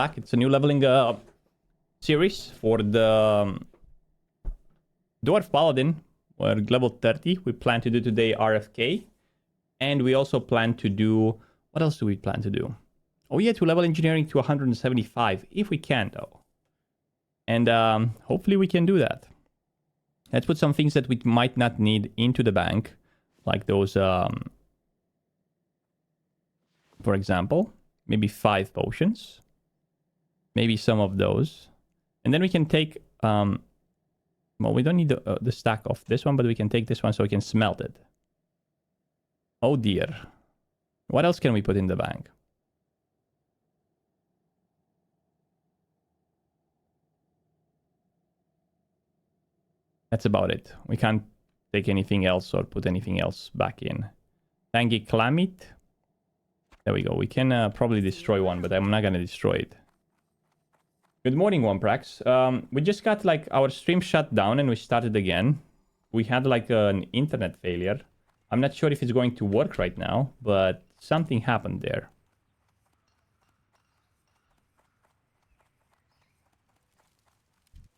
back. It's a new leveling series for the Dwarf Paladin. We're level 30. We plan to do today RFK. And we also plan to do... What else do we plan to do? Oh yeah, to level engineering to 175. If we can, though. And hopefully we can do that. Let's put some things that we might not need into the bank. Like those... for example, maybe 5 potions. Maybe some of those. And then we can take... well, we don't need the stack of this one, but we can take this one so we can smelt it. Oh dear. What else can we put in the bank? That's about it. We can't take anything else or put anything else back in. Tangy Clamit. There we go. We can probably destroy one, but I'm not going to destroy it. Good morning, Womprax. We just got like our stream shut down and we started again. We had like an internet failure. I'm not sure if it's going to work right now, but something happened there.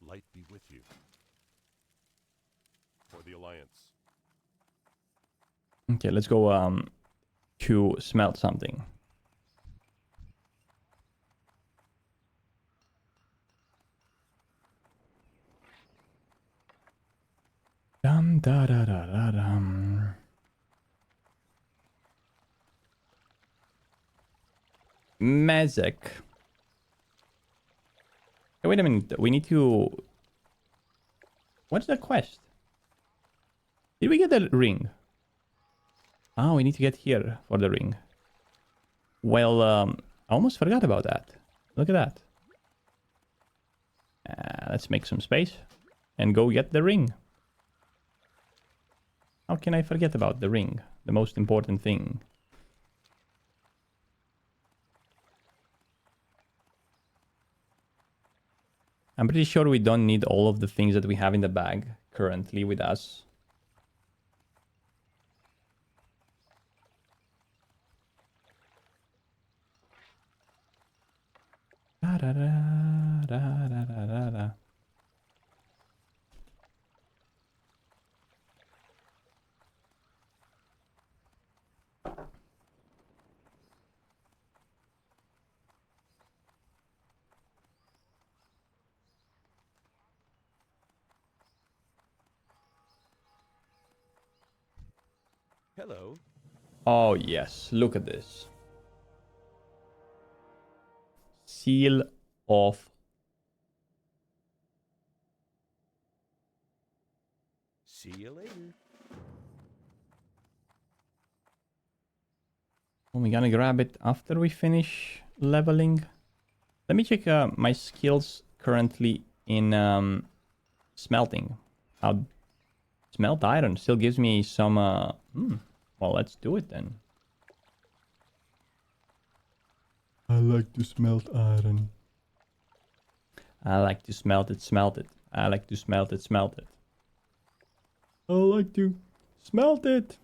Light be with you. For the Alliance. Okay, let's go to smelt something. Dum da da da da dum. Mezek. Hey, wait a minute. We need to... What's the quest? Did we get the ring? Oh, we need to get here for the ring. Well, I almost forgot about that. Look at that. Let's make some space and go get the ring. How can I forget about the ring? The most important thing. I'm pretty sure we don't need all of the things that we have in the bag currently with us. Da, da, da, da, da, da, da. Hello. Oh yes, look at this. Seal of... See you later. We're gonna grab it after we finish leveling. Let me check my skills currently in smelting. How smelt iron still gives me some... Well, let's do it then. I like to smelt iron. I like to smelt it, smelt it. I like to smelt it, smelt it. I like to smelt it.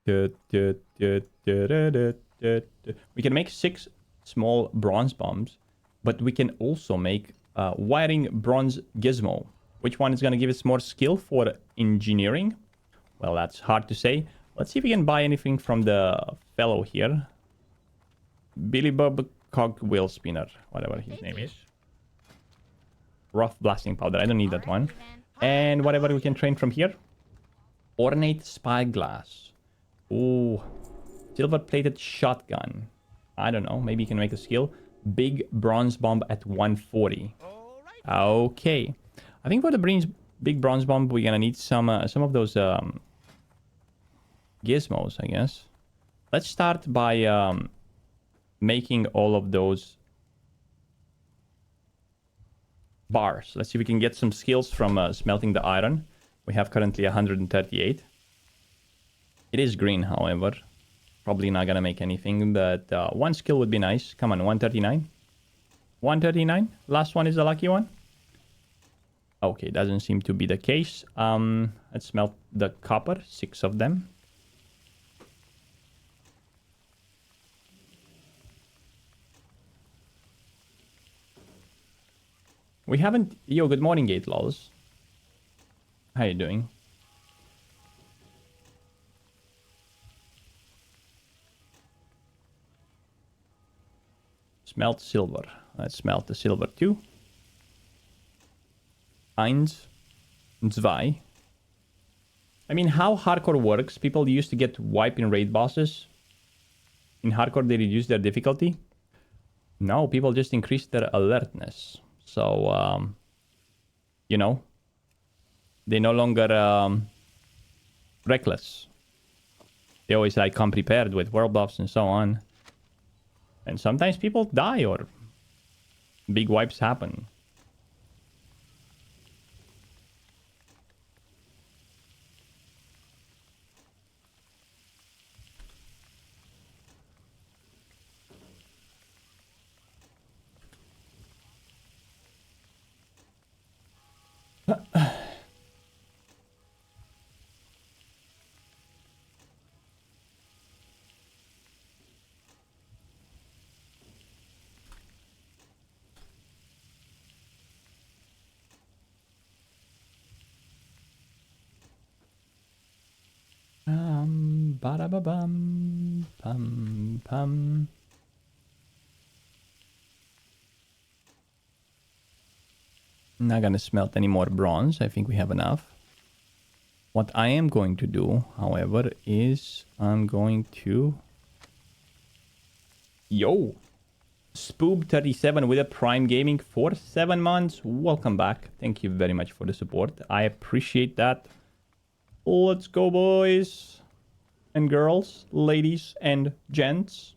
We can make 6 small bronze bombs, but we can also make wiring bronze gizmo. Which one is going to give us more skill for engineering? Well, that's hard to say. Let's see if we can buy anything from the fellow here. Billy Bob Cogwheel Spinner, whatever his name is. Rough Blasting Powder, I don't need that one. And whatever we can train from here. Ornate Spyglass. Ooh. Silver-plated shotgun. I don't know, maybe you can make a skill. Big bronze bomb at 140. Okay. I think for the big bronze bomb, we're gonna need some of those gizmos, I guess. Let's start by making all of those bars. Let's see if we can get some skills from smelting the iron. We have currently 138. It is green, however. Probably not gonna make anything, but one skill would be nice. Come on, 139. 139. Last one is the lucky one. Okay, doesn't seem to be the case. Let's smelt the copper, 6 of them. We haven't... Yo, good morning, Gate Lols. How you doing? Smelt silver. Let's smelt the silver too. Eins. Zwei. I mean, how hardcore works, people used to get wipe in raid bosses. In hardcore, they reduced their difficulty. No, people just increased their alertness. So, you know, they no longer reckless. They always like come prepared with world buffs and so on. And sometimes people die or big wipes happen. Ba-da-ba-bum, pum, pum. Not gonna smelt any more bronze. I think we have enough. What I am going to do, however, is I'm going to... Yo! Spoob37 with a Prime Gaming for 7 months. Welcome back. Thank you very much for the support. I appreciate that. Let's go, boys and girls, ladies and gents.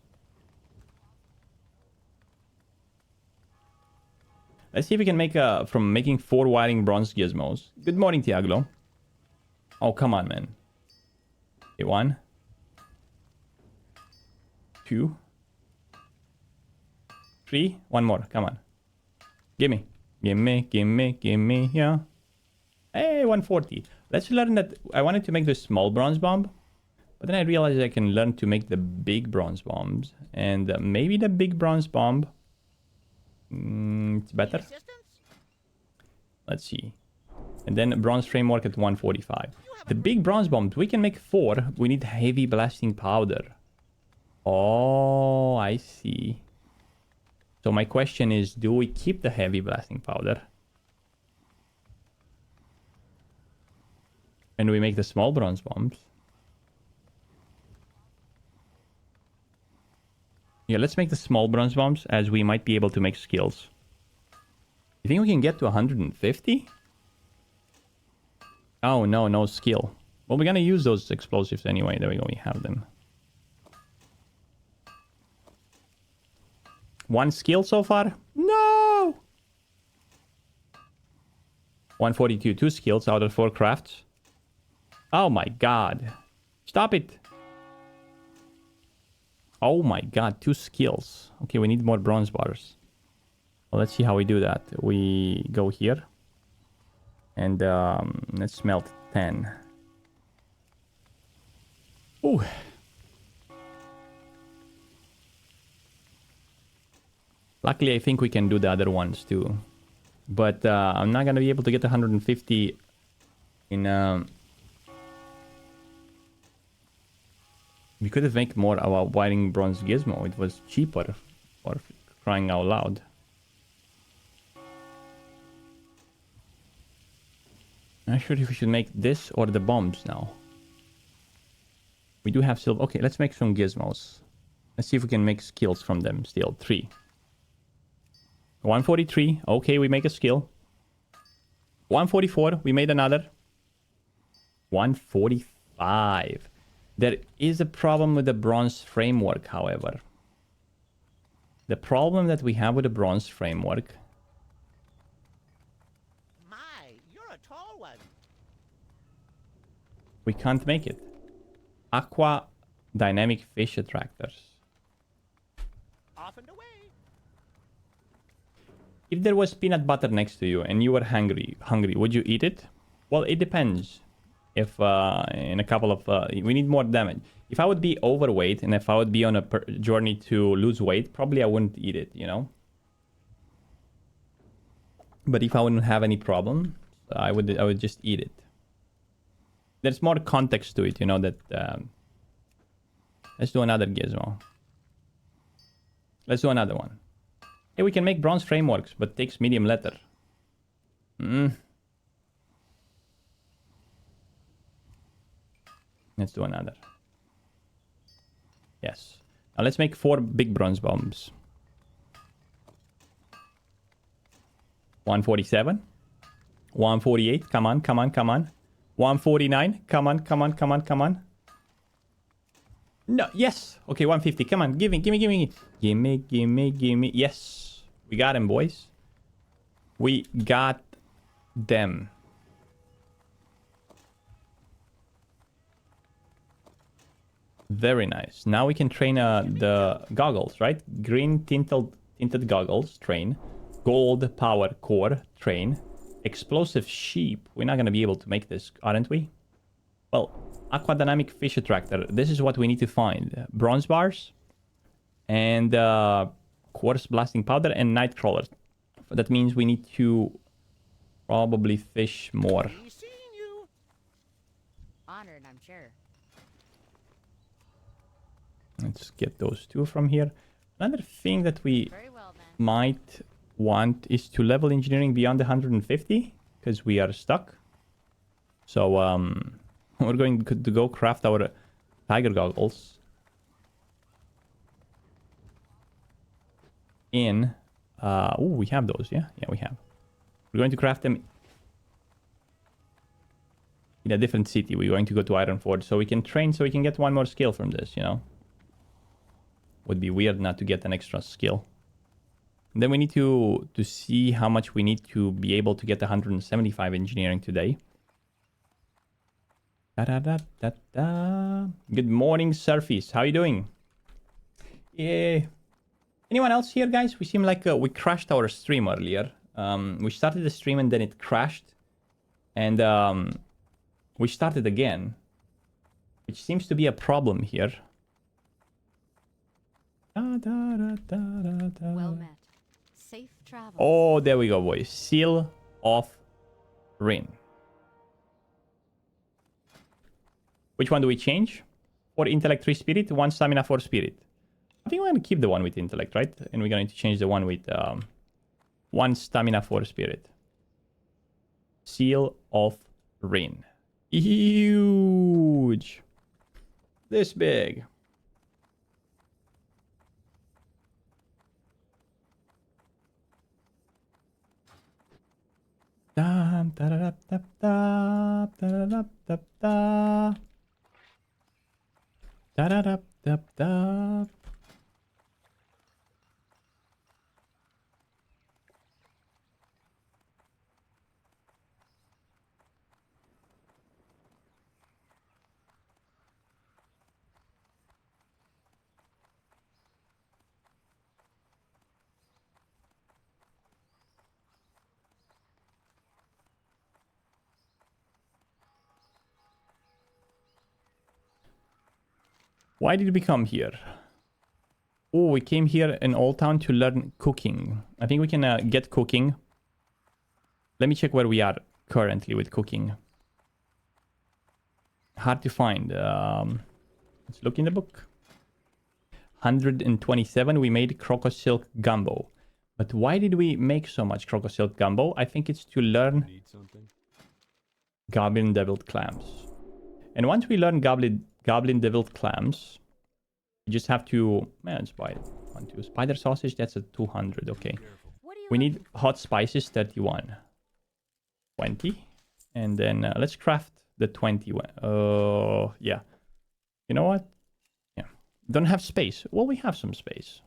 Let's see if we can make from making 4 wiring bronze gizmos. Good morning, Tiaglo. Oh, come on, man. Okay, 1, 2, 3. 1 more. Come on. Gimme. Gimme. Yeah. Hey, 140. Let's learn that. I wanted to make the small bronze bomb. But then I realized I can learn to make the big bronze bombs. And maybe the big bronze bomb... it's better. Let's see. And then bronze framework at 145. The big bronze bombs, we can make 4. We need heavy blasting powder. Oh, I see. So my question is, do we keep the heavy blasting powder? And we make the small bronze bombs? Yeah, let's make the small bronze bombs, as we might be able to make skills. You think we can get to 150? Oh, no, no skill. Well, we're gonna use those explosives anyway. There we go, we have them. 1 skill so far? No! 142, 2 skills out of 4 crafts. Oh my god. Stop it. Oh my god, 2 skills. Okay, we need more bronze bars. Well, let's see how we do that. We go here. And let's smelt 10. Ooh. Luckily, I think we can do the other ones too. But I'm not gonna be able to get 150 in... We could have made more of a wiring bronze gizmo. It was cheaper, for crying out loud. I'm not sure if we should make this or the bombs now. We do have silver. Okay, let's make some gizmos. Let's see if we can make skills from them still. 3. 143. Okay, we make a skill. 144. We made another. 145. There is a problem with the bronze framework, however. The problem that we have with the bronze framework... My, you're a tall one. We can't make it. Aqua dynamic fish attractors. Off and away. If there was peanut butter next to you and you were hungry, would you eat it? Well, it depends. If in a couple of... we need more damage. If I would be overweight and if I would be on a journey to lose weight, probably I wouldn't eat it, you know? But if I wouldn't have any problem, I would just eat it. There's more context to it, you know, that... let's do another gizmo. Let's do another one. Hey, we can make bronze frameworks, but takes medium leather. Let's do another. Yes. Now let's make 4 big bronze bombs. 147. 148. Come on, come on, come on. 149. Come on, come on, come on, come on. No, yes. Okay, 150. Come on, give me, give me, give me. Give me, give me, give me. Yes. We got him, boys. We got them. Very nice. Now we can train the goggles, right? Green tinted goggles, train. Gold power core, train. Explosive sheep. We're not going to be able to make this, aren't we? Well, aquadynamic fish attractor. This is what we need to find. Bronze bars. And quartz blasting powder and night crawlers. That means we need to probably fish more. Be seeing you. Honored, I'm sure. Let's get those 2 from here. Another thing that we Very well then. might want is to level engineering beyond 150 because we are stuck. So we're going to go craft our tiger goggles in oh, we have those. Yeah, we have. We're going to craft them in a different city. We're going to go to Ironforge so we can train, so we can get 1 more skill from this, you know. Would be weird not to get an extra skill. And then we need to see how much we need to be able to get 175 engineering today. Da-da-da-da-da. Good morning, Surfies. How you doing? Yeah. Anyone else here, guys? We seem like we crashed our stream earlier. We started the stream and then it crashed. And we started again. Which seems to be a problem here. Well met. Safe travel. Oh, there we go, boys. Seal of Rin. Which one do we change? 4 intellect, 3 spirit, 1 stamina, 4 spirit. I think we're going to keep the one with intellect, right? And we're going to change the one with 1 stamina, 4 spirit. Seal of Rin. Huge. This big. Da da da da da da da da da da da da da da. Why did we come here? Oh, we came here in Old Town to learn cooking. I think we can get cooking. Let me check where we are currently with cooking. Hard to find. Let's look in the book. 127, we made Croco Silk Gumbo. But why did we make so much Croco Silk Gumbo? I think it's to learn Need something? Goblin Deviled Clams. And once we learn Goblin Deviled Clams, you just have to... Man, let's buy it. 1, 2. Spider Sausage, that's a 200. Okay. What do you We need Hot Spices, 31. 20. And then let's craft the 20 one. Yeah. You know what? Yeah. Don't have space. Well, we have some space.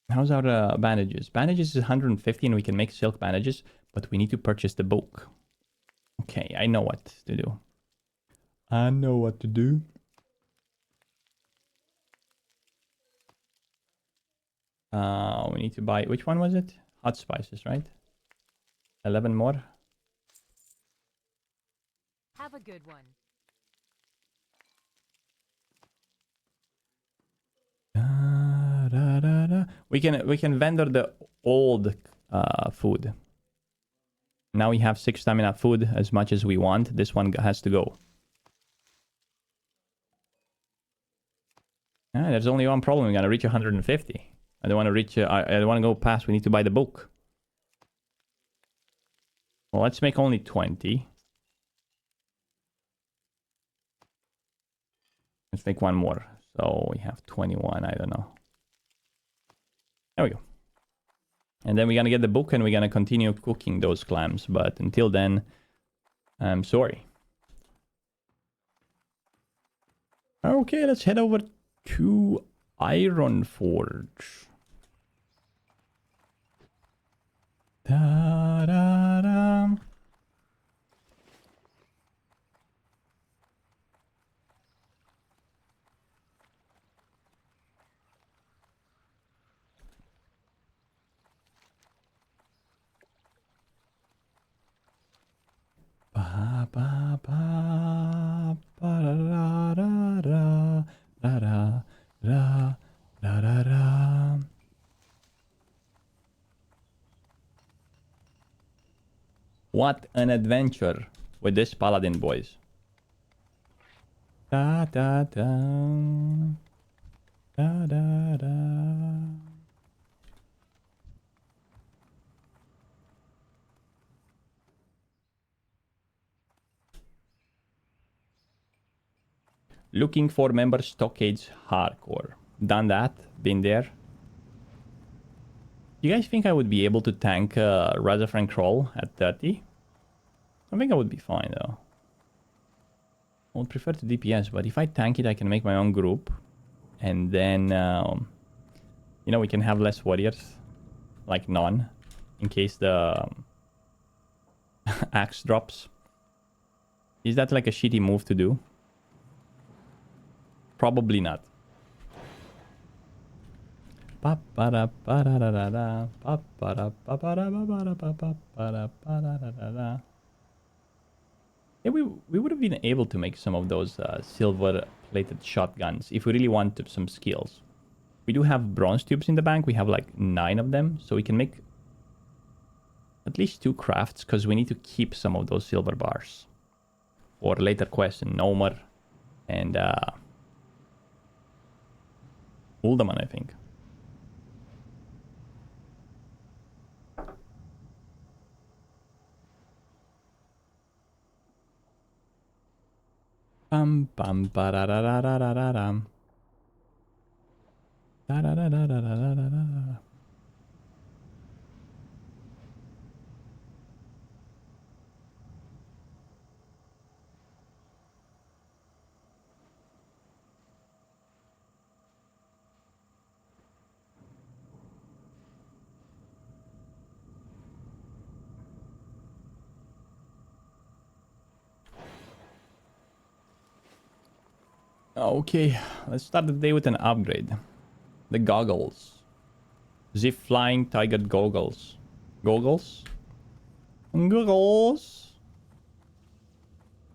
How's our bandages? Bandages is 150 and we can make silk bandages, but we need to purchase the book. Okay, I know what to do. I know what to do. We need to buy... Which one was it? Hot spices, right? 11 more. have a good one? Da, da, We can vendor the old food. Now we have 6 stamina food as much as we want. This one has to go. Ah, there's only one problem. We're gonna reach 150. I don't want to reach. I don't want to go past. We need to buy the book. Well, let's make only 20. Let's make one more. So we have 21. I don't know. There we go. And then we're gonna get the book and we're gonna continue cooking those clams. But until then, I'm sorry. Okay, let's head over to Iron Forge. Da-da-da. Ba ba ba ba da da da da da da da da. What an adventure with this paladin, boys. Da da da da da da. Looking for member stockades hardcore. Done that. Been there. You guys think I would be able to tank Razafran Crawl at 30? I think I would be fine though. I would prefer to DPS, but if I tank it, I can make my own group. And then, you know, we can have less warriors. Like none. In case the axe drops. Is that like a shitty move to do? Probably not. Yeah, we would have been able to make some of those silver-plated shotguns if we really wanted some skills. We do have bronze tubes in the bank. We have like 9 of them, so we can make at least 2 crafts because we need to keep some of those silver bars for later quests in Nomor and Uldaman, I think. Bum bum ba da da da da da da dum. Da da da da da da da da da. Okay, let's start the day with an upgrade. The goggles. Zip flying tiger goggles. Goggles? Goggles!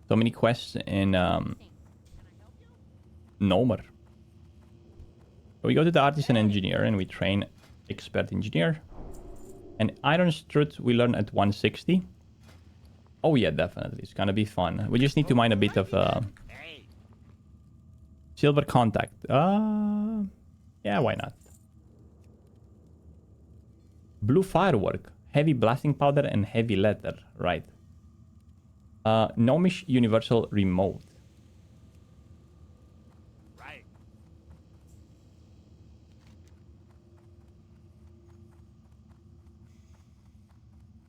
So many quests in Nomor. So we go to the artisan engineer and we train expert engineer. And iron strut we learn at 160. Oh yeah, definitely. It's gonna be fun. We just need to mine a bit of silver contact. Yeah, why not? Blue firework, heavy blasting powder, and heavy leather. Right. Gnomish universal remote. Right.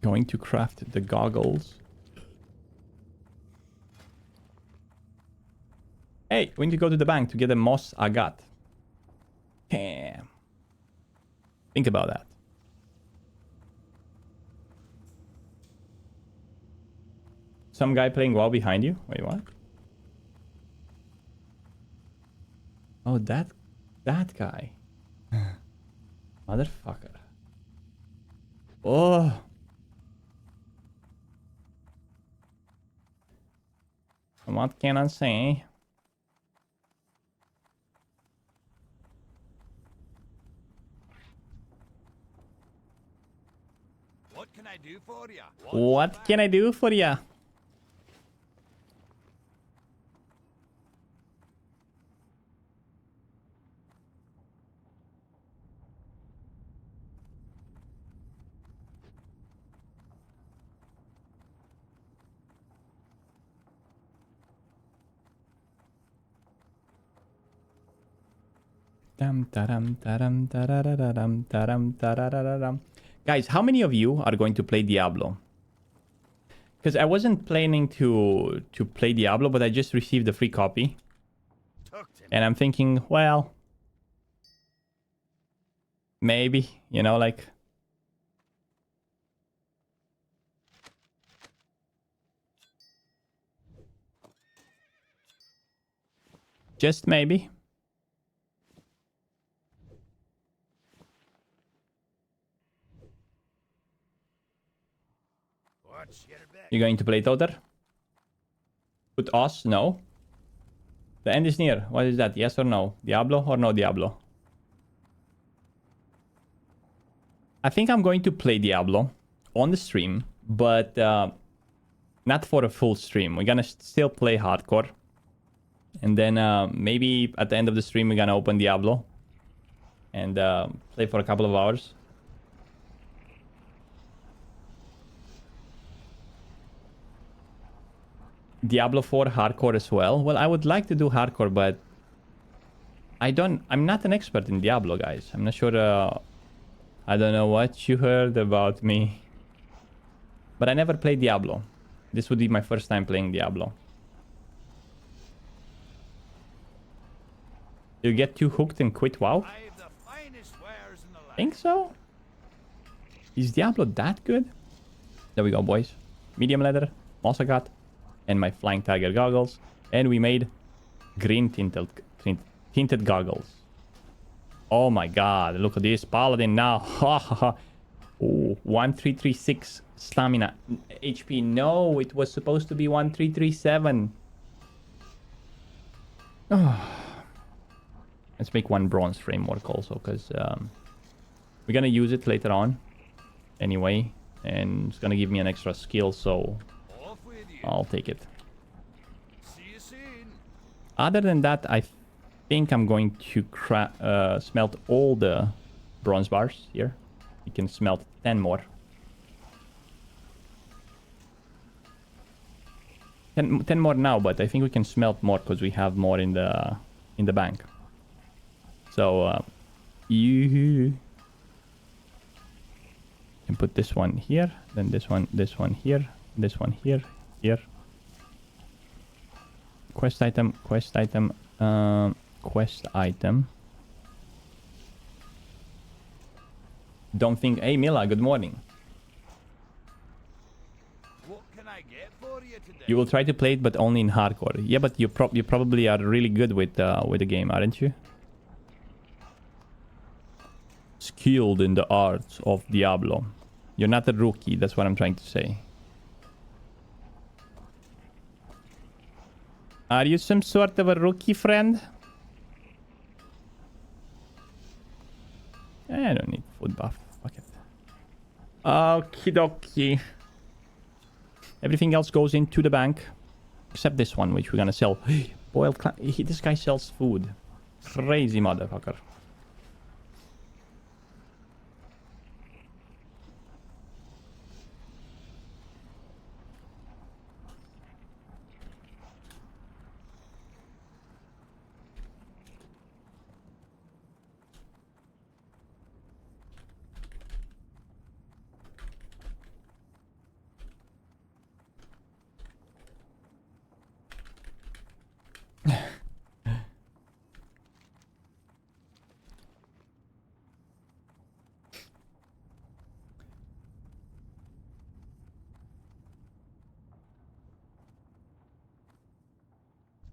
Going to craft the goggles. Hey, we need to go to the bank to get the moss agate. Damn. Think about that. Some guy playing WoW behind you? Wait, what? Oh, that guy. Motherfucker. Oh. What can I say? What can I do for you? What can I do for ya? Guys, how many of you are going to play Diablo? Because I wasn't planning to play Diablo, but I just received a free copy. And I'm thinking, well, maybe, you know, like... Just maybe. You're going to play Toter? With us? No. The end is near. What is that? Yes or no? Diablo or no Diablo? I think I'm going to play Diablo on the stream, but not for a full stream. We're gonna still play hardcore. And then maybe at the end of the stream, we're gonna open Diablo and play for a couple of hours. Diablo 4 hardcore as well. Well, I would like to do hardcore, but I'm not an expert in Diablo, guys. I'm not sure. I don't know what you heard about me, but I never played Diablo. This would be my first time playing Diablo. You get too hooked and quit WoW? Think so? Is Diablo that good? There we go, boys. Medium leather, also got, and my flying tiger goggles, and we made green tinted goggles. Oh my god, look at this paladin now. Oh, 1336 stamina HP. No, it was supposed to be 1337. Let's make one bronze framework also, because we're gonna use it later on anyway, and it's gonna give me an extra skill, so I'll take it. Other than that, I think I'm going to smelt all the bronze bars here. We can smelt 10 more. 10 more now, but I think we can smelt more because we have more in the bank. So you can put this one here, then this one here, this one here, here. Quest item, quest item, quest item. Don't think. Hey Mila, good morning. What can I get for you today? You will try to play it, but only in hardcore. Yeah, but you probably are really good with the game, aren't you? Skilled in the arts of Diablo. You're not a rookie, that's what I'm trying to say. Are you some sort of a rookie, friend? I don't need food buff. Fuck it. Okie dokie. Everything else goes into the bank. Except this one, which we're gonna sell. Boiled this guy sells food. Crazy motherfucker.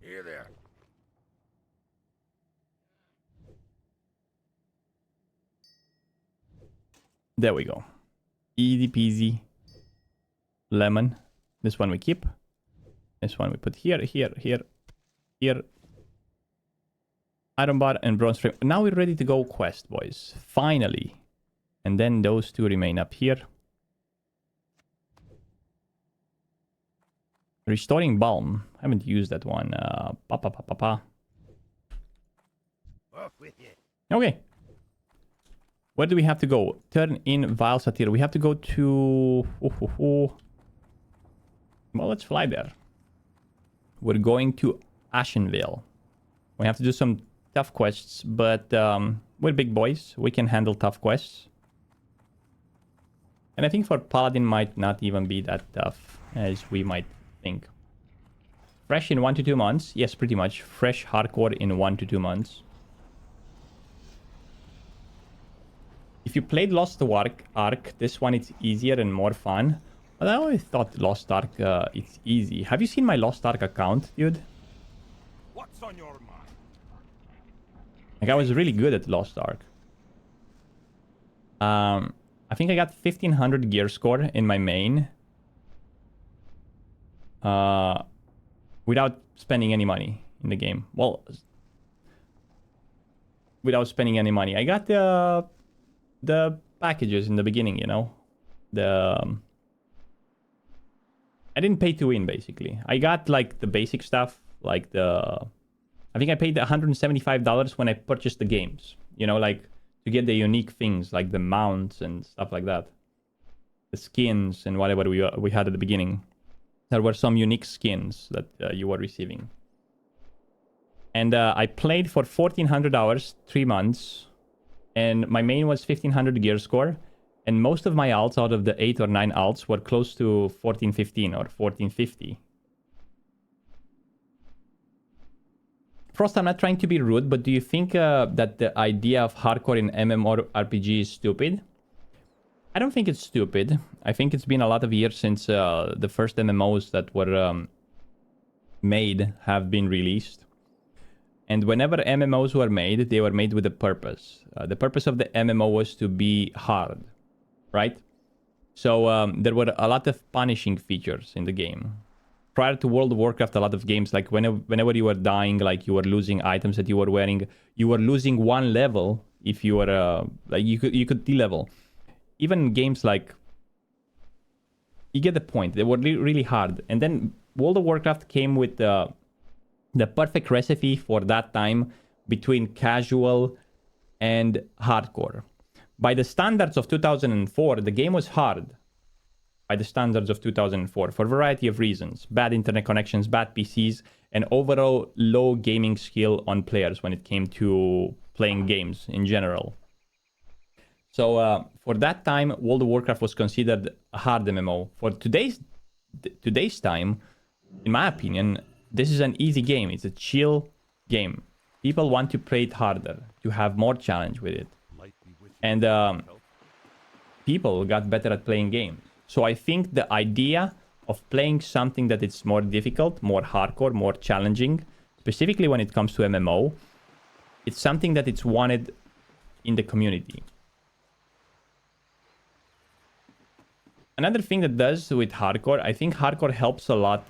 Here there. There we go. Easy peasy. Lemon. This one we keep. This one we put here, here, here, here. Iron bar and bronze frame. Now we're ready to go quest, boys. Finally. And then those two remain up here. Restoring Balm. I haven't used that one. Off with you. Okay. Where do we have to go? Turn in Vile Satyr. We have to go to... Well, let's fly there. We're going to ASHENVALE. We have to do some tough quests, but we're big boys. We can handle tough quests. And I think for Paladin might not even be that tough as we might think. Fresh in 1 to 2 months. Yes, pretty much. Fresh hardcore in 1 to 2 months. If you played Lost Ark, this one it's easier and more fun. But I always thought Lost Ark it's easy. Have you seen my Lost Ark account, dude? What's on your mind? Like, I was really good at Lost Ark. I think I got 1500 gear score in my main. Without spending any money in the game. Well, without spending any money. I got the packages in the beginning, you know. I didn't pay to win, basically. I got like the basic stuff, like I think I paid $175 when I purchased the games. You know, like to get the unique things like the mounts and stuff like that. The skins and whatever we had at the beginning. There were some unique skins that you were receiving. And I played for 1400 hours, 3 months. And my main was 1500 gear score. And most of my alts out of the 8 or 9 alts were close to 1415 or 1450. Frost, I'm not trying to be rude, but do you think that the idea of hardcore in MMORPG is stupid? I don't think it's stupid. I think it's been a lot of years since the first MMOs that were made have been released. And whenever MMOs were made, they were made with a purpose. The purpose of the MMO was to be hard, right? So there were a lot of punishing features in the game. Prior to World of Warcraft, a lot of games, like whenever you were dying, like you were losing items that you were wearing, you were losing 1 level if you were, like you could de-level. Even games like, you get the point, they were really hard. And then World of Warcraft came with the perfect recipe for that time between casual and hardcore. By the standards of 2004, the game was hard. By the standards of 2004, for a variety of reasons. Bad internet connections, bad PCs, and overall low gaming skill on players when it came to playing games in general. So for that time, World of Warcraft was considered a hard MMO. For today's time, in my opinion, this is an easy game. It's a chill game. People want to play it harder, to have more challenge with it. And people got better at playing games. So I think the idea of playing something that is more difficult, more hardcore, more challenging, specifically when it comes to MMO, it's something that it's wanted in the community. Another thing that does with hardcore, I think hardcore helps a lot.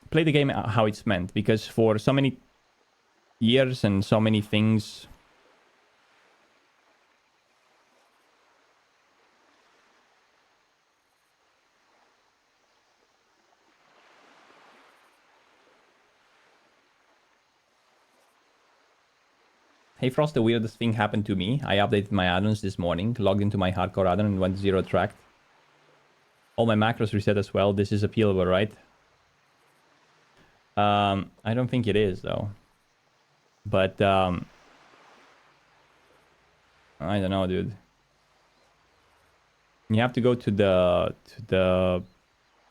Play the game how it's meant, because for so many years and so many things, Hey Frost, the weirdest thing happened to me. I updated my add-ons this morning, logged into my hardcore add-on and went 0 tracked. All my macros reset as well. This is appealable, right? I don't think it is though. But I don't know, dude. You have to go to the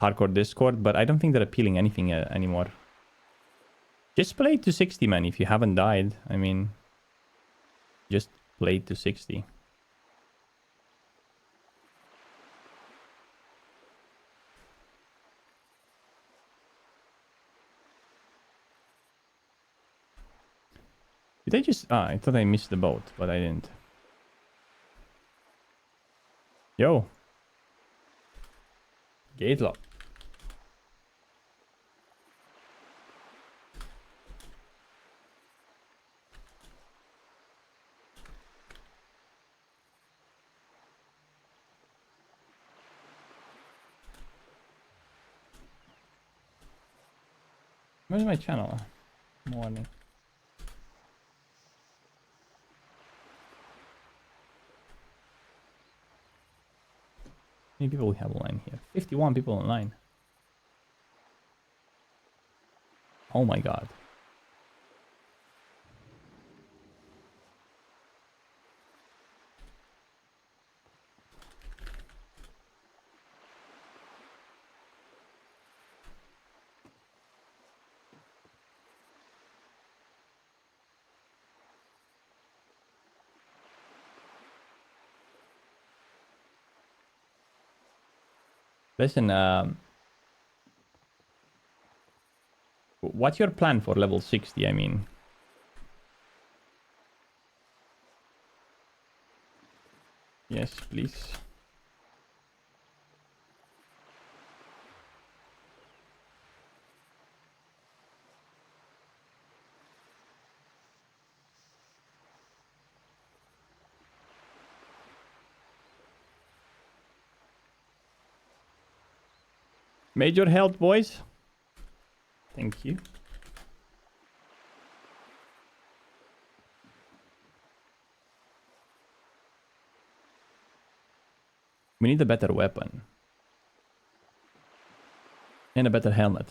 hardcore Discord, but I don't think they're appealing anything anymore. Just play to 60, man. If you haven't died, I mean, just play to 60. Did I just... I thought I missed the boat, but I didn't. Yo. Gate lock. Where's my channel? Morning. How many people we have online here? 51 people online. Oh my god. Listen, what's your plan for level 60? I mean, yes, please. Major health, boys. Thank you. We need a better weapon. And a better helmet.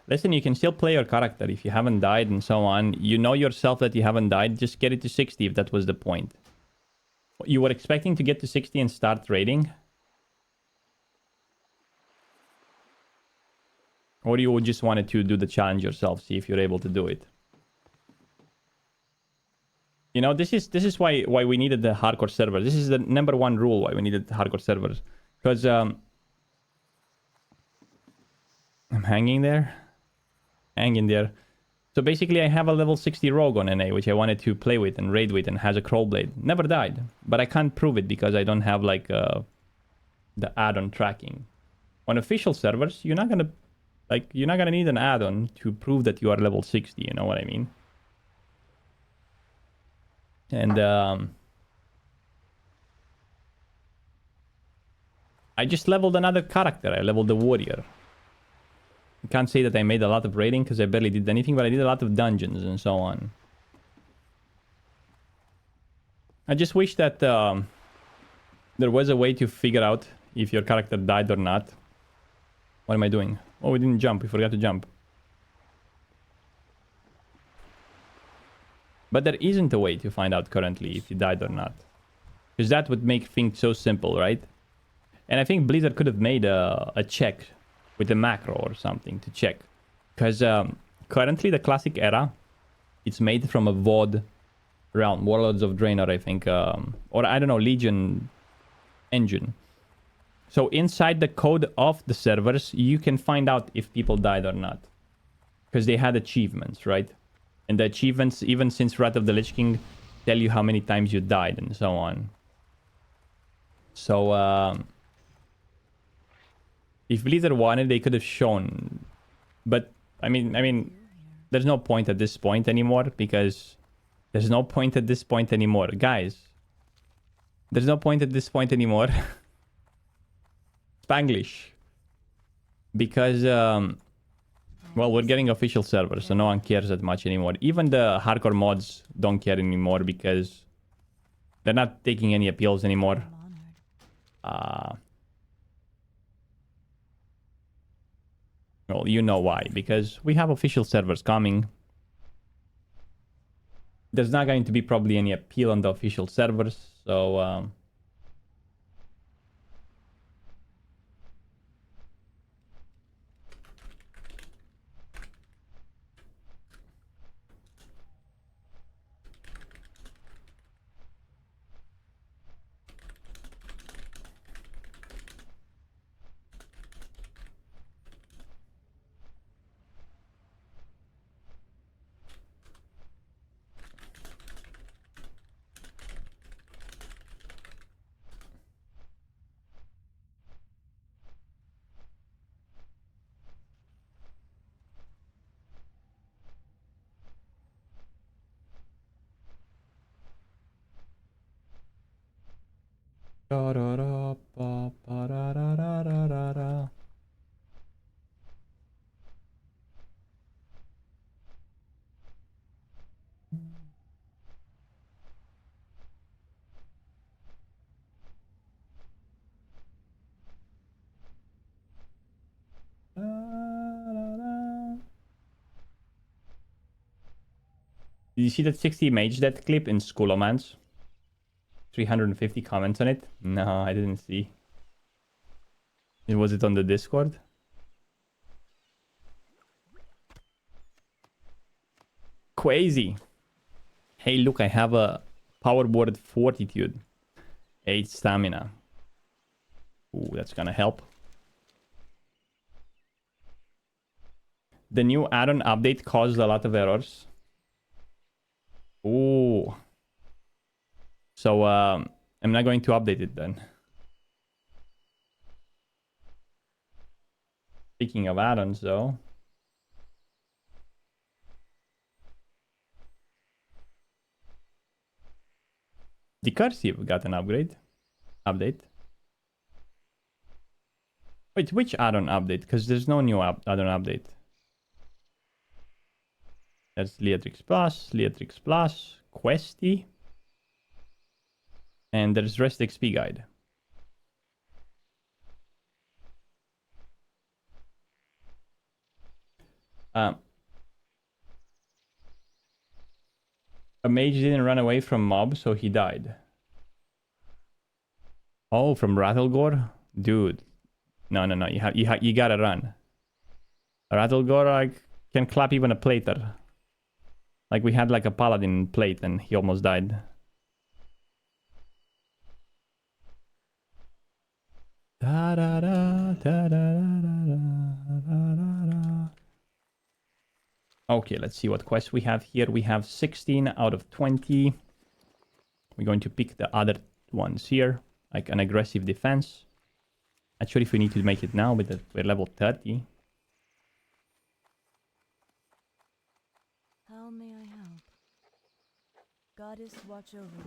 Listen, you can still play your character if you haven't died and so on. You know yourself that you haven't died. Just get it to 60 if that was the point. You were expecting to get to 60 and start raiding? Or you just wanted to do the challenge yourself, see if you're able to do it? You know, this is why we needed the hardcore servers. This is the #1 rule why we needed the hardcore servers. Because I'm hanging there. Hanging there. So basically I have a level 60 rogue on NA, which I wanted to play with and raid with, and has a crow blade. Never died. But I can't prove it because I don't have like the add-on tracking. On official servers, you're not gonna need an add-on to prove that you are level 60, you know what I mean? And I just leveled another character. I leveled the warrior. I can't say that I made a lot of raiding because I barely did anything, but I did a lot of dungeons and so on. I just wish that there was a way to figure out if your character died or not. What am I doing? Oh, we didn't jump. We forgot to jump. But there isn't a way to find out currently if he died or not. Because that would make things so simple, right? And I think Blizzard could have made a check with a macro or something to check. Because currently the classic era, it's made from a VOD realm. Warlords of Draenor, I think. Or I don't know, Legion engine. So inside the code of the servers, you can find out if people died or not. Because they had achievements, right? And the achievements, even since Wrath of the Lich King, tell you how many times you died and so on. So, if Blizzard wanted, they could have shown. But, I mean, there's no point at this point anymore, because there's no point at this point anymore. Guys, there's no point at this point anymore. Spanglish. Because, well, we're getting official servers, so no one cares that much anymore. Even the hardcore mods don't care anymore because they're not taking any appeals anymore. Well, you know why. Because we have official servers coming. There's not going to be probably any appeal on the official servers, so... Da, da, da, ba, Did you see that 60 mage death clip in Schoolomance? 350 comments on it? No, I didn't see. Was it on the Discord? Crazy. Hey, look, I have a power word fortitude. 8 stamina. Ooh, that's gonna help. The new add-on update caused a lot of errors. Ooh. So, I'm not going to update it then. Speaking of add-ons, though. The cursive got an upgrade. Update. Wait, which add-on update? Because there's no new add-on update. There's Leatrix Plus, Questy. And there's Rest XP Guide. A mage didn't run away from mob, so he died. Oh, from Rattlegore? Dude. No. You gotta run. Rattlegore, like, can clap even a plater. Like, we had like a paladin plate and he almost died. Da da da da da da da da. Okay, let's see what quests we have here. We have 16 out of 20. We're going to pick the other ones here, like an aggressive defense. Not sure if we need to make it now, but we're level 30. How may I help? Goddess, watch over you.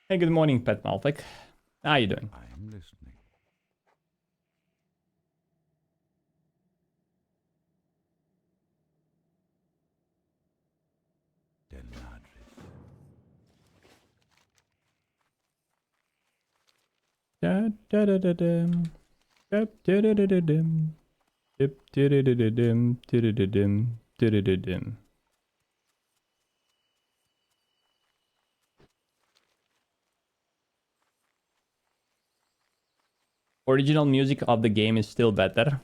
Hey, good morning, Pet Malphek. How you doing? I am listening. Da da da da dum. Da da da da da dum. Dip da da da da dum. Da da da dum. Da da da dum. Original music of the game is still better.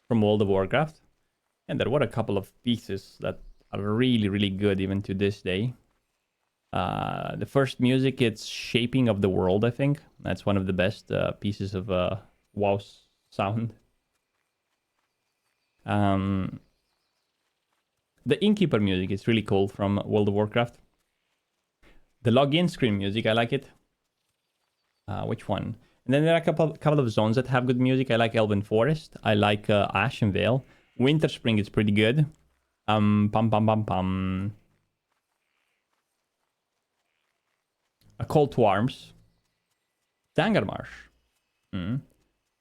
From World of Warcraft. And there were a couple of pieces that are really, really good even to this day. The first music, it's Shaping of the World, I think. That's one of the best pieces of WoW sound. The Innkeeper music is really cool from World of Warcraft. The login screen music, I like it. Which one? And then there are a couple of zones that have good music. I like Elven Forest. I like Ashenvale. Winter Spring is pretty good. Pum pum pum pum. A Call to Arms. Dangarmarsh.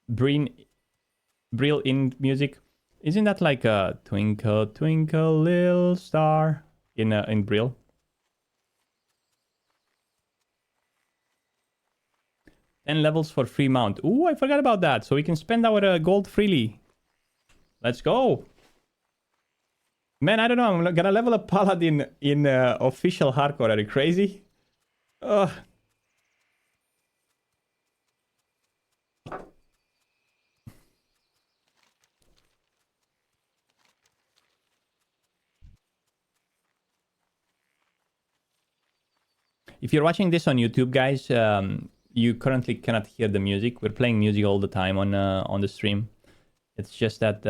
Brill in music. Isn't that like a Twinkle Twinkle Little Star in Brill? And levels for free mount. Ooh, I forgot about that. So we can spend our gold freely. Let's go. Man, I don't know. I'm gonna level up Paladin in official hardcore. Are you crazy? Ugh. If you're watching this on YouTube, guys, you currently cannot hear the music. We're playing music all the time on the stream. It's just that,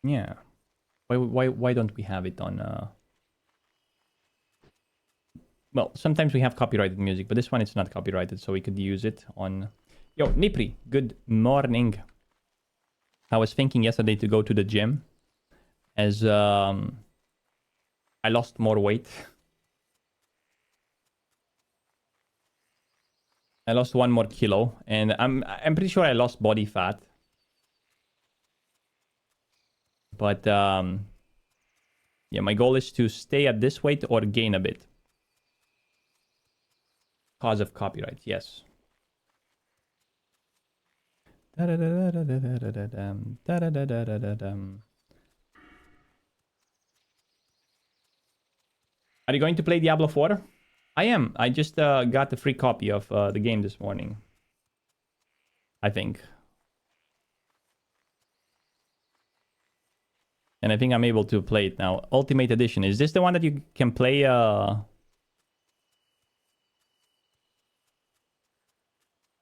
yeah. Why don't we have it on? Well, sometimes we have copyrighted music, but this one it's not copyrighted, so we could use it on. Yo, Nipri, good morning. I was thinking yesterday to go to the gym, as I lost more weight. I lost 1 more kilo, and I'm pretty sure I lost body fat. But Yeah, my goal is to stay at this weight or gain a bit. Cause of copyright, yes. Are you going to play Diablo 4? I am. I just got the free copy of the game this morning. I think. And I think I'm able to play it now. Ultimate Edition. Is this the one that you can play...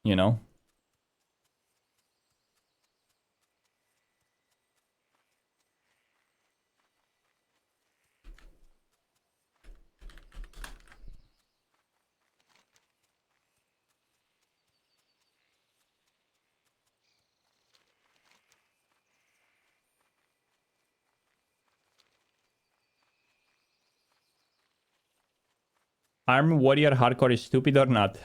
You know? Arm Warrior Hardcore is stupid or not?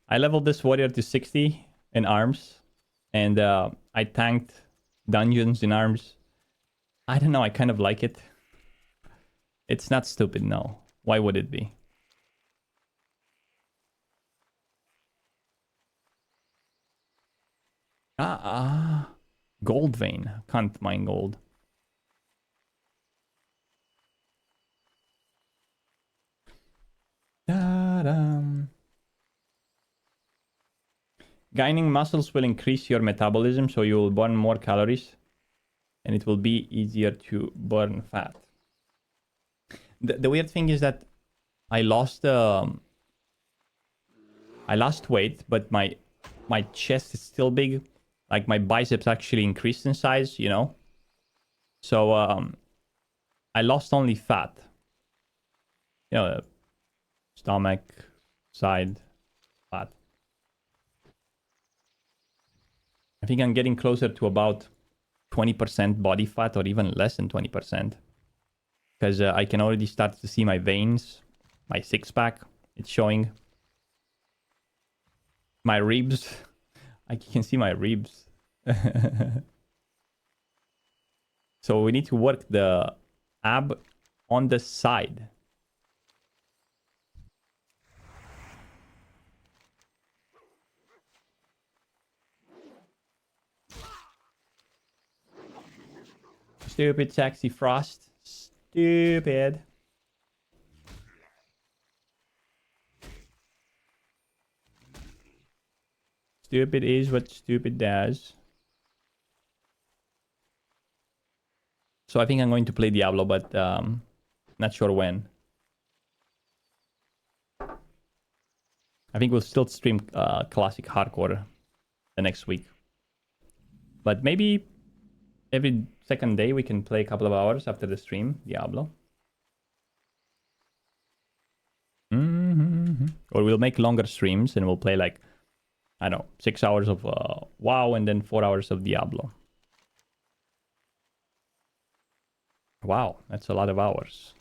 I leveled this warrior to 60 in arms. And I tanked dungeons in arms. I don't know, I kind of like it. It's not stupid, no. Why would it be? Gold vein. Can't mine gold. Ta-dam. Gaining muscles will increase your metabolism, so you will burn more calories. And it will be easier to burn fat. The weird thing is that I lost weight, but my chest is still big. Like my biceps actually increased in size, you know? So I lost only fat. You know, stomach, side, fat. I think I'm getting closer to about 20% body fat or even less than 20%. Because I can already start to see my veins, my six-pack. It's showing. My ribs. I can see my ribs. So we need to work the ab on the side. Stupid sexy Frost. Stupid. Stupid is what stupid does. So I think I'm going to play Diablo, but not sure when. I think we'll still stream Classic Hardcore the next week. But maybe every second day we can play a couple of hours after the stream, Diablo. Or we'll make longer streams and we'll play like, I don't know, 6 hours of WoW and then 4 hours of Diablo. Wow, that's a lot of hours.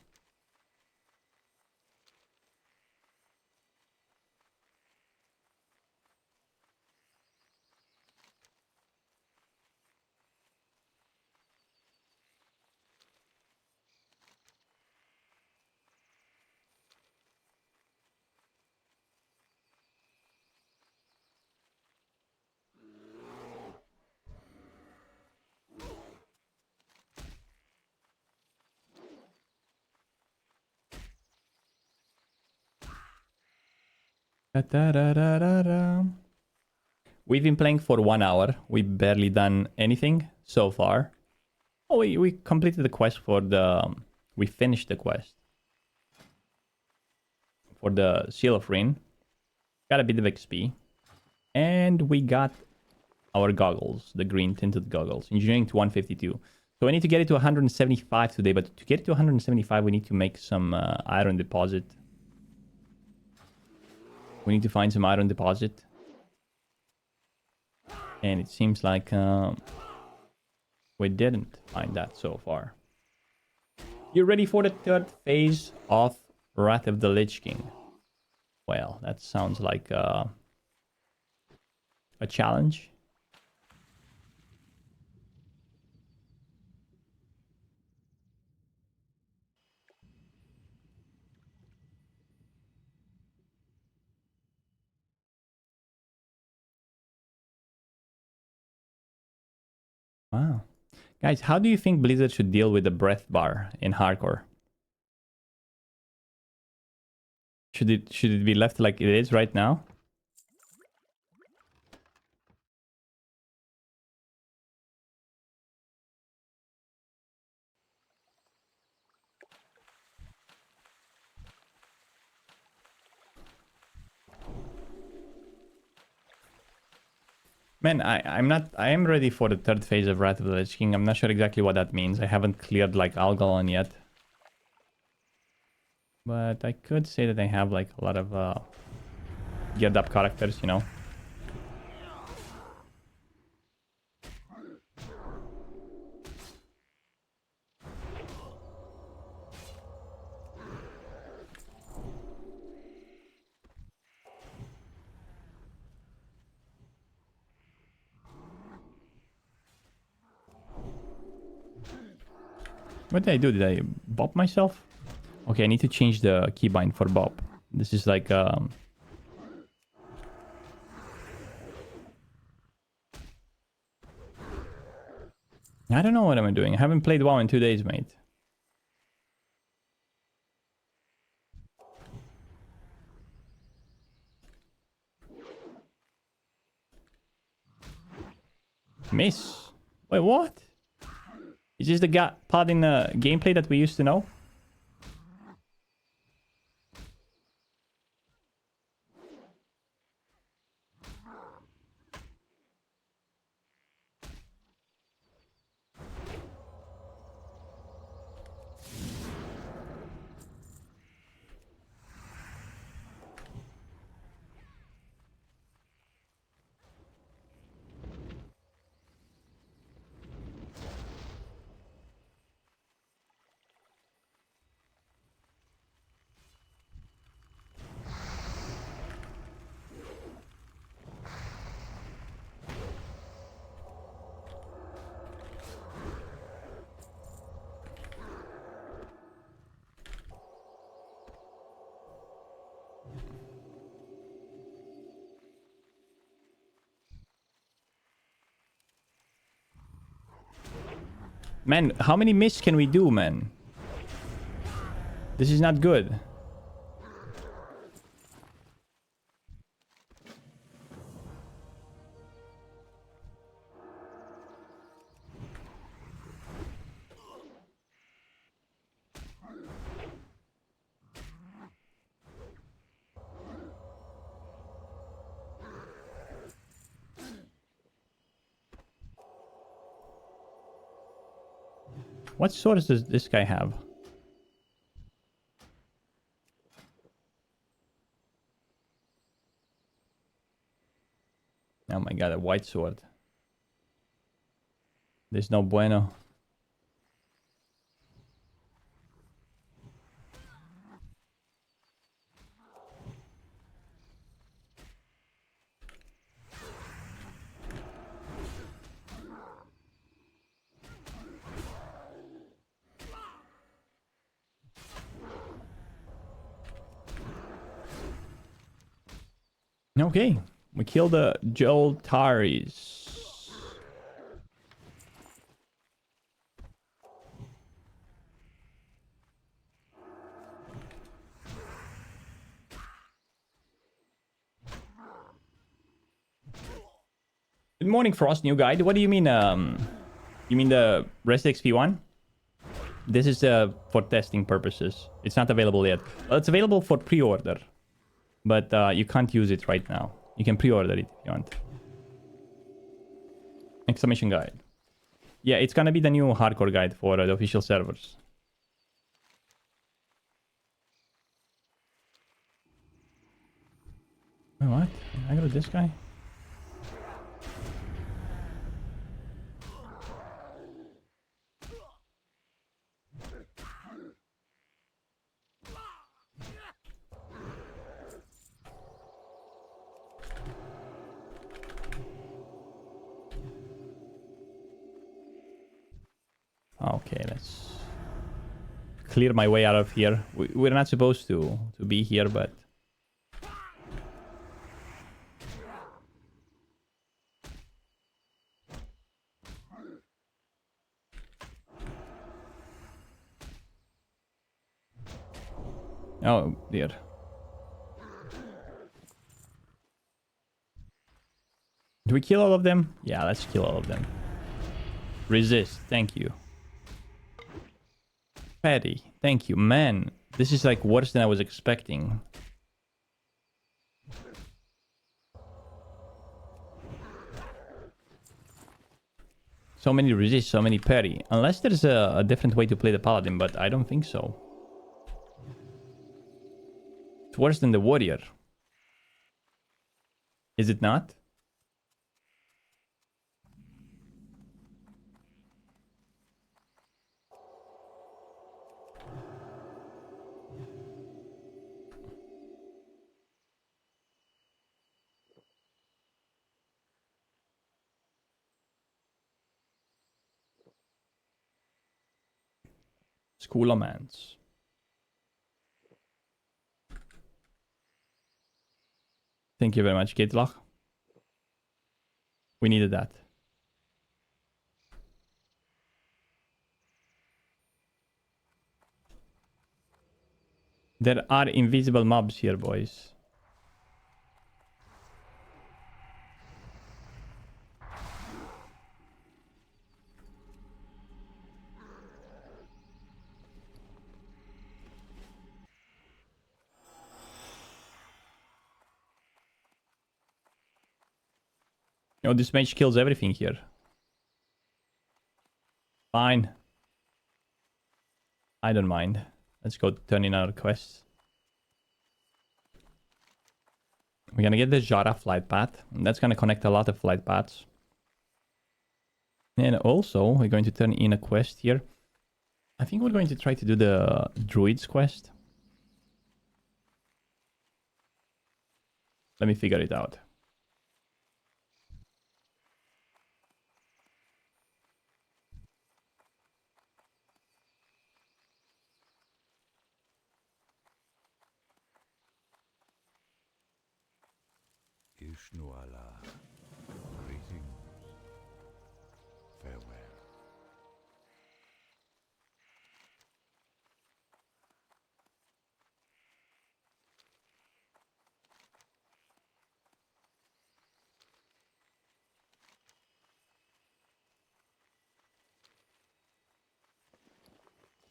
We've been playing for 1 hour. We've barely done anything so far. Oh, we completed the quest for the... We finished the quest. For the Seal of Rin. Got a bit of XP. And we got our goggles. The green tinted goggles. Engineering to 152. So we need to get it to 175 today. But to get it to 175, we need to make some iron deposit. We need to find some iron deposit. And it seems like we didn't find that so far. You ready for the third phase of Wrath of the Lich King? Well, that sounds like a challenge. Wow. Guys, how do you think Blizzard should deal with the breath bar in hardcore? Should it be left like it is right now? Man, I am ready for the third phase of Wrath of the Lich King. I'm not sure exactly what that means. I haven't cleared like Algalon yet. But I could say that I have like a lot of geared up characters, you know. What did I do? Did I bop myself? Okay, I need to change the keybind for bop. This is like I don't know what I'm doing. I haven't played WoW in 2 days, mate. Miss. Wait, what? Is this the part in the gameplay that we used to know? Man, how many miss can we do, man? This is not good. What swords does this guy have? Oh my god, a white sword. There's no bueno. Okay, we killed the Joltaris. Good morning, Frost, new guide. What do you mean, you mean the Rest XP one? This is for testing purposes. It's not available yet. Well, it's available for pre-order. But you can't use it right now. You can pre-order it if you want. Exclamation guide. Yeah, it's gonna be the new hardcore guide for the official servers. Wait, what? I got this guy? Okay, let's clear my way out of here. We're not supposed to be here, but... Oh, dear. Do we kill all of them? Yeah, let's kill all of them. Resist. Thank you. Patty. Thank you. Man, this is like worse than I was expecting. So many resist, so many parry. Unless there's a different way to play the paladin, but I don't think so. It's worse than the warrior. Is it not? School of Mans. Thank you very much, Gitlach. We needed that. There are invisible mobs here, boys. Oh, this mage kills everything here. Fine. I don't mind. Let's go turn in our quests. We're gonna get the Jara flight path. And that's gonna connect a lot of flight paths. And also, we're going to turn in a quest here. I think we're going to try to do the Druids quest. Let me figure it out. Ishnuala. Greetings. Farewell.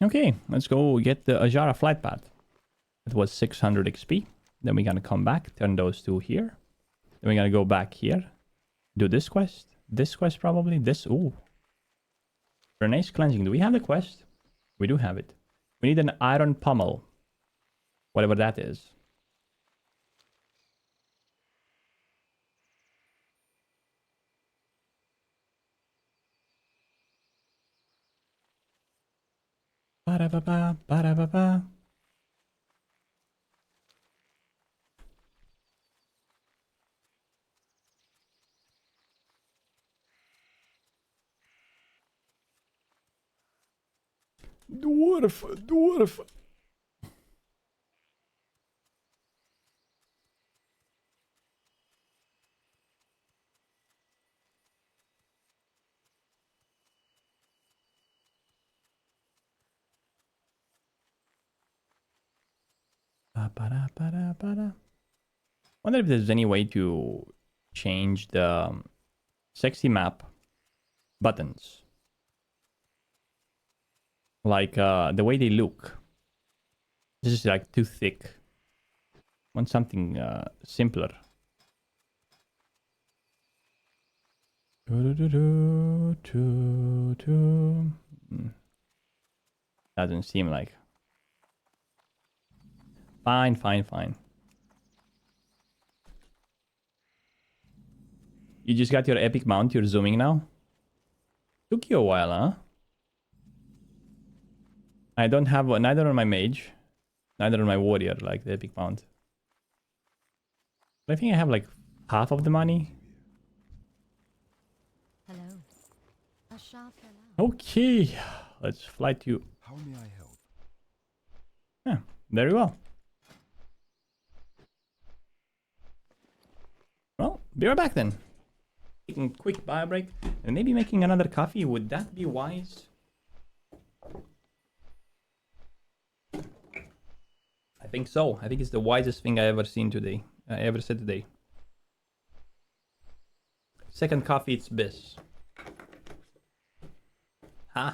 Okay, let's go get the Ajara flight path. It was 600 XP. Then we're gonna come back, turn those two here. Then we're gonna go back here. Do this quest probably. This, ooh. Renee's cleansing. Do we have the quest? We do have it. We need an iron pommel. Whatever that is. Ba-da-ba-ba, ba-da-ba-ba. Dwarf. Ba-da-ba-da-ba-da. Wonder if there's any way to change the sexy map buttons. Like the way they look. This is like too thick. Want something simpler. Doesn't seem like. Fine. You just got your epic mount, you're zooming now? Took you a while, huh? I don't have one, neither on my mage, neither on my warrior, like the epic mount. But I think I have like half of the money. Hello. ASHENVALE. Okay, let's fly to... How may I help? Yeah, very well. Well, be right back then. Taking a quick bio break and maybe making another coffee. Would that be wise? I think so. I think it's the wisest thing I ever seen today. I ever said today. Second coffee, it's bis. Huh?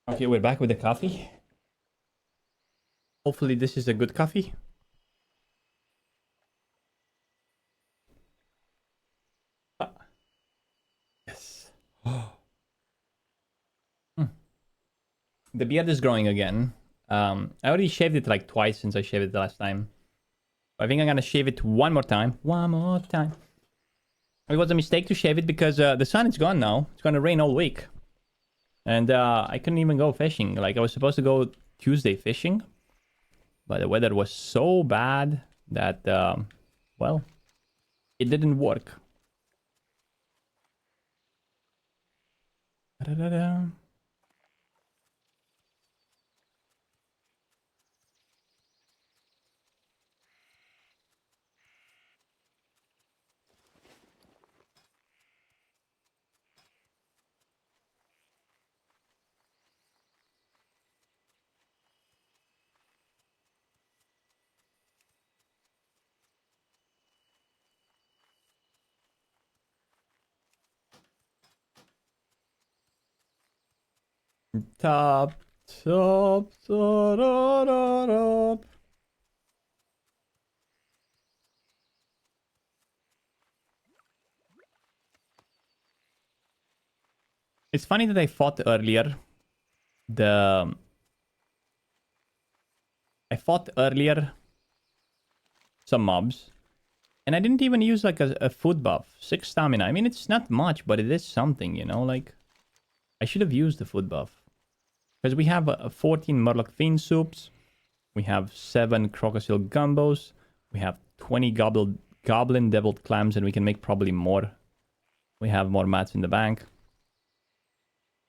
Okay, we're back with the coffee. Hopefully this is a good coffee. Ah. Yes. The beard is growing again. I already shaved it like twice since I shaved it the last time. I think I'm gonna shave it one more time. One more time. It was a mistake to shave it because the sun is gone now. It's gonna rain all week. And I couldn't even go fishing. Like, I was supposed to go Tuesday fishing. But the weather was so bad that, well, it didn't work. Da-da-da-da. Top, top, top. It's funny that I fought earlier. I fought earlier some mobs. And I didn't even use like a food buff. 6 stamina. I mean, it's not much, but it is something, you know? Like, I should have used the food buff. Because we have 14 Murloc Fiend soups. We have 7 Crocodile gumbos. We have 20 Goblin deviled clams, and we can make probably more. We have more mats in the bank.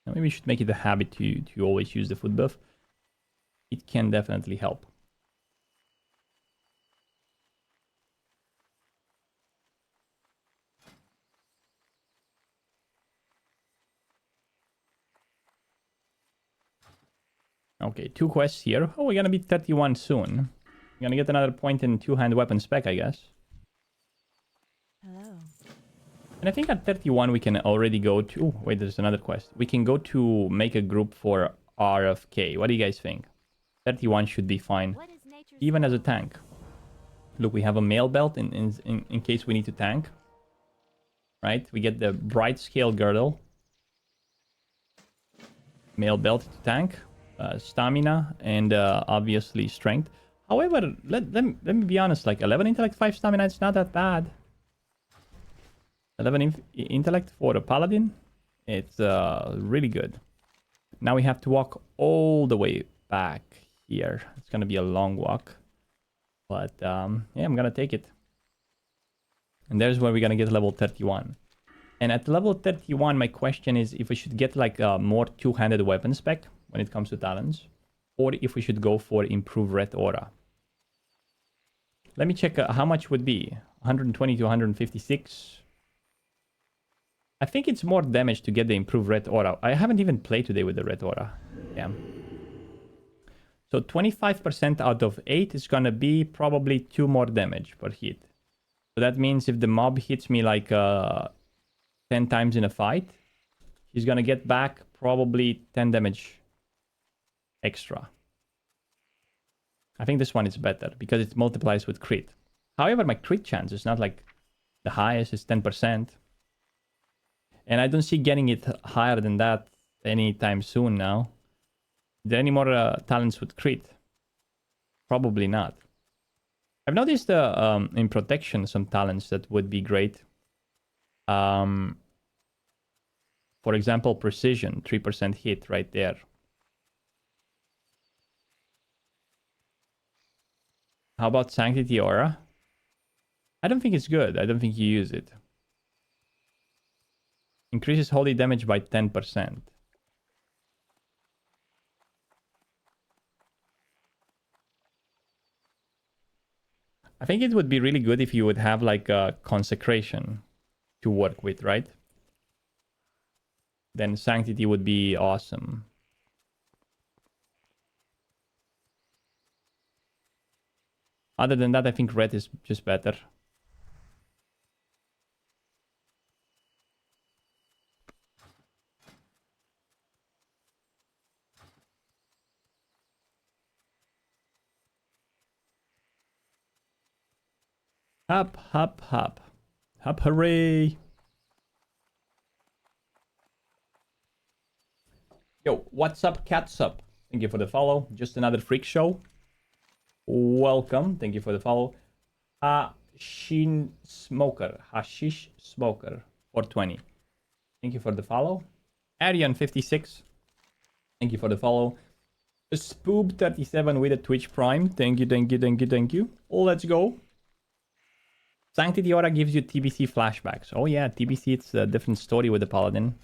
Maybe we should make it a habit to always use the food buff. It can definitely help. Okay, 2 quests here. Oh, we're gonna be 31 soon. We're gonna get another point in 2-hand weapon spec, I guess. Hello. And I think at 31 we can already go to... Oh, wait, there's another quest. We can go to make a group for RFK. What do you guys think? 31 should be fine. What is nature's Even as a law? tank. Look, we have a mail belt in case we need to tank. Right? We get the bright scale girdle. Mail belt to tank. Stamina and obviously strength. However, let me be honest, like 11 intellect, 5 stamina, it's not that bad. 11 intellect for a paladin, it's really good. Now we have to walk all the way back here. It's gonna be a long walk, but yeah, I'm gonna take it. And there's where we're gonna get level 31. And at level 31, my question is if we should get like a more 2-handed weapon spec when it comes to talents, or if we should go for improved red aura. Let me check how much would be 120 to 156. I think it's more damage to get the improved red aura. I haven't even played today with the red aura. Yeah. So 25% out of 8 is gonna be probably 2 more damage per hit. So that means if the mob hits me like 10 times in a fight, he's gonna get back probably 10 damage extra. I think this one is better because it multiplies with crit. However, my crit chance is not like the highest, it's 10%. And I don't see getting it higher than that anytime soon now. Are there any more talents with crit? Probably not. I've noticed in protection some talents that would be great. For example, precision, 3% hit right there. How about Sanctity Aura? I don't think it's good. I don't think you use it. Increases holy damage by 10%. I think it would be really good if you would have like a consecration to work with, right? Then Sanctity would be awesome. Other than that, I think red is just better. Hop, hop, hop. Hop, hooray! Yo, what's up, Cat's up? Thank you for the follow. Just another freak show. Welcome. Thank you for the follow. Hashish Smoker. 420. Thank you for the follow. Arian56. Thank you for the follow. Spoob37 with a Twitch Prime. Thank you, thank you, thank you, thank you. Let's go. Sanctity Aura gives you TBC flashbacks. Oh yeah, TBC, it's a different story with the Paladin.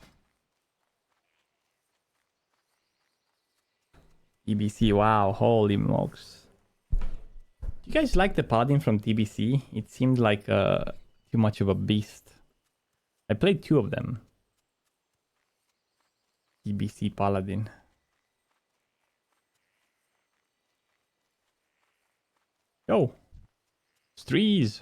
TBC, wow, holy smokes. Do you guys like the Paladin from TBC? It seemed like too much of a beast. I played 2 of them. TBC Paladin. Yo! Strees!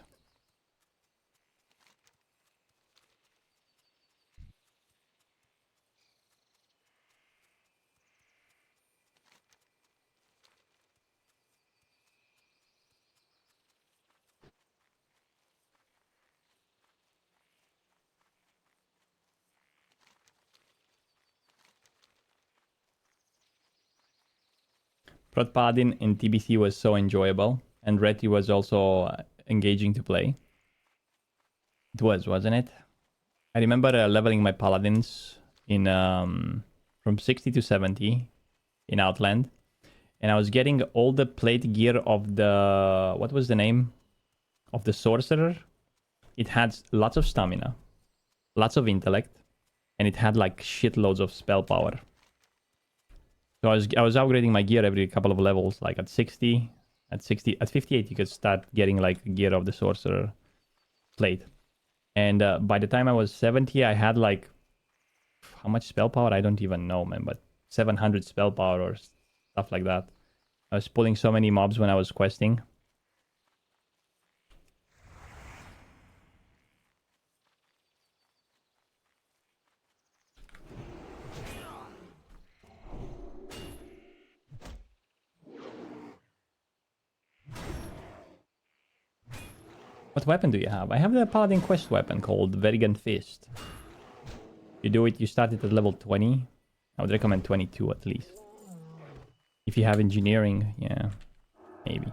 Prot Paladin in TBC was so enjoyable, and Reti was also engaging to play. It was, wasn't it? I remember leveling my Paladins in from 60 to 70 in Outland, and I was getting all the plate gear of the... what was the name? Of the Sorcerer. It had lots of stamina, lots of intellect, and it had like shitloads of spell power. So I was upgrading my gear every couple of levels, like at 60, at 58 you could start getting like gear of the Sorcerer plate. And by the time I was 70, I had like, how much spell power? I don't even know, man, but 700 spell power or stuff like that. I was pulling so many mobs when I was questing. What weapon do you have? I have the Paladin quest weapon called Verigant Fist. You do it, you start it at level 20. I would recommend 22 at least. If you have engineering, yeah, maybe.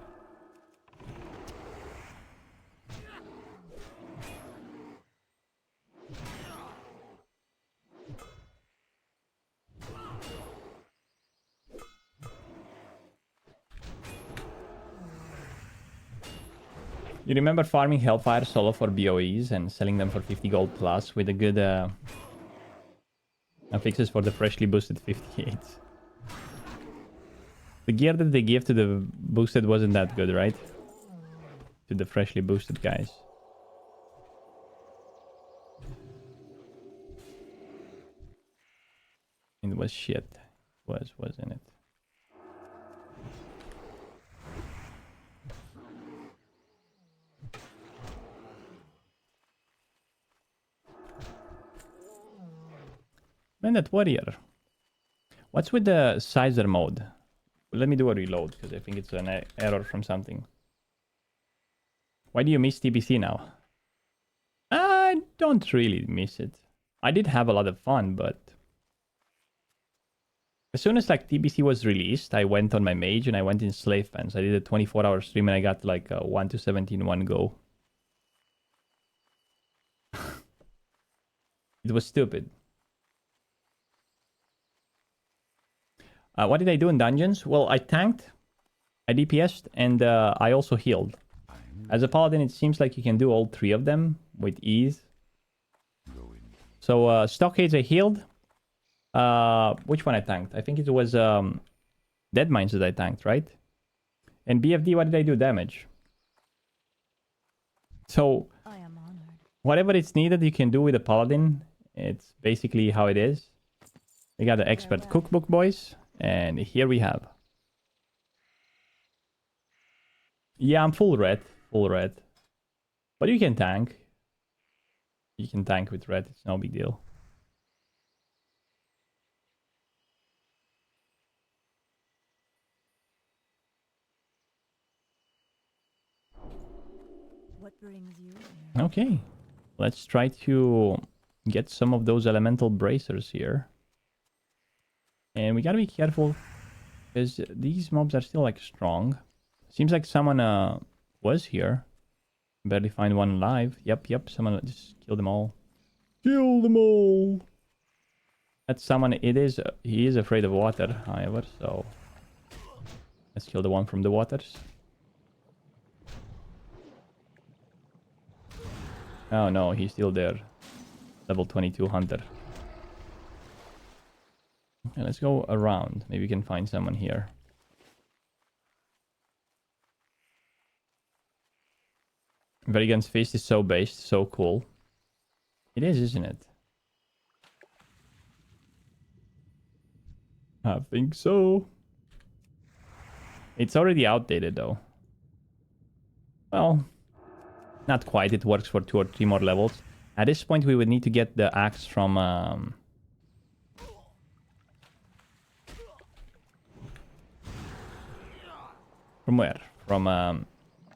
You remember farming Hellfire solo for BOEs and selling them for 50 gold plus with a good fixes for the freshly boosted 58s. The gear that they give to the boosted wasn't that good, right? To the freshly boosted guys. It was shit. Wasn't it? Man, that warrior. What's with the sizer mode? Let me do a reload, because I think it's an error from something. Why do you miss TBC now? I don't really miss it. I did have a lot of fun, but... as soon as like TBC was released, I went on my mage and I went in Slave Pens. I did a 24-hour stream and I got like 1 to 17 one go. It was stupid. What did I do in dungeons? Well, I tanked, I DPS'd, and I also healed. As a paladin, it seems like you can do all three of them with ease. So, Stockades I healed. Which one I tanked? I think it was Deadmines that I tanked, right? And BFD, what did I do damage? So, I am honored. whatever it's needed, you can do with a paladin. It's basically how it is. We got the expert cookbook, boys. And here we have. Yeah, I'm full red. Full red. But you can tank. You can tank with red. It's no big deal. What brings you here? Okay. Let's try to get some of those elemental bracers here. And we gotta be careful, because these mobs are still like strong. Seems like someone was here. Barely find one alive. Yep, someone just killed them all. Kill them all! That's someone, he is afraid of water, however, so... let's kill the one from the waters. Oh no, he's still there. Level 22 hunter. Okay, let's go around. Maybe we can find someone here. Verigant's Fist is so based, so cool. It is, isn't it? I think so. It's already outdated though. Well, not quite. It works for 2 or 3 more levels. At this point, we would need to get the axe from... from where? From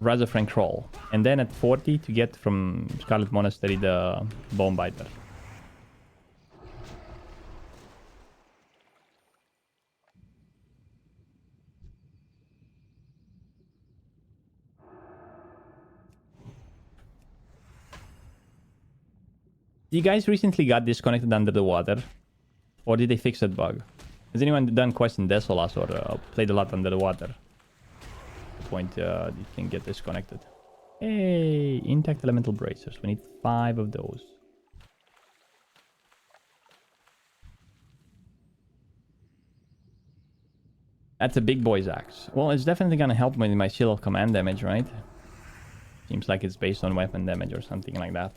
Razafrank Kroll. And then at 40 to get from Scarlet Monastery the Bone Biter. You guys recently got disconnected under the water? Or did they fix that bug? Has anyone done quests in Desolas or played a lot under the water? The point you can get disconnected. Hey, intact elemental bracers. We need 5 of those. That's a big boy's axe. Well, it's definitely gonna help me with my shield of command damage, right? Seems like it's based on weapon damage or something like that.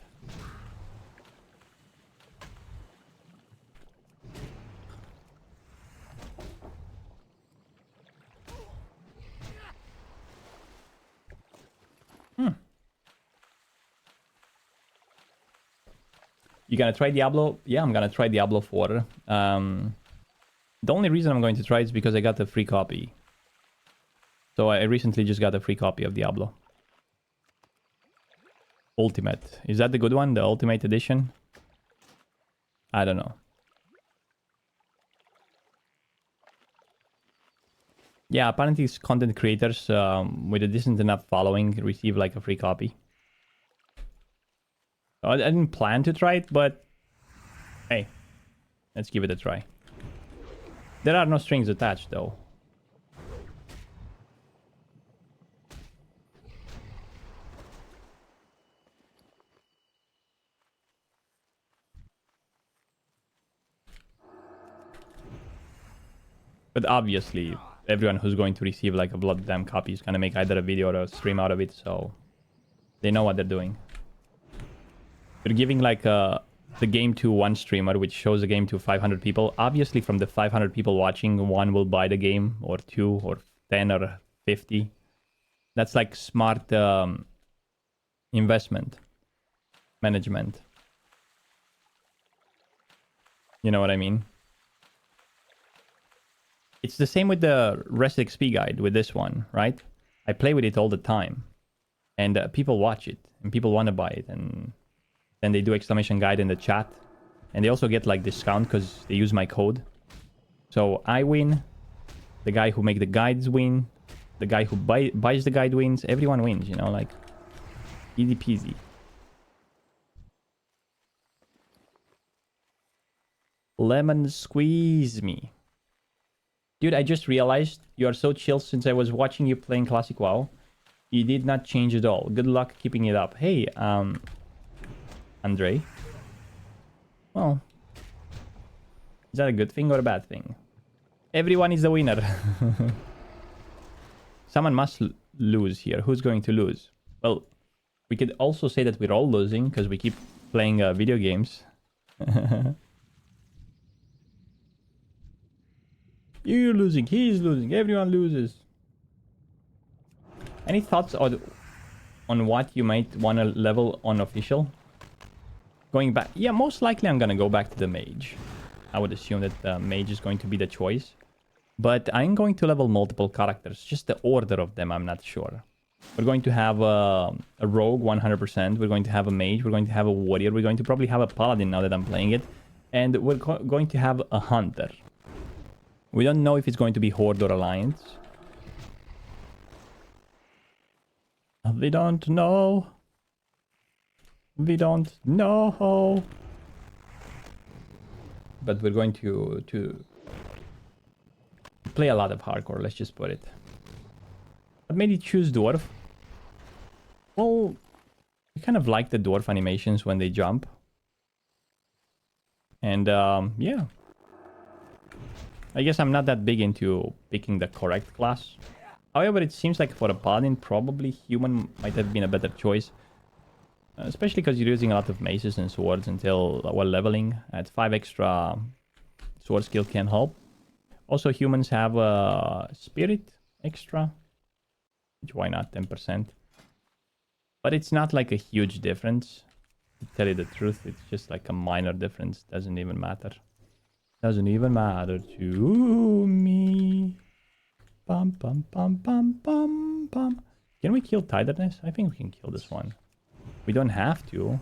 You gonna try Diablo? Yeah, I'm gonna try Diablo 4. The only reason I'm going to try is because I got the free copy. So I recently just got a free copy of Diablo. Ultimate. Is that the good one? The Ultimate Edition? I don't know. Yeah, apparently it's content creators with a decent enough following receive like a free copy. I didn't plan to try it, but hey, let's give it a try. There are no strings attached though. But obviously, everyone who's going to receive like a blood dam copy is gonna make either a video or a stream out of it, so they know what they're doing. They're giving like the game to one streamer, which shows the game to 500 people. Obviously, from the 500 people watching, one will buy the game, or 2, or 10, or 50. That's like smart investment management. You know what I mean? It's the same with the Rest XP guide, with this one, right? I play with it all the time. And people watch it, and people want to buy it, and then they do exclamation guide in the chat. And they also get like discount because they use my code. So I win. The guy who make the guides win. The guy who buys the guide wins. Everyone wins, you know, like easy peasy. Lemon squeeze me. Dude, I just realized you are so chill since I was watching you playing Classic WoW. You did not change at all. Good luck keeping it up. Hey, Andre. Well, is that a good thing or a bad thing? Everyone is a winner. Someone must lose here. Who's going to lose? Well, we could also say that we're all losing because we keep playing video games. You're losing, he's losing, everyone loses. Any thoughts on what you might want to level on official? Going back, yeah, most likely I'm gonna go back to the mage. I would assume that the mage is going to be the choice. But I'm going to level multiple characters. Just the order of them, I'm not sure. We're going to have a rogue 100%. We're going to have a mage. We're going to have a warrior. We're going to probably have a paladin now that I'm playing it. And we're going to have a hunter. We don't know if it's going to be horde or alliance. We don't know. We don't know. But we're going to play a lot of hardcore, let's just put it. What made you choose dwarf? Well, I kind of like the dwarf animations when they jump. And yeah. I guess I'm not that big into picking the correct class. However, it seems like for a paladin, probably human might have been a better choice. Especially because you're using a lot of maces and swords until while leveling. At 5 extra sword skill can help. Also, humans have a spirit extra. Which, why not? 10%. But it's not like a huge difference. To tell you the truth, it's just like a minor difference. Doesn't even matter. Doesn't even matter to me. Bum, bum, bum, bum, bum, bum. Can we kill Tiderness? I think we can kill this one. We don't have to.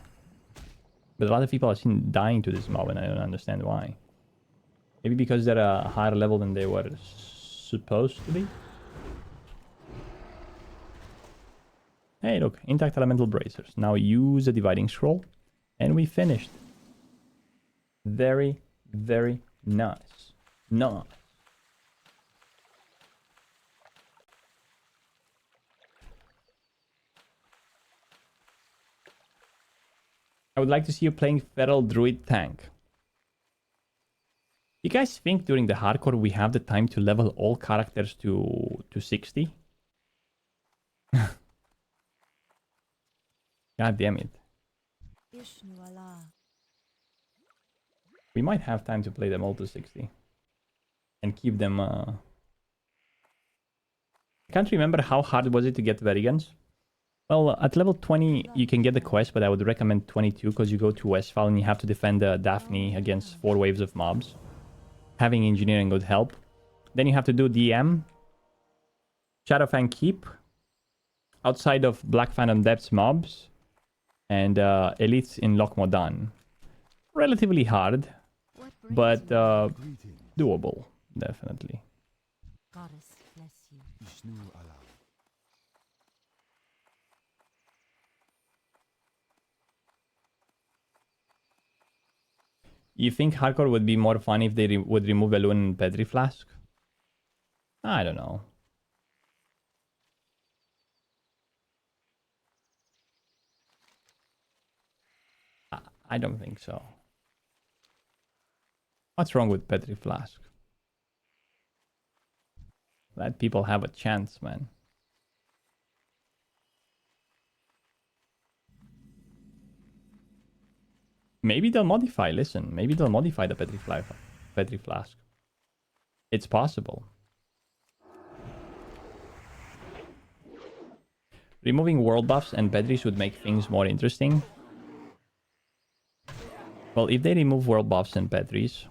But a lot of people I've seen dying to this mob and I don't understand why. Maybe because they're a higher level than they were supposed to be? Hey, look. Intact elemental bracers. Now use the dividing scroll. And we finished. Very, very nice. Nice. I would like to see you playing Feral Druid Tank. You guys think during the hardcore we have the time to level all characters to 60? God damn it. Ishnu Allah. We might have time to play them all to 60. And keep them... I can't remember how hard was it to get Verigans. Well, at level 20 you can get the quest, but I would recommend 22 because you go to Westfall and you have to defend Daphne against 4 waves of mobs. Having engineering would help. Then you have to do DM, Shadowfang Keep, outside of Black Phantom Depths mobs, and elites in Loch Modan. Relatively hard, What brings but you? Greetings. doable, definitely. Goddess bless you. Ishnu Allah. You think hardcore would be more fun if they would remove Elune and Petri Flask? I don't know. I don't think so. What's wrong with Petri Flask? Let people have a chance, man. Maybe they'll modify, listen. Maybe they'll modify the Petri Flask. It's possible. Removing world buffs and Petris would make things more interesting. Well, if they remove world buffs and Petris,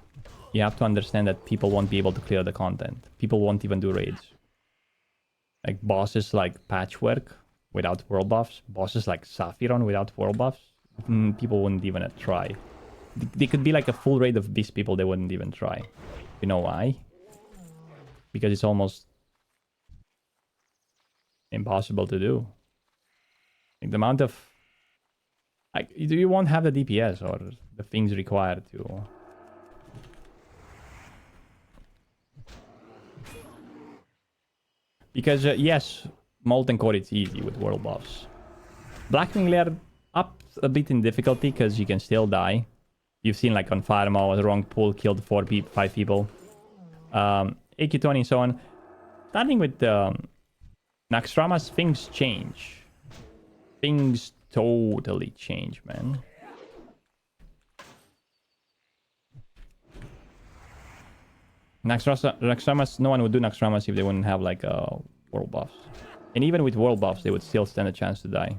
you have to understand that people won't be able to clear the content. People won't even do raids. Like bosses like Patchwork without world buffs, bosses like Saphiron without world buffs, people wouldn't even try. They could be like a full raid of these people, they wouldn't even try. You know why? Because it's almost impossible to do. Like the amount of... Like, you won't have the DPS or the things required to... Because, yes, Molten Core it's easy with world buffs. Blackwing Lair up a bit in difficulty because you can still die. You've seen like on Firemaw, the wrong pull killed 5 people. AK20 and so on. Starting with Naxxramas, things change. Things totally change, man. Naxxramas, no one would do Naxxramas if they wouldn't have like world buffs. And even with world buffs, they would still stand a chance to die.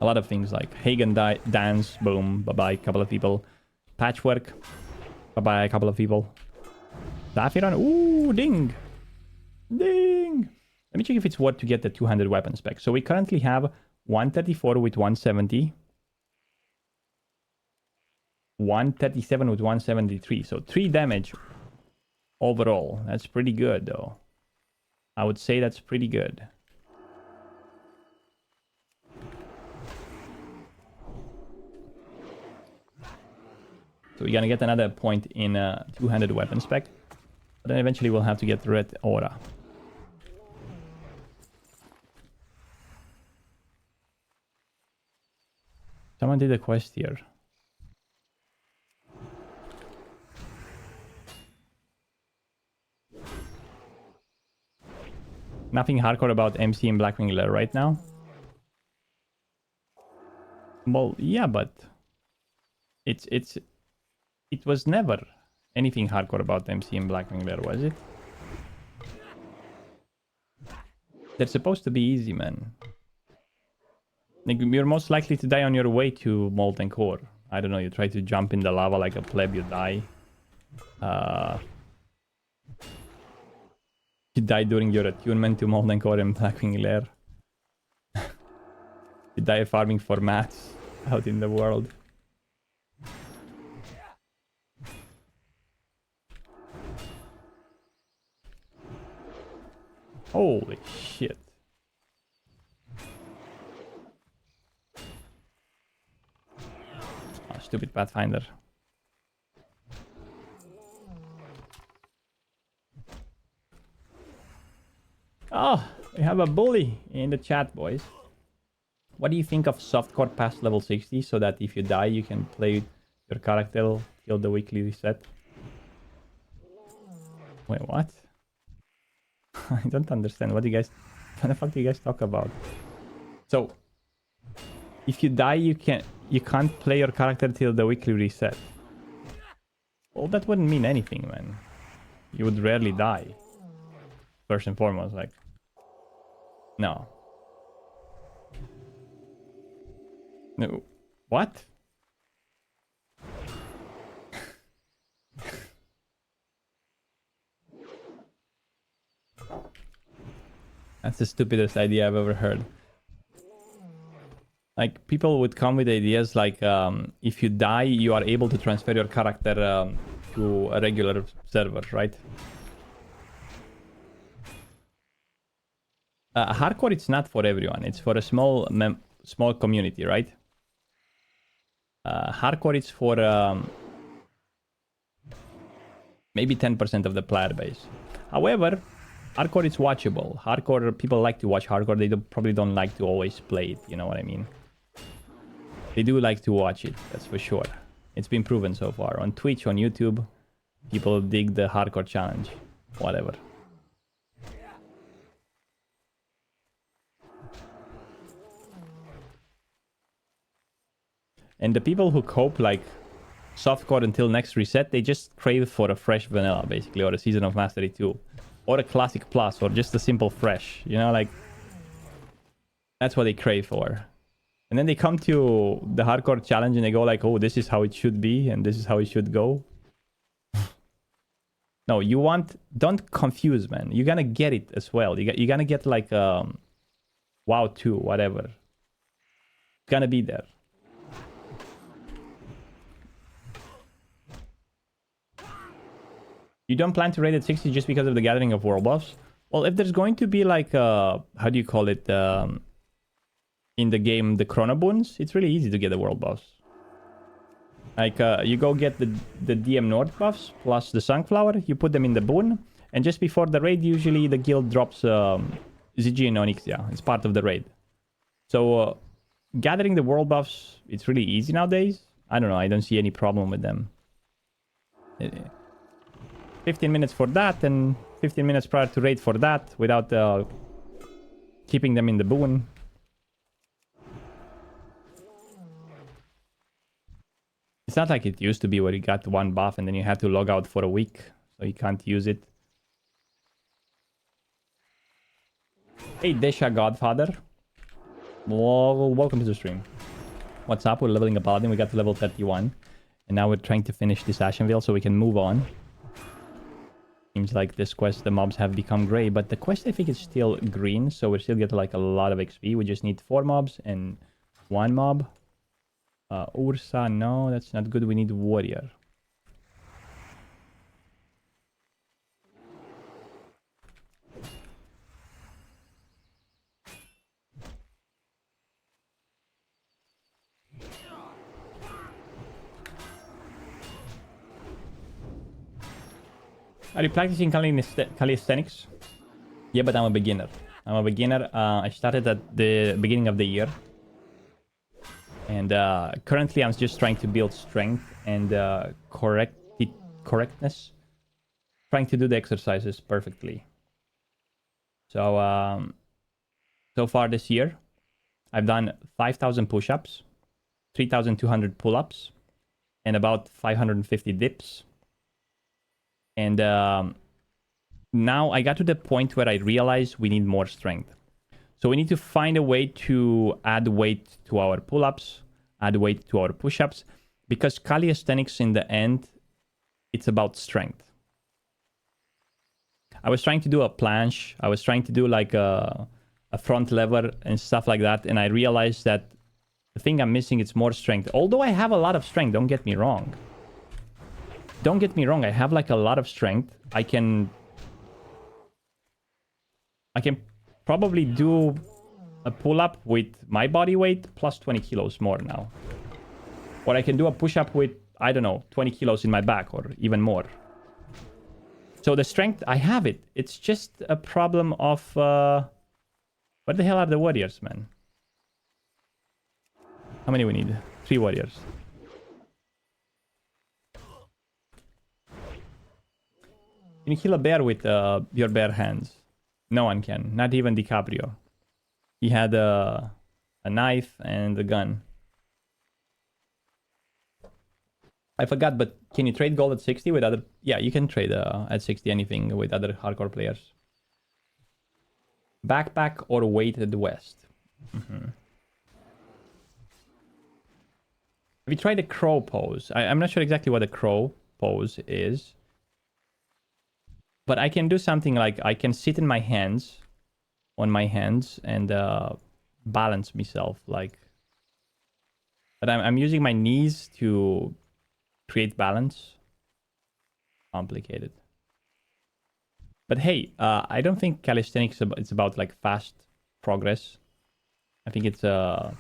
A lot of things like Hagen dance, boom, bye-bye, a couple of people. Patchwork, bye-bye, a couple of people. Saphiron, ooh, ding! Ding! Let me check if it's worth to get the 200 weapon spec. So we currently have 134 with 170. 137 with 173. So 3 damage overall. That's pretty good, though. I would say that's pretty good. So we're gonna get another point in 200 weapon spec. But then eventually we'll have to get red aura. Someone did a quest here. Nothing hardcore about MC and Blackwing Lair right now. Well, yeah, but it was never anything hardcore about MC and Blackwing Lair, was it? They're supposed to be easy, man. Like, you're most likely to die on your way to Molten Core. I don't know, you try to jump in the lava like a pleb, you die. You die during your attunement to Molten Core and Blackwing Lair. You die farming for mats out in the world. Holy shit. Oh, stupid Pathfinder. Oh, we have a bully in the chat, boys. What do you think of softcore past level 60 so that if you die, you can play your character till the weekly reset? Wait, what? I don't understand. What the fuck do you guys talk about? So, if you die, you can't play your character till the weekly reset. Well, that wouldn't mean anything, man. You would rarely die. First and foremost, like, no. No. What? That's the stupidest idea I've ever heard. Like, people would come with ideas like, if you die, you are able to transfer your character to a regular server, right? Hardcore, it's not for everyone. It's for a small community, right? Hardcore, it's for maybe 10% of the player base. However, hardcore is watchable. Hardcore, people like to watch hardcore. They probably don't like to always play it. You know what I mean? They do like to watch it, that's for sure. It's been proven so far. On Twitch, on YouTube, people dig the hardcore challenge. Whatever. And the people who cope like softcore until next reset, they just crave for a fresh vanilla, basically, or a Season of Mastery 2. Or a Classic Plus, or just a simple fresh. You know, like, that's what they crave for. And then they come to the hardcore challenge and they go like, oh, this is how it should be and this is how it should go. No, don't confuse, man. You're gonna get it as well. You're gonna get like WoW 2, whatever. It's gonna be there. You don't plan to raid at 60 just because of the gathering of world buffs? Well, if there's going to be like, how do you call it, in the game, the chrono boons, it's really easy to get the world buffs. Like, you go get the DM North buffs plus the Sunflower, you put them in the boon, and just before the raid, usually the guild drops ZG and Onyxia. It's part of the raid. So, gathering the world buffs, it's really easy nowadays. I don't know, I don't see any problem with them. 15 minutes for that, and 15 minutes prior to raid for that, without keeping them in the boon. It's not like it used to be where you got one buff and then you had to log out for a week, so you can't use it. Hey, Desha Godfather. Well, welcome to the stream. What's up? We're leveling a paladin. We got to level 31. And now we're trying to finish this ASHENVALE so we can move on. Seems like this quest, the mobs have become gray, but the quest I think is still green, so we still get like a lot of XP. We just need 4 mobs and 1 mob. Ursa, no, that's not good. We need warrior. Are you practicing calisthenics? Yeah, but I'm a beginner. I started at the beginning of the year. And currently I'm just trying to build strength and correctness. Trying to do the exercises perfectly. So, so far this year, I've done 5,000 push-ups, 3,200 pull-ups, and about 550 dips. And now I got to the point where I realized we need more strength. So we need to find a way to add weight to our pull-ups, add weight to our push-ups, because calisthenics in the end, it's about strength. I was trying to do a planche, I was trying to do like a front lever and stuff like that, and I realized that the thing I'm missing is more strength. Although I have a lot of strength, don't get me wrong. Don't get me wrong, I have like a lot of strength. I can probably do a pull-up with my body weight plus 20 kilos more now. Or I can do a push-up with, I don't know, 20 kilos in my back or even more. So the strength, I have it. It's just a problem of... Where the hell are the warriors, man? How many we need? 3 warriors. Can you kill a bear with your bare hands? No one can. Not even DiCaprio. He had a knife and a gun. I forgot, but can you trade gold at 60 with other... Yeah, you can trade at 60 anything with other hardcore players. Backpack or weighted west. Have you tried the crow pose? I'm not sure exactly what the crow pose is. But I can do something like I can sit in my hands, on my hands, and balance myself. Like, but I'm using my knees to create balance. Complicated. But hey, I don't think calisthenics it's about like fast progress. I think it's hey,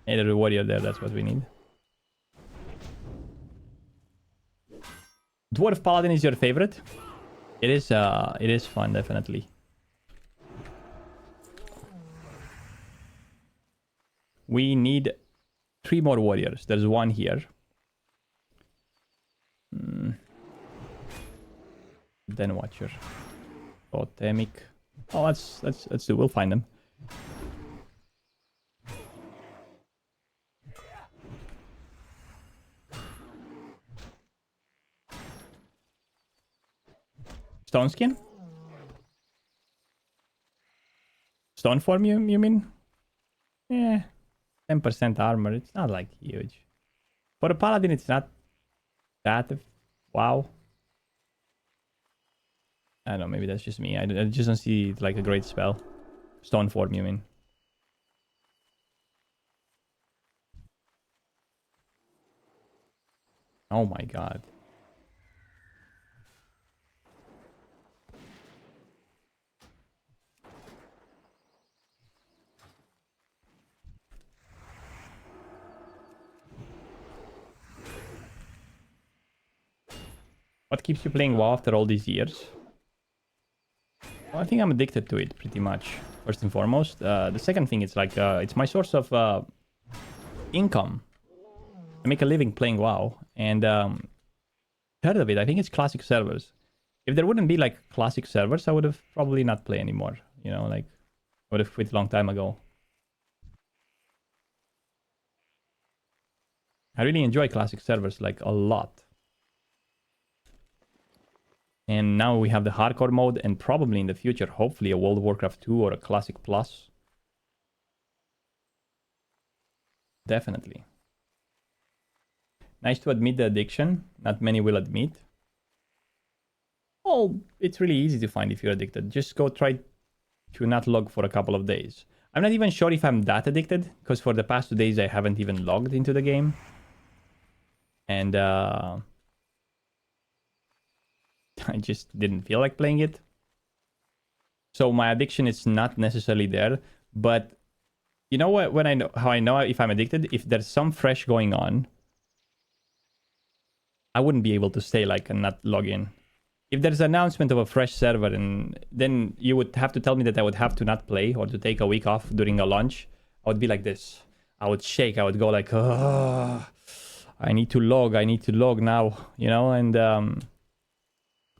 there's a warrior there. That's what we need. Dwarf Paladin is your favorite? It is fun, definitely. We need 3 more warriors. There's 1 here. Then Watcher. Totemic. Oh, let's do. We'll find them. Stone skin? Stone form, you mean? Yeah. 10% armor. It's not like huge. For a paladin, it's not that. Wow. I don't know. Maybe that's just me. I just don't see it like a great spell. Stone form, you mean? Oh my god. What keeps you playing WoW after all these years? Well, I think I'm addicted to it pretty much, first and foremost. The second thing is like, it's my source of income. I make a living playing WoW. And third of it, I think it's classic servers. If there wouldn't be like classic servers, I would have probably not played anymore. You know, like, I would have quit a long time ago. I really enjoy classic servers, like, a lot. And now we have the hardcore mode, and probably in the future, hopefully a World of Warcraft 2 or a Classic Plus. Definitely. Nice to admit the addiction. Not many will admit. Well, it's really easy to find if you're addicted. Just go try to not log for a couple of days. I'm not even sure if I'm that addicted, because for the past 2 days I haven't even logged into the game. And I just didn't feel like playing it. So my addiction is not necessarily there. But you know what? When I know how I know if I'm addicted, if there's some fresh going on, I wouldn't be able to stay like and not log in. If there's an announcement of a fresh server, and then you would have to tell me that I would have to not play or to take a week off during a launch, I would be like this. I would shake. I would go like, oh, I need to log now, you know, and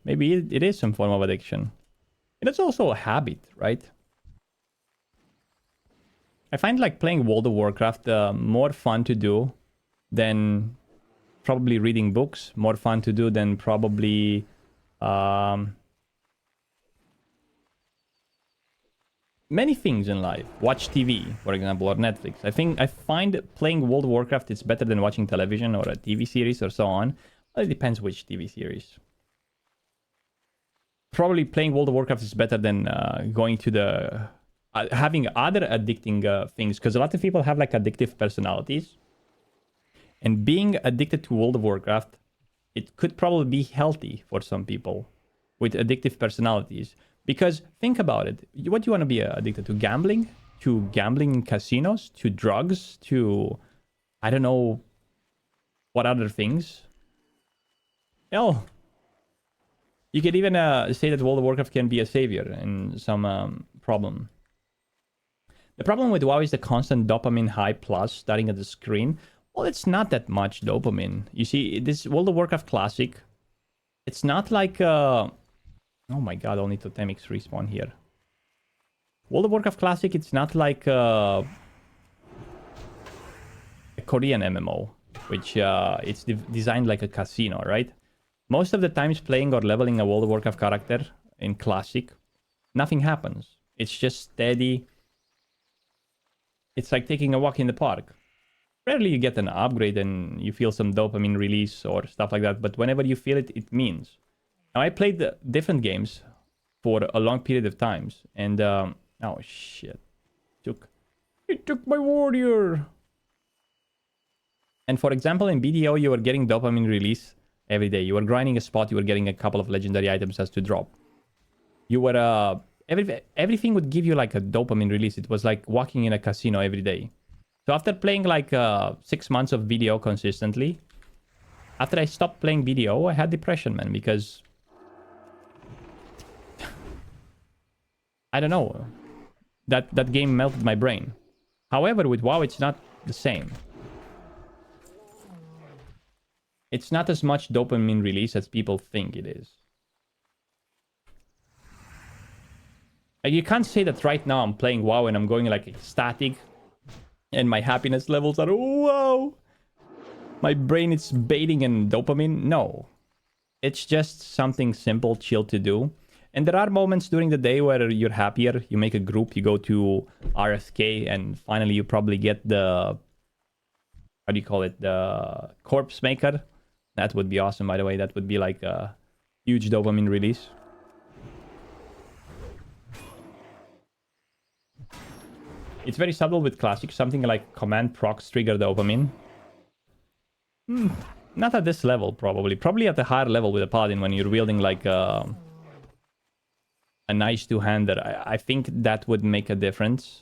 maybe it is some form of addiction. And it's also a habit, right? I find like playing World of Warcraft more fun to do than probably reading books. More fun to do than probably many things in life. Watch TV, for example, or Netflix. I find playing World of Warcraft is better than watching television or a TV series or so on. Well, it depends which TV series. Probably playing World of Warcraft is better than going to the... having other addicting things, because a lot of people have like addictive personalities. And being addicted to World of Warcraft, it could probably be healthy for some people with addictive personalities. Because think about it. What do you want to be addicted to? Gambling? To gambling in casinos? To drugs? To, I don't know, what other things? Hell, you could even say that World of Warcraft can be a savior in some problem. The problem with WoW is the constant dopamine high plus starting at the screen. Well, it's not that much dopamine. You see, this World of Warcraft Classic, it's not like... oh my god, only totemics respawn here. World of Warcraft Classic, it's not like a Korean MMO, which it's designed like a casino, right? Most of the times playing or leveling a World of Warcraft character in Classic, nothing happens. It's just steady. It's like taking a walk in the park. Rarely you get an upgrade and you feel some dopamine release or stuff like that, but whenever you feel it, it means. Now, I played different games for a long period of times, and oh shit, it took my warrior. And for example, in BDO, you were getting dopamine release every day. You were grinding a spot, you were getting a couple of legendary items as to drop. You were everything would give you like a dopamine release. It was like walking in a casino every day. So after playing like 6 months of BDO consistently, after I stopped playing BDO, I had depression, man, because I don't know. That game melted my brain. However, with WoW, it's not the same. It's not as much dopamine release as people think it is. Like, you can't say that right now I'm playing WoW and I'm going like ecstatic and my happiness levels are, wow, my brain is bathing in dopamine. No. It's just something simple, chill to do. And there are moments during the day where you're happier. You make a group, you go to RFK, and finally you probably get the... How do you call it? The corpse maker. That would be awesome, by the way. That would be like a huge dopamine release. It's very subtle with Classic. Something like command procs trigger dopamine. Not at this level, probably. Probably at a higher level with a Paladin when you're wielding like a nice two-hander. I think that would make a difference.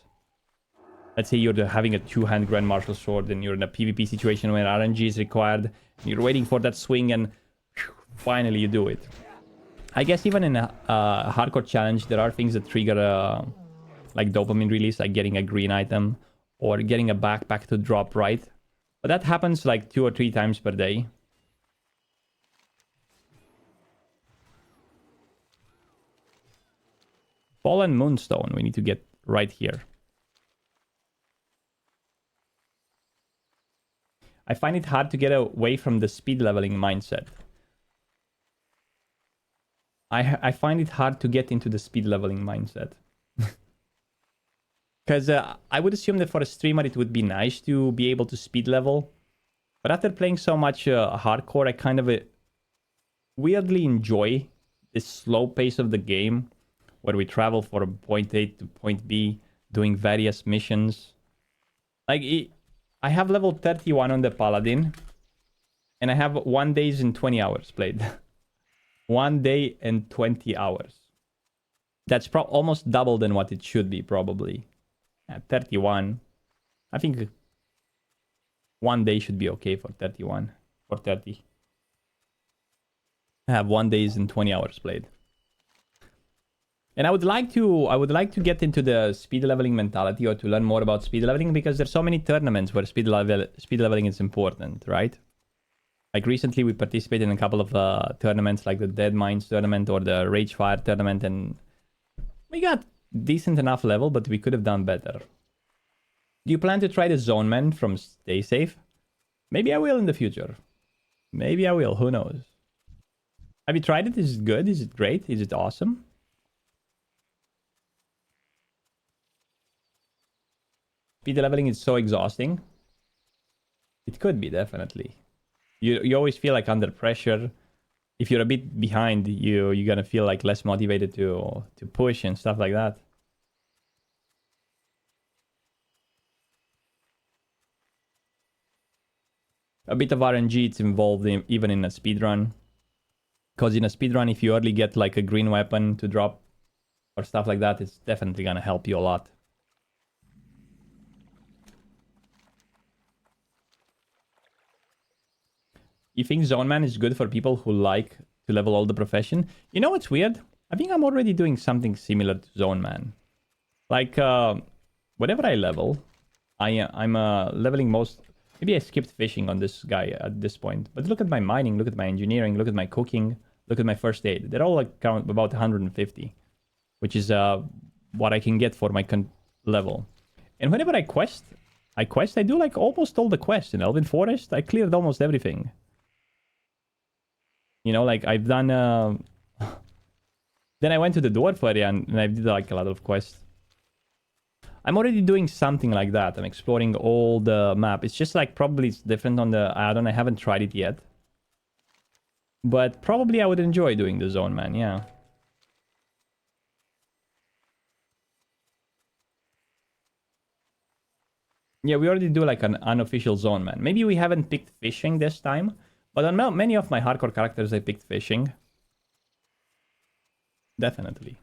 Let's say you're having a two-hand Grand Marshal Sword and you're in a PvP situation where RNG is required. You're waiting for that swing and finally you do it. I guess even in a hardcore challenge, there are things that trigger like dopamine release, like getting a green item or getting a backpack to drop, right? But that happens like 2 or 3 times per day. Fallen Moonstone, we need to get right here. I find it hard to get away from the speed leveling mindset. I find it hard to get into the speed leveling mindset. Because I would assume that for a streamer it would be nice to be able to speed level. But after playing so much hardcore, I kind of weirdly enjoy this slow pace of the game, where we travel from point A to point B, doing various missions. Like, I have level 31 on the Paladin, and I have 1 day and 20 hours played. 1 day and 20 hours. That's almost double than what it should be, probably. At 31. I think 1 day should be okay for 31 or 30. I have 1 day and 20 hours played. And I would like to get into the speed leveling mentality, or to learn more about speed leveling, because there's so many tournaments where speed leveling is important, right? Like recently we participated in a couple of tournaments, like the Dead Mines tournament or the Ragefire tournament, and we got decent enough level, but we could have done better. Do you plan to try the Zone Man from Stay Safe? Maybe I will in the future. Maybe I will, who knows? Have you tried it? Is it good? Is it great? Is it awesome? Speed leveling is so exhausting. It could be, definitely. You always feel like under pressure. If you're a bit behind, you're gonna feel like less motivated to push and stuff like that. A bit of RNG it's involved even in a speedrun. Because in a speedrun, if you early get like a green weapon to drop or stuff like that, it's definitely gonna help you a lot. you think Zone Man is good for people who like to level all the profession? You know what's weird? I think I'm already doing something similar to Zone Man. Like, whatever I level, I'm leveling most... Maybe I skipped fishing on this guy at this point. But look at my mining, look at my engineering, look at my cooking, look at my first aid. They're all like count about 150. Which is what I can get for my level. And whenever I quest, I do like almost all the quests. In Elven Forest, I cleared almost everything. You know, like I've done... Then I went to the Dwarf area and I did like a lot of quests. I'm already doing something like that. I'm exploring all the map. It's just like probably it's different on the add-on. I haven't tried it yet. But probably I would enjoy doing the Zone Man, yeah. Yeah, we already do like an unofficial Zone Man. Maybe we haven't picked fishing this time. But on many of my hardcore characters, I picked fishing. Definitely.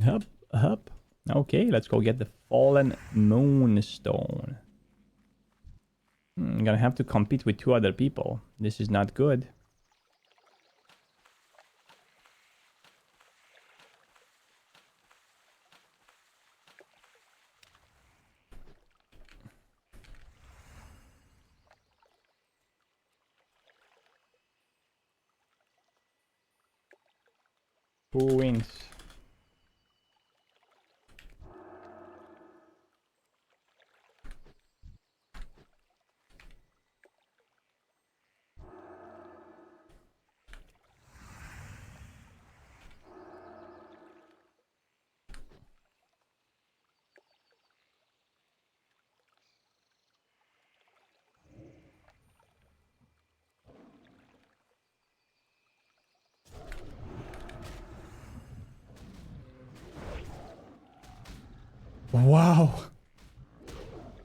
Up, up. Okay, let's go get the Fallen Moonstone. I'm gonna have to compete with 2 other people. This is not good. Who wins? Wow.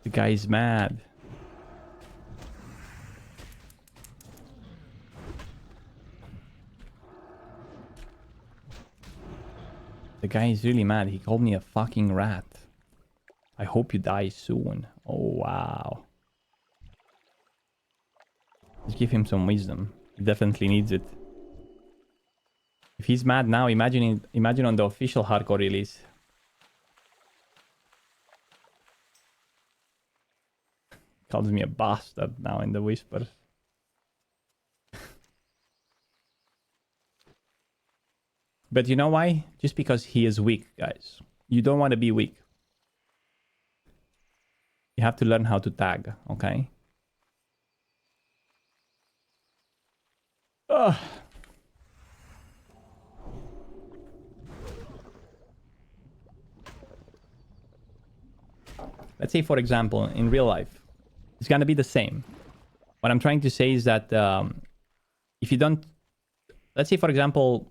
The guy's mad. The guy is really mad. He called me a fucking rat. I hope you die soon. Oh, wow. Let's give him some wisdom. He definitely needs it. If he's mad now, imagine on the official hardcore release. Calls me a bastard now in the whispers. But you know why? Just because he is weak, guys. You don't want to be weak. You have to learn how to tag, okay? Ugh. Let's say, for example, in real life, it's gonna be the same. What I'm trying to say is that if you don't... Let's say, for example,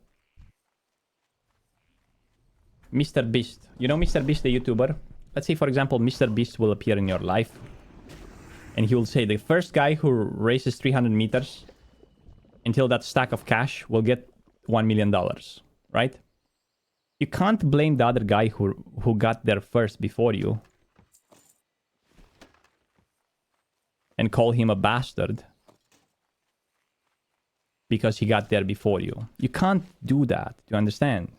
Mr. Beast. You know Mr. Beast, the YouTuber? Let's say, for example, Mr. Beast will appear in your life. And he will say, the first guy who races 300 meters until that stack of cash will get $1 million. Right? You can't blame the other guy who got there first before you. And call him a bastard. Because he got there before you. You can't do that. Do you understand?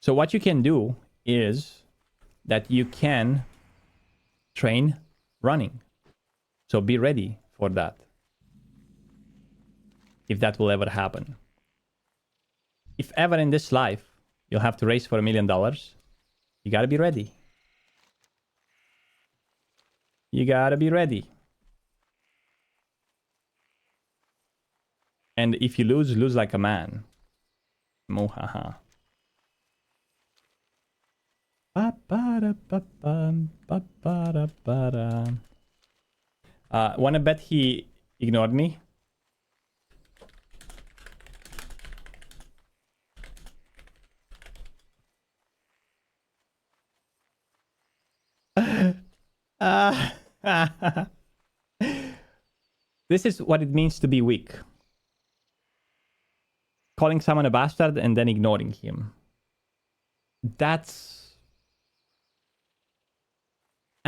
So what you can do is that you can train running. So be ready for that. If that will ever happen. If ever in this life you'll have to race for $1 million, you gotta be ready. You gotta be ready. And if you lose, lose like a man. Mohaha. Wanna bet he ignored me? This is what it means to be weak. Calling someone a bastard and then ignoring him. That's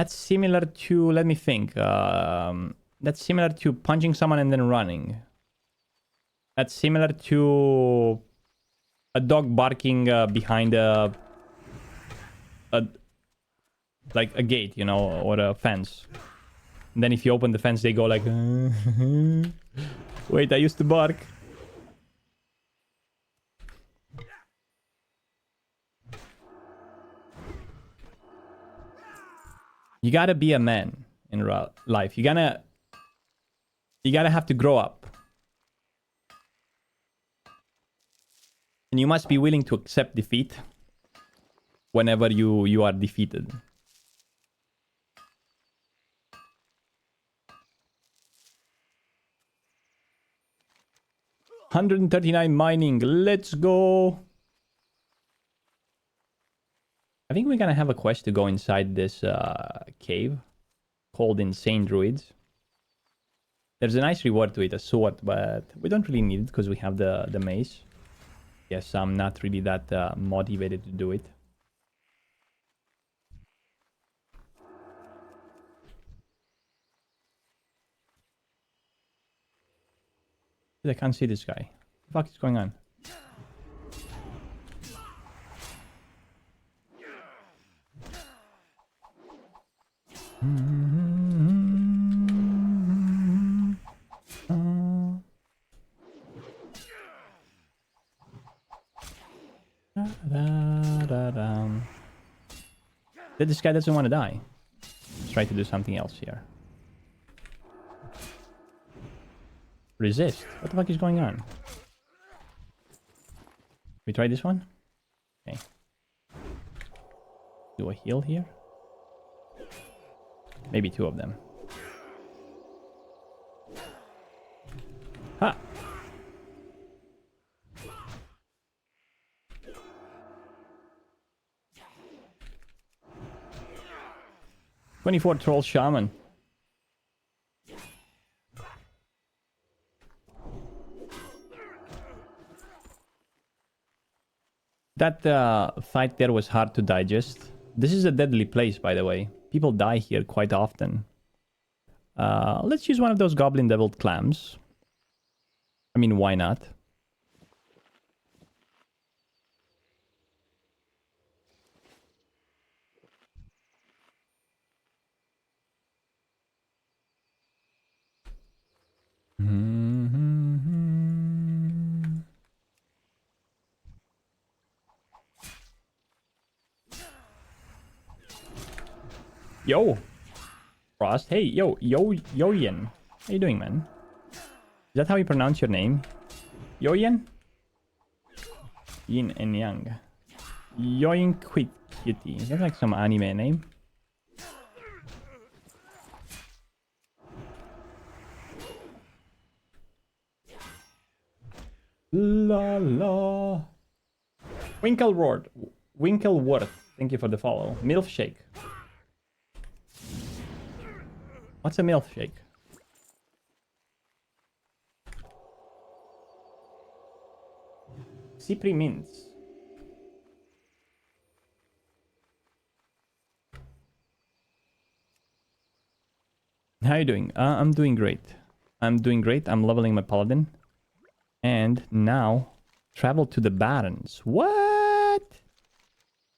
That's similar to, let me think. That's similar to punching someone and then running. That's similar to a dog barking behind like a gate, you know, or a fence. And then if you open the fence, they go like, wait, I used to bark. You gotta be a man in life. You gotta have to grow up. And you must be willing to accept defeat whenever you are defeated. $139 mining. Let's go. I think we're gonna have a quest to go inside this cave called Insane Druids. There's a nice reward to it, a sword, but we don't really need it because we have the mace. Yes, I'm not really that motivated to do it. I can't see this guy. What the fuck is going on? This guy doesn't want to die. Let's try to do something else here. Resist. What the fuck is going on? We try this one? Okay. Do a heal here? Maybe two of them. Ha! "24 Troll Shaman." That fight there was hard to digest. This is a deadly place, by the way. People die here quite often. Let's use one of those goblin deviled clams. I mean, why not? Yo, Frost. Hey, Yoyen. How you doing, man? Is that how you pronounce your name? Yoyen? Yin and Yang. Yoyen Quick Kitty. Is that like some anime name? La la. Winkleworth. Thank you for the follow. Milf Shake. What's a milk shake? Cypri mints. How you doing? I'm doing great. I'm leveling my paladin. And now, travel to the Barrens. What?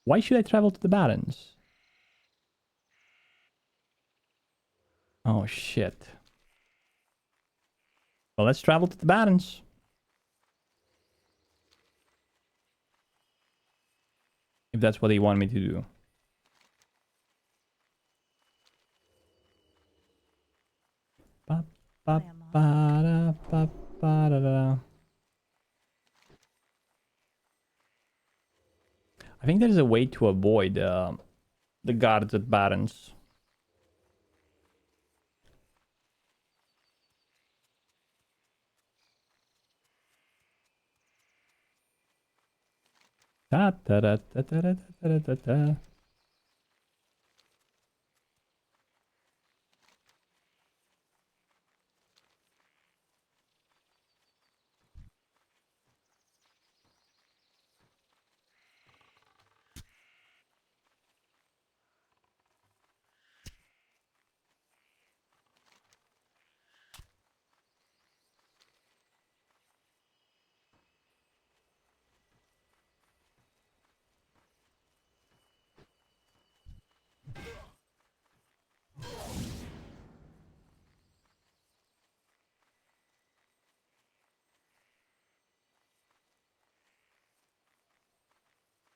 Why should I travel to the Barrens? Oh, shit. Well, let's travel to the Barrens. If that's what they want me to do. Ba, ba, ba, da, ba, ba, da, da. I think there's a way to avoid the guards at Barrens. Da, da, da, da, da, da, da, da, da.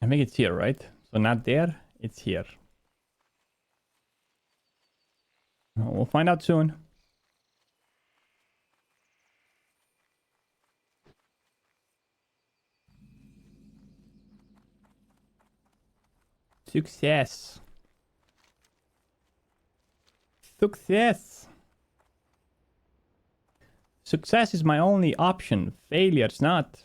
think it's here, right? So not there, it's here. We'll find out soon. Success. Success. Success is my only option. Failure's not.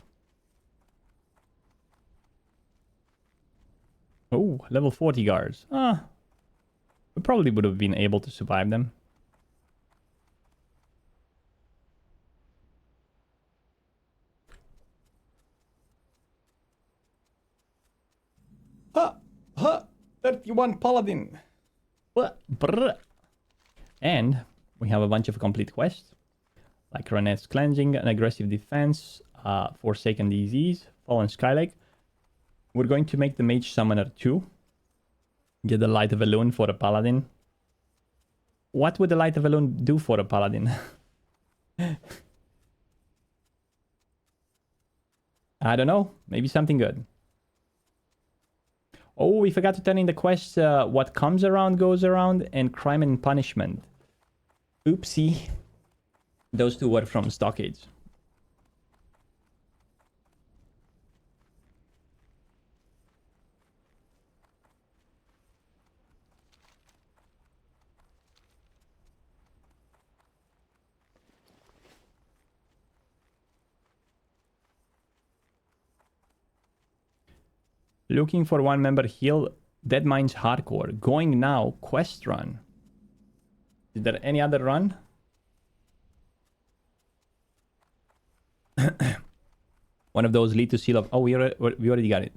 Oh, level 40 guards. Ah. We probably would have been able to survive them. Ha! Ha! 31 paladin! Brr. And we have a bunch of complete quests. Like Renette's Cleansing, an aggressive defense, Forsaken Disease, Fallen Skylake. We're going to make the Mage Summoner 2. Get the Light of Elune for a Paladin. What would the Light of Elune do for a Paladin? I don't know. Maybe something good. Oh, we forgot to turn in the quest, what comes around goes around, and Crime and Punishment. Oopsie. Those two were from Stockades. Looking for one member heal. Dead Mines Hardcore. Going now. Quest run. Is there any other run? One of those lead to Seal of... Oh, we already got it.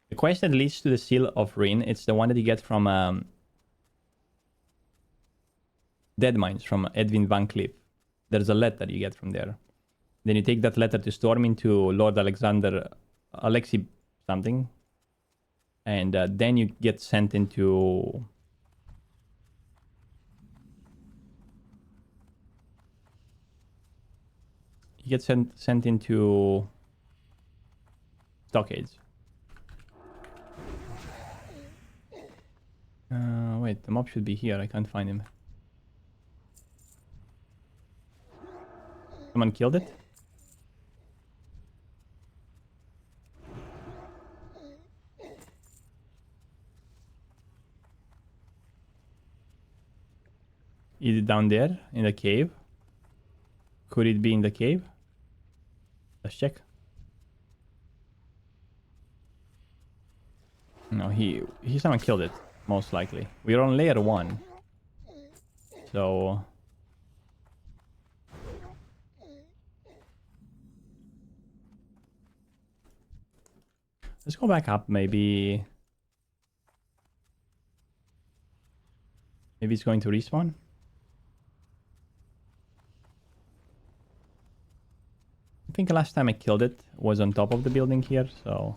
The quest that leads to the Seal of Rin. It's the one that you get from... Dead Mines from Edwin Van Cleef. There's a letter you get from there. Then you take that letter to storm into Lord Alexander... Alexi something. And then you get sent into... You get sent into... Stockades. Wait, the mob should be here. I can't find him. Someone killed it? Is it down there in the cave? Could it be in the cave? Let's check. No, someone killed it, most likely. We're on layer 1. So... Let's go back up, maybe... Maybe it's going to respawn? I think the last time I killed it was on top of the building here, so...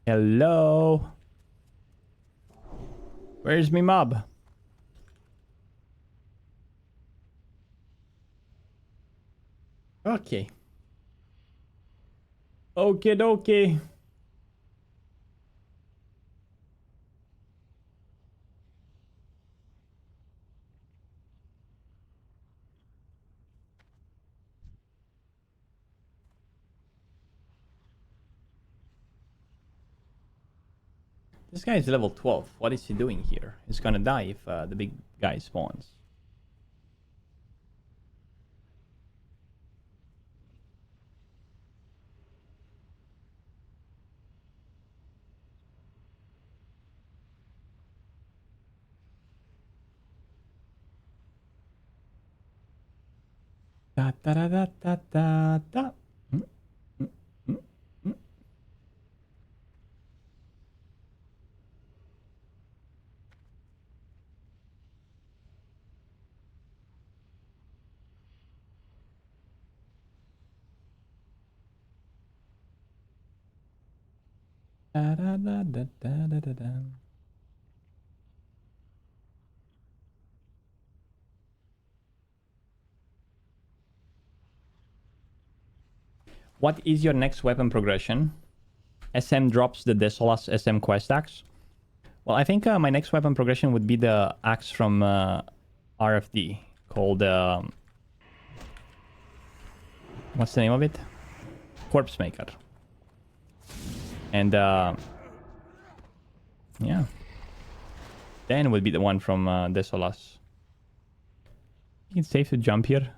Hello? Where's me mob? Okay. Okay, dokie. This guy is level 12. What is he doing here? He's gonna die if the big guy spawns. Da da da da da da da. Da, da, da, da, da, da, da, da. What is your next weapon progression? SM drops the Desolas SM quest axe. Well, I think my next weapon progression would be the axe from RFD called... what's the name of it? Corpse Maker. And yeah. Then would be the one from Desolas. I think it's safe to jump here.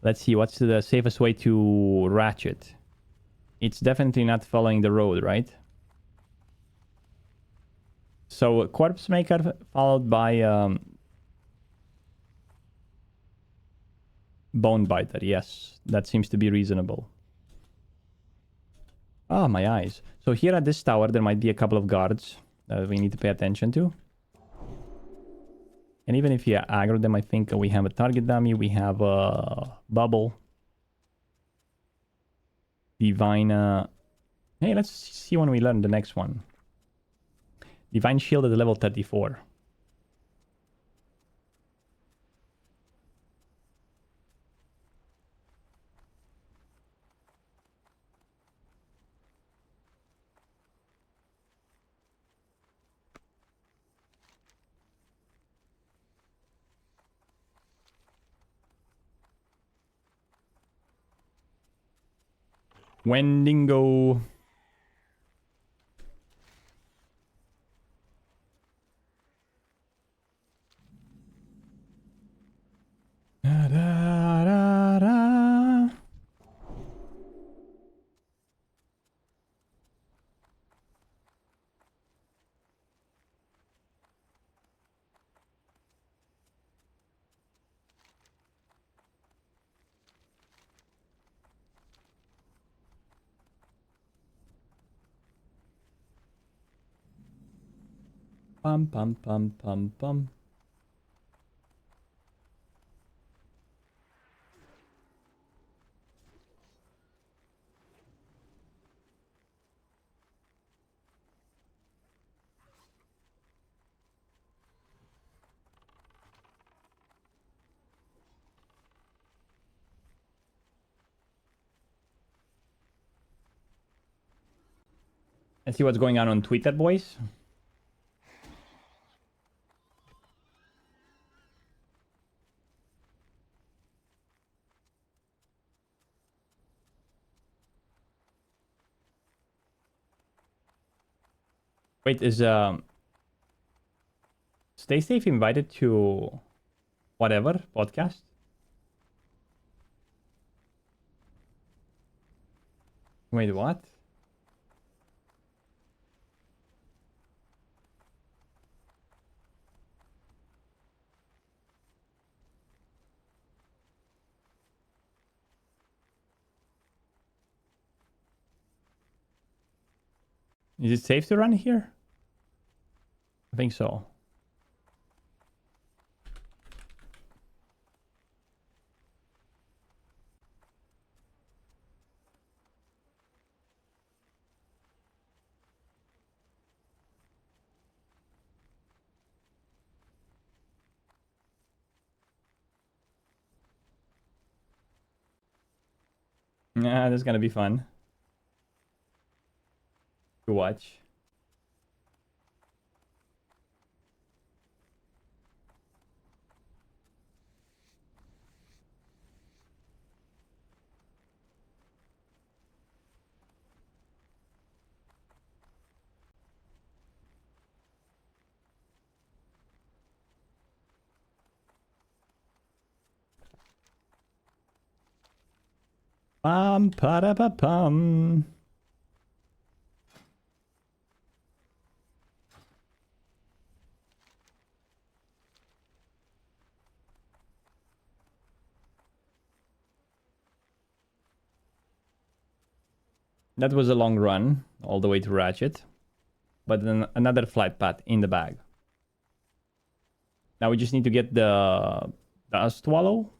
Let's see, what's the safest way to ratchet? It's definitely not following the road, right? So, Corpse Maker followed by Bone Biter. Yes, that seems to be reasonable. Ah, my eyes. So here at this tower, there might be a couple of guards that we need to pay attention to. And even if you aggro them, I think we have a target dummy, we have a bubble. Divine... Hey, let's see when we learn the next one. Divine Shield at level 34. Wendigo. Da, da, da, da. Pum pum pum pum pum. Let's see what's going on Twitter, boys. Wait, is Stay Safe invited to whatever podcast? Wait, what? Is it safe to run here? I think so. Yeah, this is gonna be fun to watch. Pum pa pa pum. That was a long run all the way to Ratchet, but then another flight path in the bag. Now we just need to get the Dust Wallow.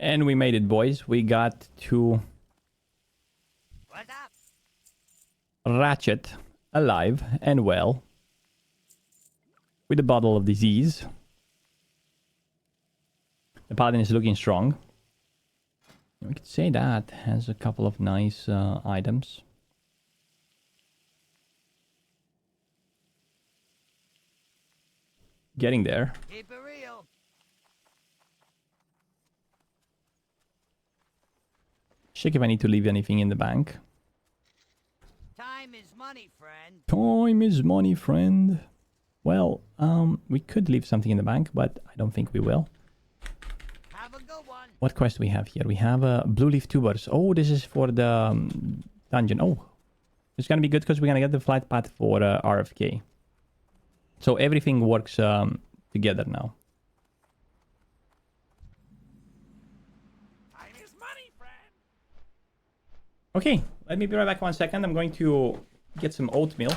And we made it, boys. We got to What's up? Ratchet alive and well with a bottle of disease. The paladin is looking strong. We could say that has a couple of nice items. Getting there. Keep it real. Check if I need to leave anything in the bank. Time is money, friend. Time is money, friend. Well, we could leave something in the bank, but I don't think we will. Have a good one. What quest do we have here? We have blue leaf tubers. Oh, this is for the dungeon. Oh, it's gonna be good because we're gonna get the flight path for RFK. So everything works together now. Time is money, friend. Okay, let me be right back 1 second. I'm going to get some oatmeal.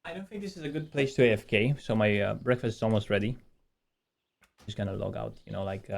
I don't think this is a good place to AFK, so my breakfast is almost ready. Just gonna log out, you know, like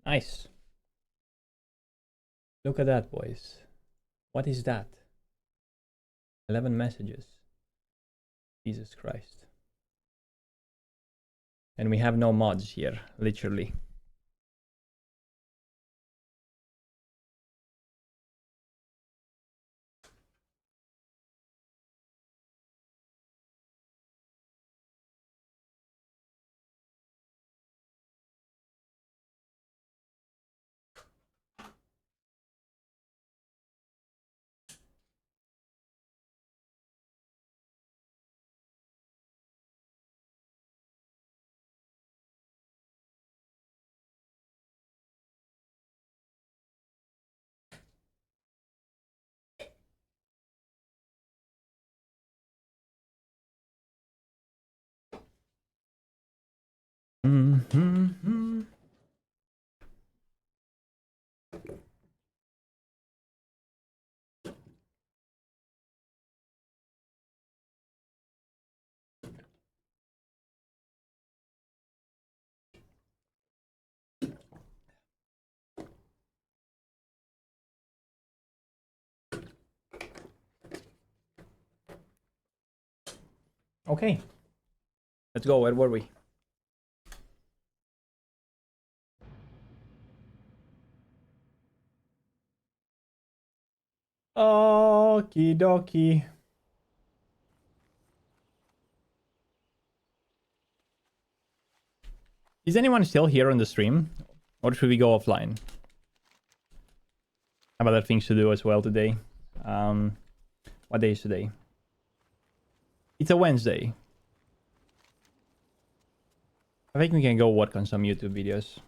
Nice. Look at that, boys. What is that? 11 messages. Jesus Christ. And we have no mods here, literally. Mm-hmm. Okay. Let's go. Where were we? Okie dokie. Is anyone still here on the stream? Or should we go offline? I have other things to do as well today. What day is today? It's a Wednesday. I think we can go work on some YouTube videos.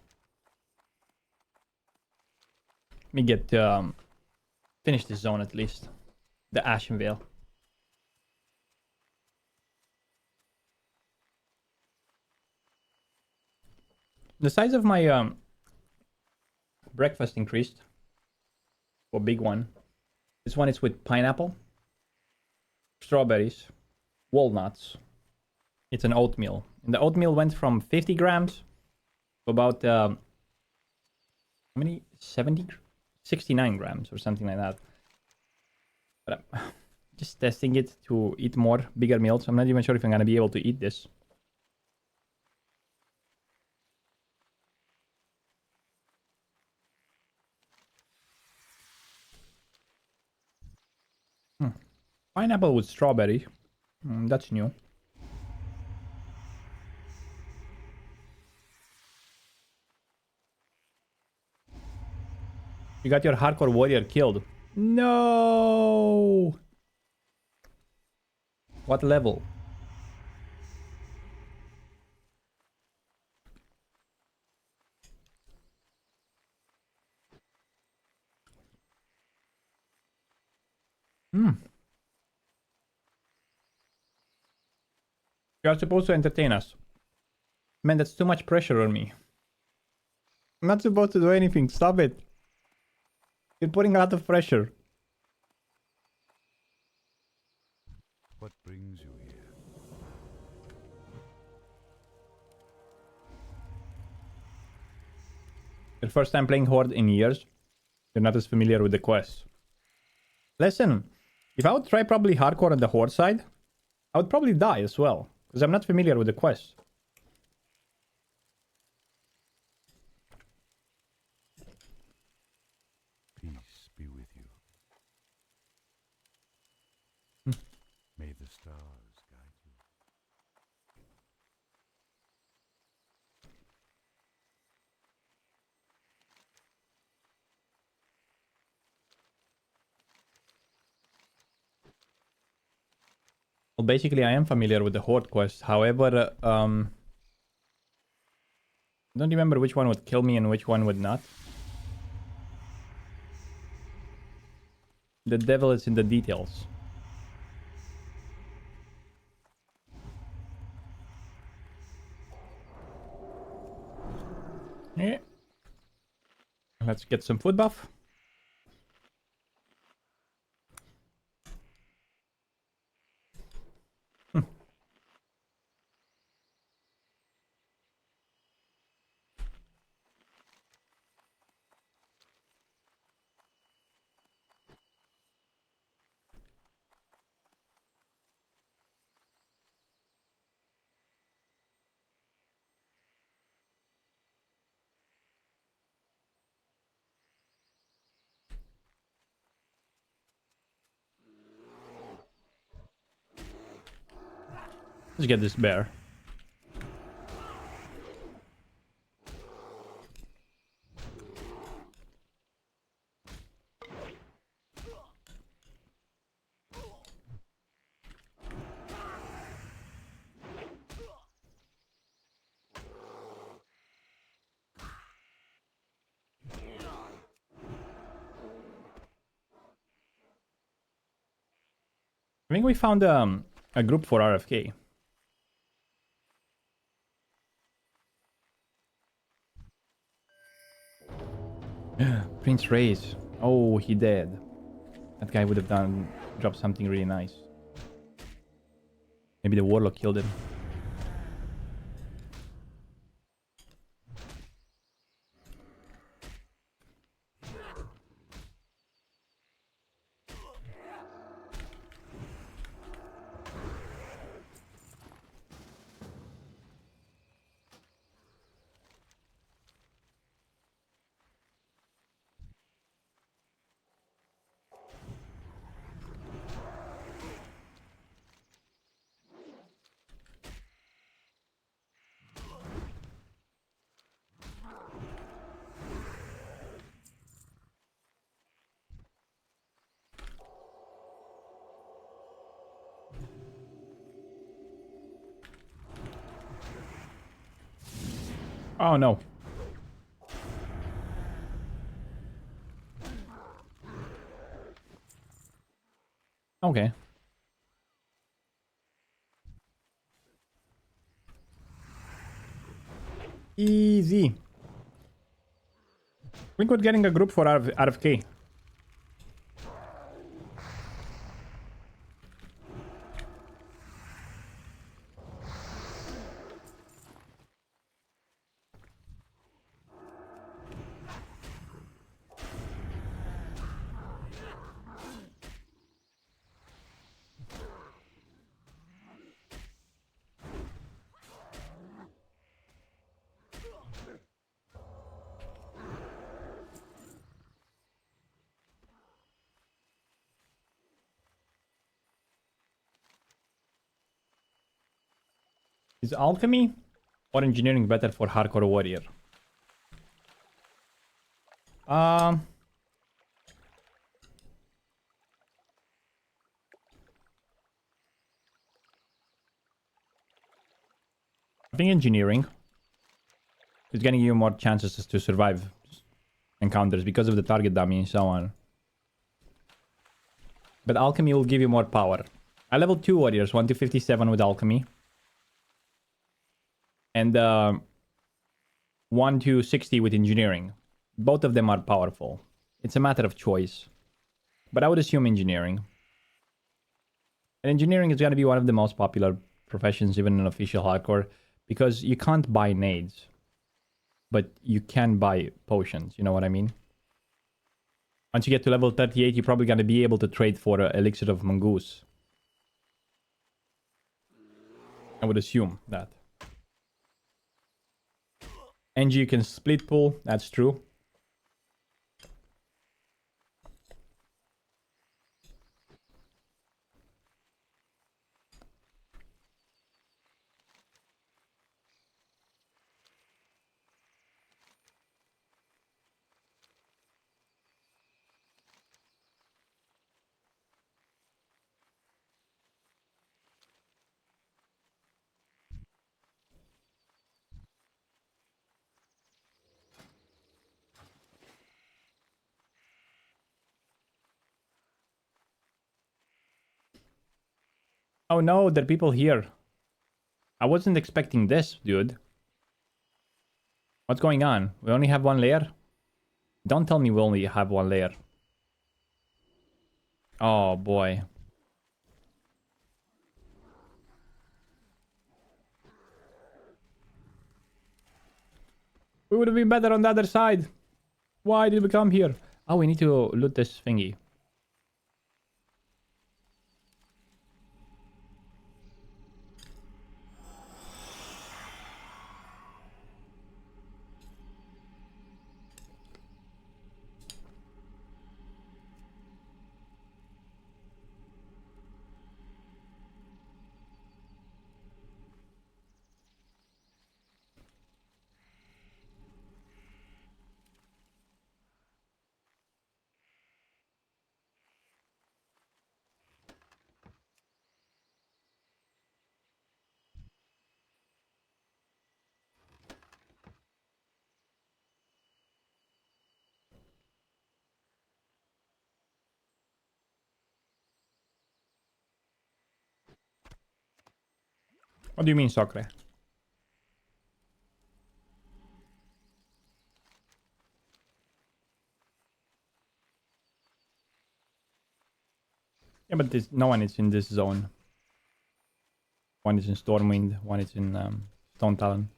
Let me get finish this zone at least. The ASHENVALE. The size of my breakfast increased. A big one. This one is with pineapple, strawberries, walnuts. It's an oatmeal. And the oatmeal went from 50 grams to about how many? 69 grams or something like that. But I'm just testing it to eat more bigger meals. I'm not even sure if I'm gonna be able to eat this. Pineapple with strawberry. That's new. You got your hardcore warrior killed. No. What level? You are supposed to entertain us. Man, that's too much pressure on me. I'm not supposed to do anything. Stop it. You're putting a lot of pressure. What brings you here? Your first time playing Horde in years. You're not as familiar with the quest. Listen, if I would try probably hardcore on the Horde side, I would probably die as well. Because I'm not familiar with the quest. Peace be with you. May the stars guide you. Well, basically I am familiar with the Horde quest. However, I don't remember which one would kill me and which one would not. The devil is in the details. Yeah. Let's get some food buff. Let's get this bear. I think we found a group for RFK. Prince Reyes. Oh, he dead. That guy would have dropped something really nice. Maybe the warlock killed him. Oh no. Okay. Easy. We could getting a group for RFK. Is alchemy or engineering better for hardcore warrior? I think engineering is getting you more chances to survive encounters because of the target dummy and so on. But alchemy will give you more power. I level 2 warriors, 1 to 57 with alchemy. And 1 to 60 with engineering. Both of them are powerful. It's a matter of choice. But I would assume engineering. And engineering is going to be one of the most popular professions, even in official hardcore, because you can't buy nades. But you can buy potions, you know what I mean? Once you get to level 38, you're probably going to be able to trade for Elixir of Mongoose. I would assume that. NG you can split pull, that's true. Oh no, there are people here. I wasn't expecting this, dude. What's going on? We only have one layer? Don't tell me we only have one layer. Oh boy. We would have been better on the other side. Why did we come here? Oh, we need to loot this thingy. What do you mean, Socre? Yeah, but no one is in this zone. One is in Stormwind, one is in Stone Talon.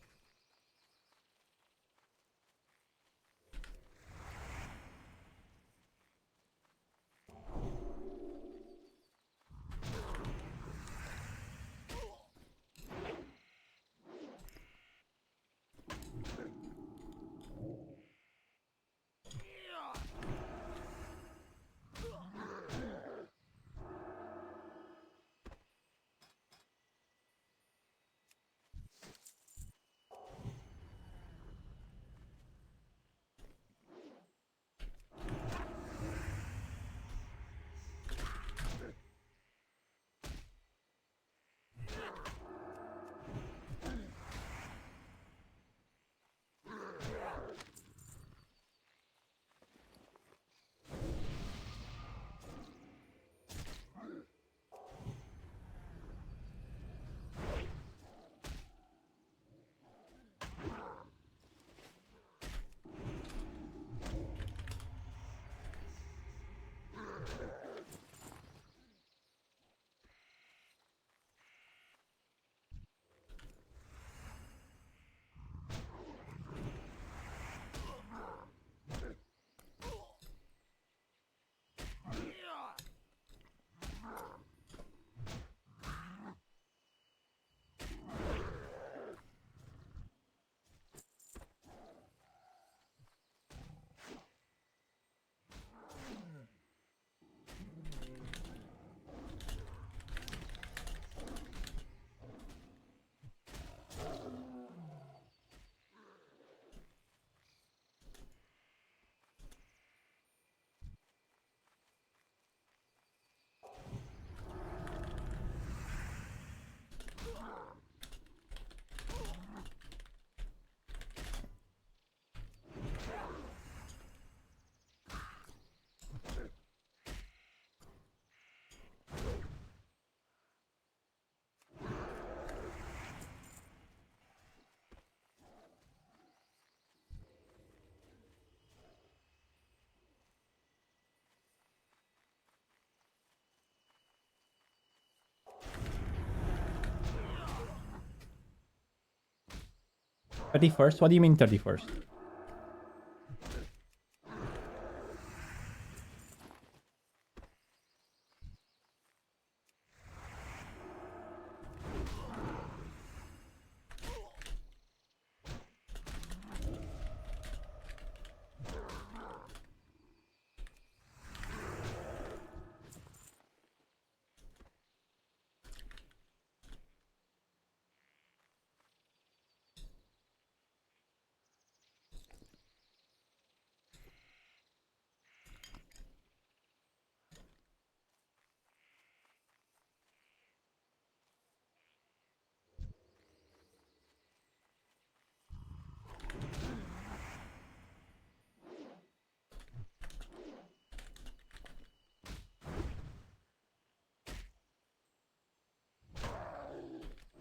"31st? What do you mean 31st?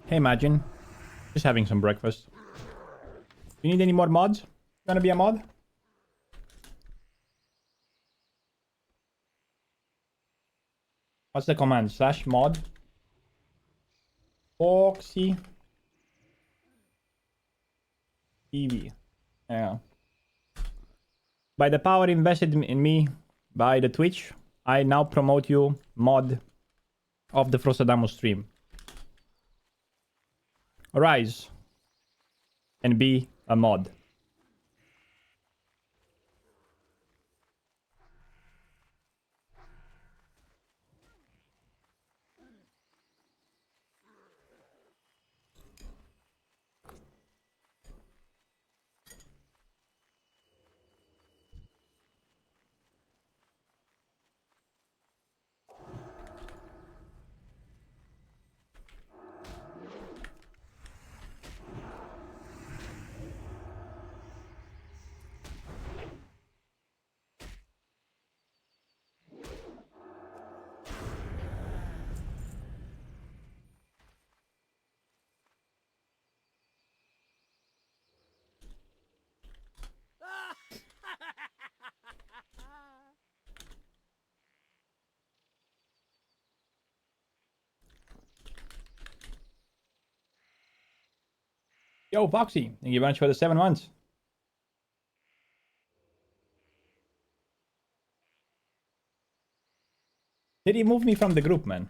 Hey, Imagine. Just having some breakfast. You need any more mods? You wanna be a mod? What's the command? /mod Foxy TV. Yeah. By the power invested in me by the Twitch, I now promote you mod of the Frostadamus stream. Arise and be a mod. Yo, Foxy, thank you very much for the 7 months. Did he move me from the group, man?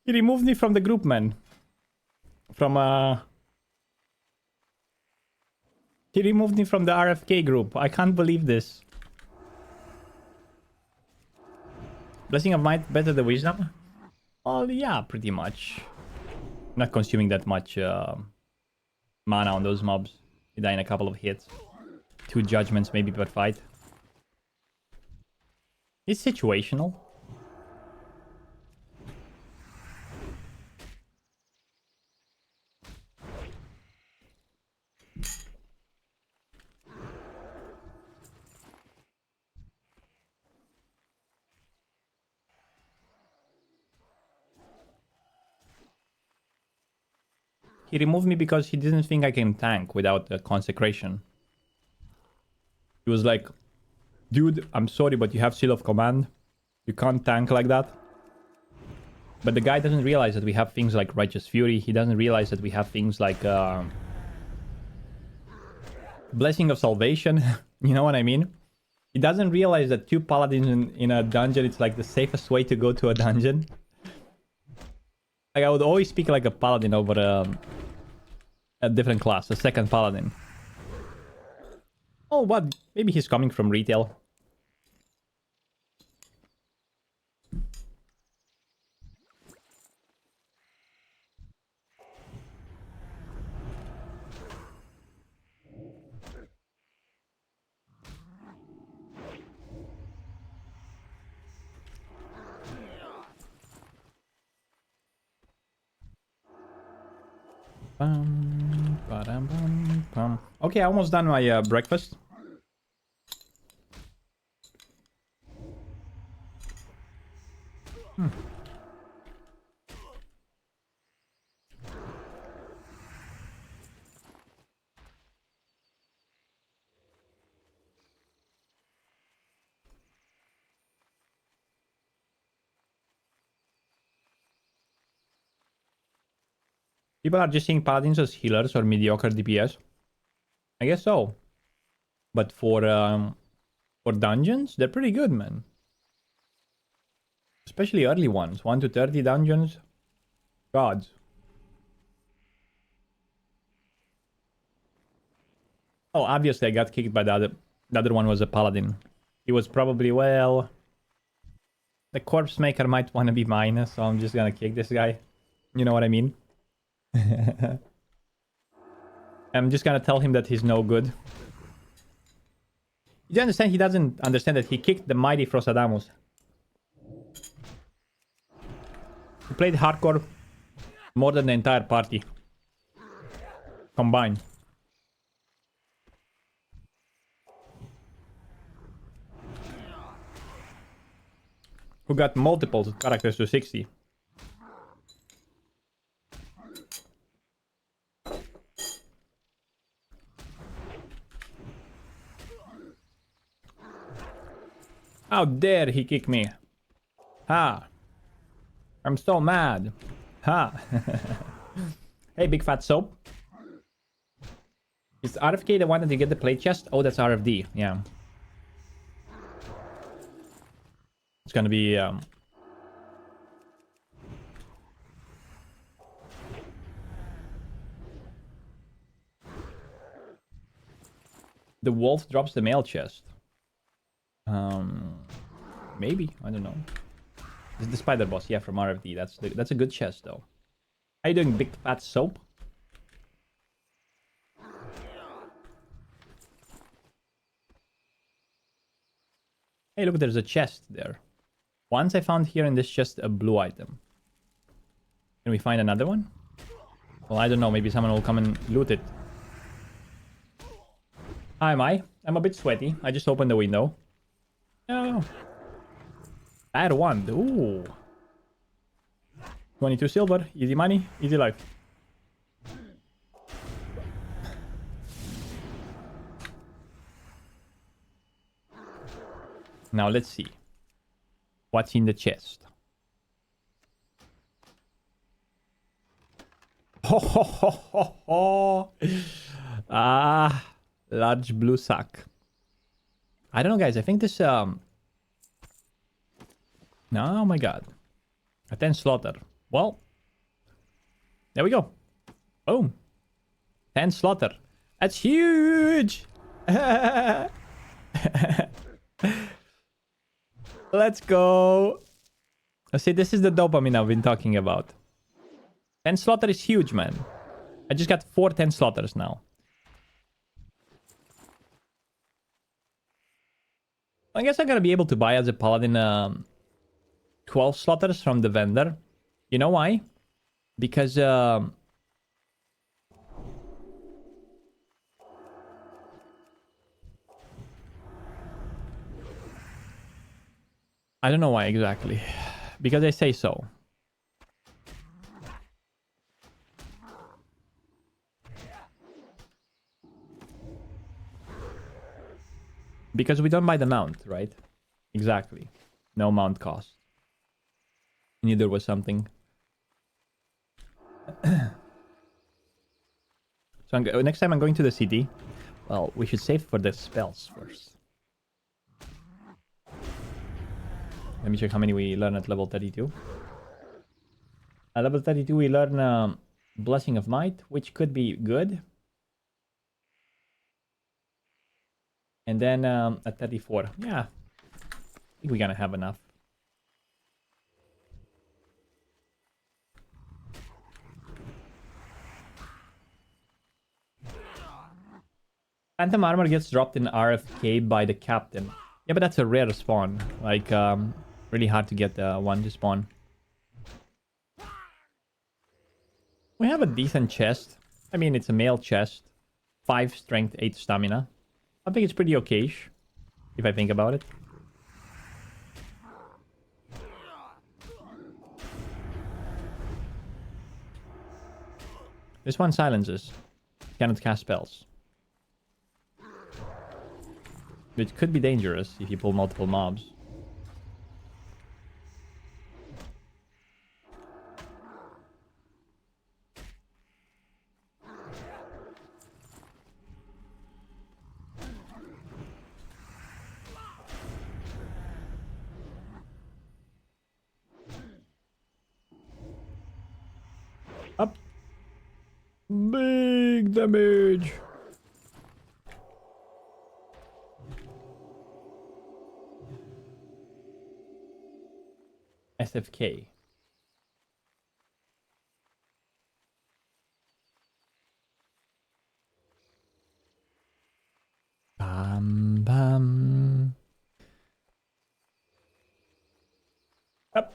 He removed me from the group, man. He removed me from the RFK group. I can't believe this. Blessing of Might better the Wisdom? Well, yeah, pretty much. Not consuming that much mana on those mobs. You die in a couple of hits. 2 judgments maybe per fight. It's situational. He removed me because he didn't think I can tank without a consecration. He was like, dude, I'm sorry, but you have Seal of Command. You can't tank like that. But the guy doesn't realize that we have things like Righteous Fury. He doesn't realize that we have things like Blessing of Salvation. You know what I mean? He doesn't realize that 2 paladins in a dungeon, it's like the safest way to go to a dungeon. Like, I would always speak like a paladin over a different class, a second paladin. Oh, what? Maybe he's coming from retail. Okay, I almost done my breakfast. People are just seeing paladins as healers or mediocre DPS. I guess so. But for dungeons, they're pretty good, man. Especially early ones. 1 to 30 dungeons. Gods. Oh, obviously I got kicked by the other. The other one was a paladin. He was probably, well... The corpse maker might want to be mine, so I'm just gonna kick this guy. You know what I mean? I'm just gonna tell him that he's no good. You understand? He doesn't understand that he kicked the mighty Frostadamus. He played hardcore more than the entire party combined. Who got multiple characters to 60. How dare he kick me? Ha! I'm so mad. Ha! Hey, big fat soap. Is RFK the one that you get the plate chest? Oh, that's RFD. Yeah. It's gonna be the wolf drops the mail chest. Maybe, I don't know. This is the spider boss, yeah, from RFD. That's a good chest though. How you doing, big fat soap? Hey, look, there's a chest there. Once I found here in this chest a blue item. Can we find another one? Well, I don't know. Maybe someone will come and loot it. How am I? I'm a bit sweaty. I just opened the window. Oh. Bad one. Ooh. 22 silver. Easy money. Easy life. Now let's see. What's in the chest? Ho ho ho ho ho. Ah, large blue sack. I don't know, guys. I think this oh my god. A 10 slaughter. Well, there we go. Boom. 10 slaughter. That's huge. Let's go. See, this is the dopamine I've been talking about. 10 slaughter is huge, man. I just got 4 10 slaughters now. I guess I'm gonna be able to buy as a paladin 12 slaughters from the vendor. You know why? Because I don't know why exactly. Because I say so. Because we don't buy the mount, right? Exactly. No mount cost. Neither was something. So next time I'm going to the city. Well, we should save for the spells first. Let me check how many we learn at level 32. At level 32 we learn Blessing of Might, which could be good. And then at 34, yeah, I think we're gonna have enough. Phantom armor gets dropped in RFK by the captain. Yeah, but that's a rare spawn. Like, really hard to get one to spawn. We have a decent chest. I mean, it's a male chest. 5 strength, 8 stamina. I think it's pretty okay-ish, if I think about it. This one silences. Cannot cast spells. Which could be dangerous if you pull multiple mobs. Up. Big damage. SFK. Bam bam. Up.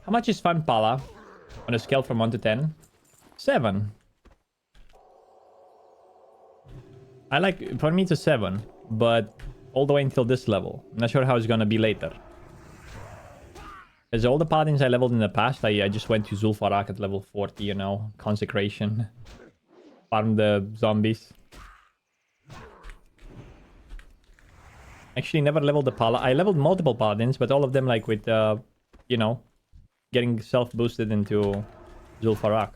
How much is Fun Pala on a scale from 1 to 10? 7. I like, for me it's a 7, but all the way until this level. I'm not sure how it's gonna be later. Because all the paladins I leveled in the past, I just went to Zul'Farrak at level 40, you know, consecration. Farm the zombies. Actually, never leveled the paladin. I leveled multiple paladins, but all of them like with, you know, getting self-boosted into Zul'Farrak.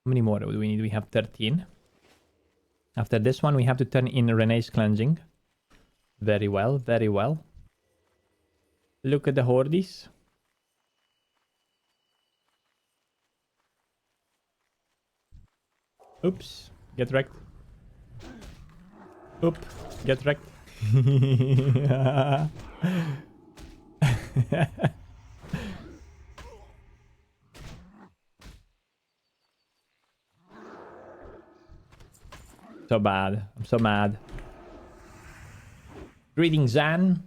How many more do we need? We have 13. After this one, we have to turn in Renee's cleansing. Very well, very well. Look at the hordes. Oops, get wrecked. Oop, get wrecked. So bad. I'm so mad. Greetings, Zan.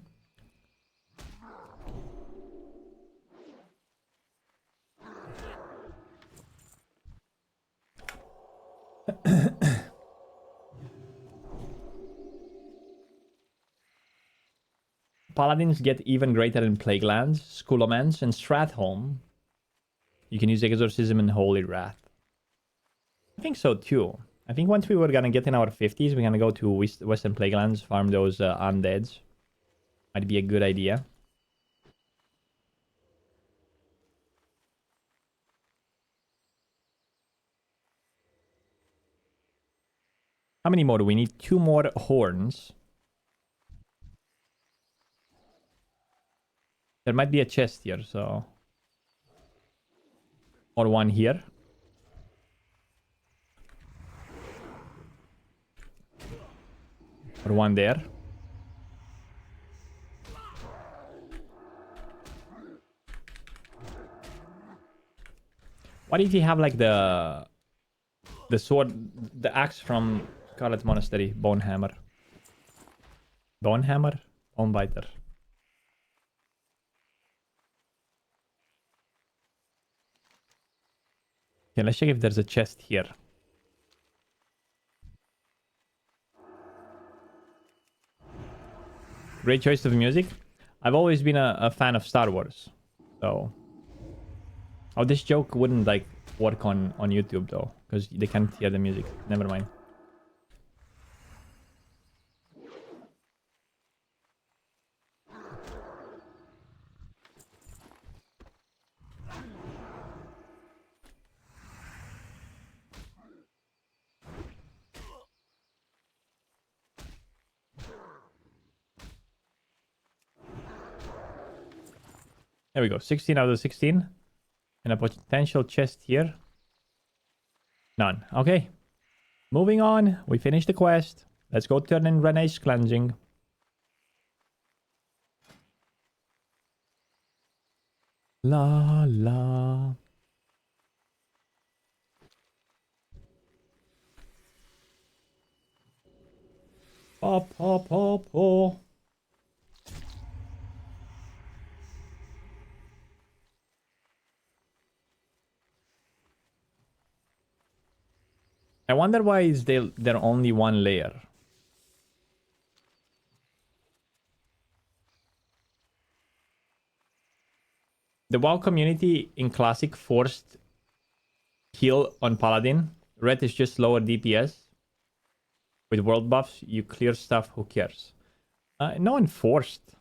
Paladins get even greater in Plaguelands, Skullomance, and Stratholme. You can use Exorcism and Holy Wrath. I think so too. I think once we were gonna get in our 50s, we're gonna go to Western Plaguelands, farm those undeads. Might be a good idea. How many more do we need? 2 more horns. There might be a chest here, so... Or one here. Or one there. What if you have like the sword, the axe from Scarlet Monastery, Bone Hammer? Bone Hammer? Bone Biter. Okay, let's check if there's a chest here. Great choice of music. I've always been a fan of Star Wars, so... Oh, this joke wouldn't like work on YouTube though, because they can't hear the music. Never mind. There we go, 16 out of 16. And a potential chest here. None. Okay. Moving on. We finished the quest. Let's go turn in Renee's cleansing. La la. Pop, pop, pop, pop. I wonder why is there only one layer. The WoW community in Classic forced heal on Paladin. Red is just lower DPS. With world buffs, you clear stuff, who cares? No one forced.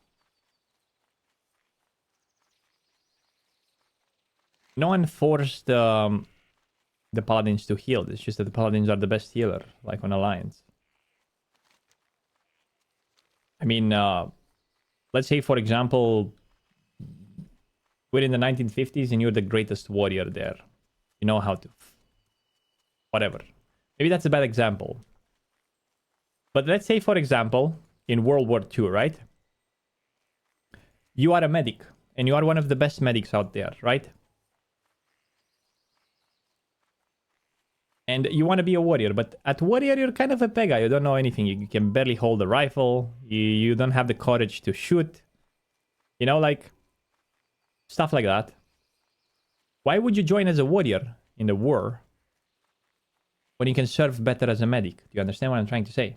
No one forced the Paladins to heal. It's just that the Paladins are the best healer, like on Alliance. I mean, let's say, for example, we're in the 1950s and you're the greatest warrior there. You know how to... Whatever. Maybe that's a bad example. But let's say, for example, in World War II, right? You are a medic, and you are one of the best medics out there, right? And you want to be a warrior, but at warrior, you're kind of a pega. You don't know anything. You can barely hold a rifle. You don't have the courage to shoot. You know, like, stuff like that. Why would you join as a warrior in the war when you can serve better as a medic. Do you understand what I'm trying to say?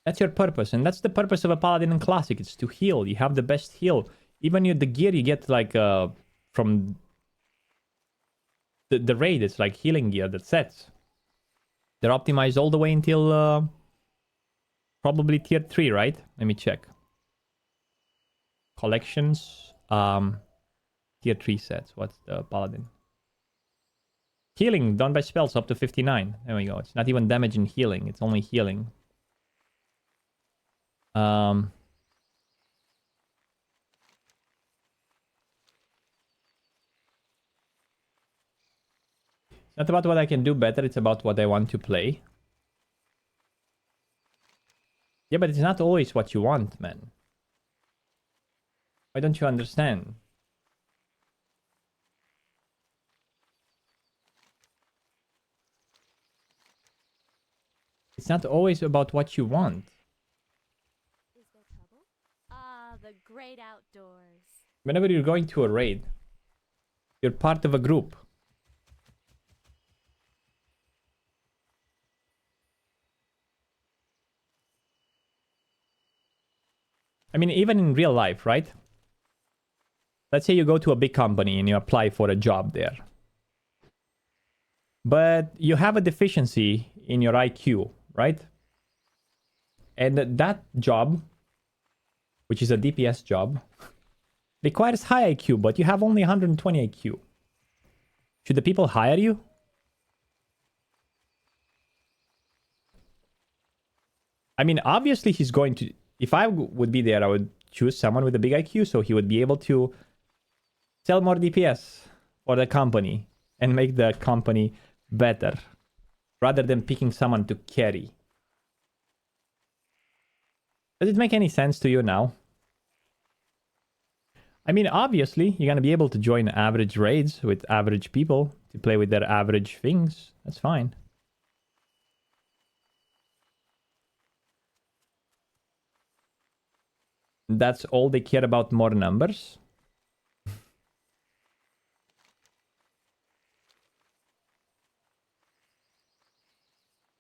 That's your purpose, and that's the purpose of a paladin in classic. It's to heal. You have the best heal. Even the gear you get like from the raid, it's like healing gear that sets. They're optimized all the way until probably tier 3, right? Let me check. Collections, tier 3 sets. What's the paladin? Healing done by spells up to 59. There we go. It's not even damage and healing. It's only healing. It's not about what I can do better, it's about what I want to play. Yeah, but it's not always what you want, man. Why don't you understand? It's not always about what you want. Is there trouble? Ah, the great outdoors. Whenever you're going to a raid, you're part of a group. I mean, even in real life, right? Let's say you go to a big company and you apply for a job there. But you have a deficiency in your IQ, right? And that job, which is a DPS job, requires high IQ, but you have only 120 IQ. Should the people hire you? I mean, obviously he's going to... If I would be there, I would choose someone with a big IQ so he would be able to sell more DPS for the company and make the company better rather than picking someone to carry. Does it make any sense to you now? I mean, obviously, you're going to be able to join average raids with average people to play with their average things. That's fine. That's all they care about, more numbers.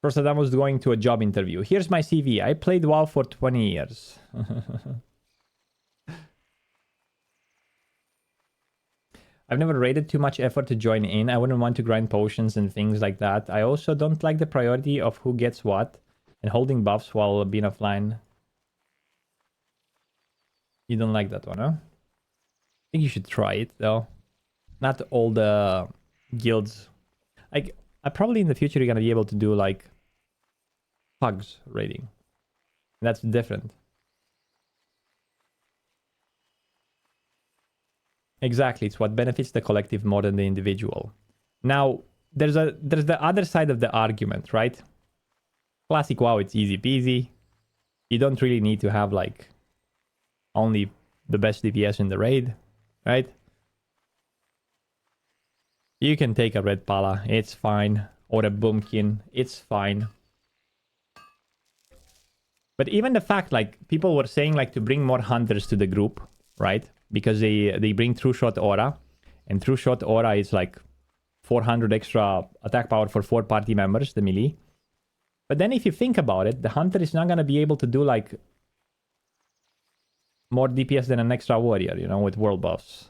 Frostadamus was going to a job interview. Here's my CV. I played WoW for 20 years. I've never rated too much effort to join in. I wouldn't want to grind potions and things like that. I also don't like the priority of who gets what and holding buffs while being offline. You don't like that one, huh? I think you should try it, though. Not all the guilds. Like, probably in the future you're gonna be able to do, like, pugs raiding. That's different. Exactly, it's what benefits the collective more than the individual. Now, there's the other side of the argument, right? Classic WoW, it's easy peasy. You don't really need to have, like, only the best DPS in the raid, right? You can take a red pala, it's fine. Or a boomkin, it's fine. But even the fact, like, people were saying, like, to bring more hunters to the group, right? Because they bring True Shot Aura. And True Shot Aura is, like, 400 extra attack power for 4 party members, the melee. But then if you think about it, the hunter is not going to be able to do, like, more DPS than an extra warrior, you know, with world buffs.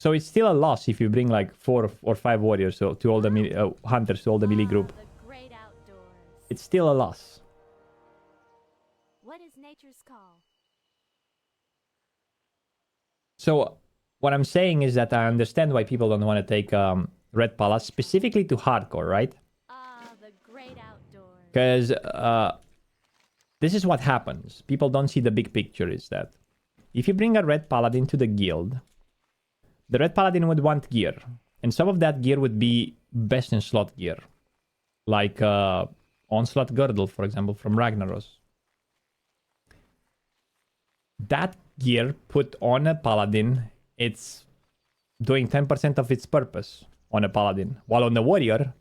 So it's still a loss if you bring like 4 or 5 warriors to all the hunters to all the melee group. The great outdoors. It's still a loss. What is nature's call? So what I'm saying is that I understand why people don't want to take Red Palace, specifically to hardcore, right? The great outdoors. Because this is what happens. People don't see the big picture, is that if you bring a Red Paladin to the guild, the Red Paladin would want gear. And some of that gear would be best in slot gear. Like Onslaught Girdle, for example, from Ragnaros. That gear put on a Paladin, it's doing 10% of its purpose on a Paladin. While on the Warrior,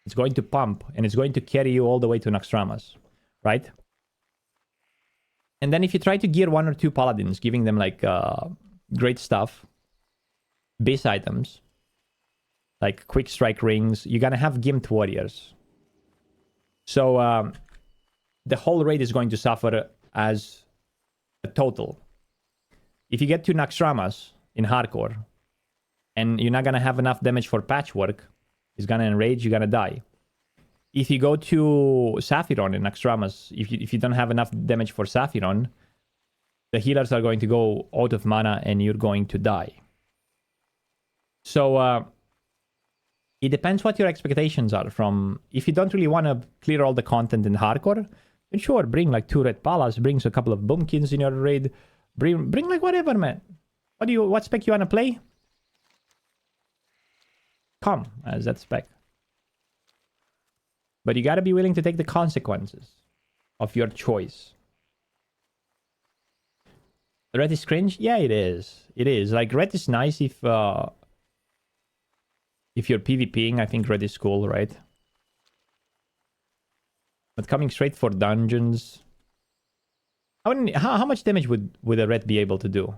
it's going to pump and it's going to carry you all the way to Naxxramas, right? And then if you try to gear 1 or 2 paladins, giving them like great stuff, base items, like quick strike rings, you're gonna have gimped warriors. So the whole raid is going to suffer as a total. If you get to Naxxramas in hardcore, and you're not gonna have enough damage for patchwork, it's gonna enrage, you're gonna die. If you go to Saphiron in Naxxramas, if you don't have enough damage for Saphiron, the healers are going to go out of mana and you're going to die. So it depends what your expectations are from... If you don't really want to clear all the content in hardcore, then sure, bring like 2 red palas, brings a couple of boomkins in your raid, bring like whatever, man. What spec you want to play? Come as that spec. But you gotta be willing to take the consequences of your choice. Red is cringe? Yeah, it is. It is. Like, red is nice if you're PvPing. I think red is cool, right? But coming straight for dungeons... How much damage would a red be able to do?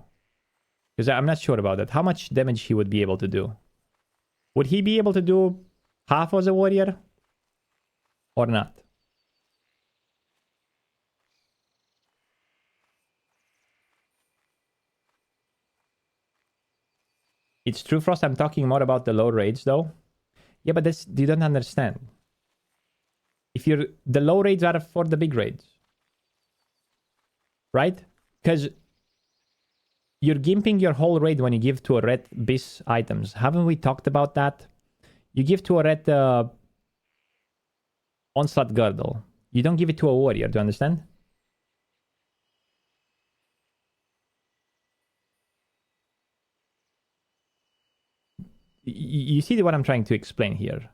Because I'm not sure about that. How much damage he would be able to do? Would he be able to do half as a warrior? Or not? It's true, Frost. I'm talking more about the low raids, though. Yeah, but this you don't understand. If the low raids are for the big raids, right? Because you're gimping your whole raid when you give to a red bis items. Haven't we talked about that? You give to a red onslaught girdle. You don't give it to a warrior. Do you understand? You see what I'm trying to explain here.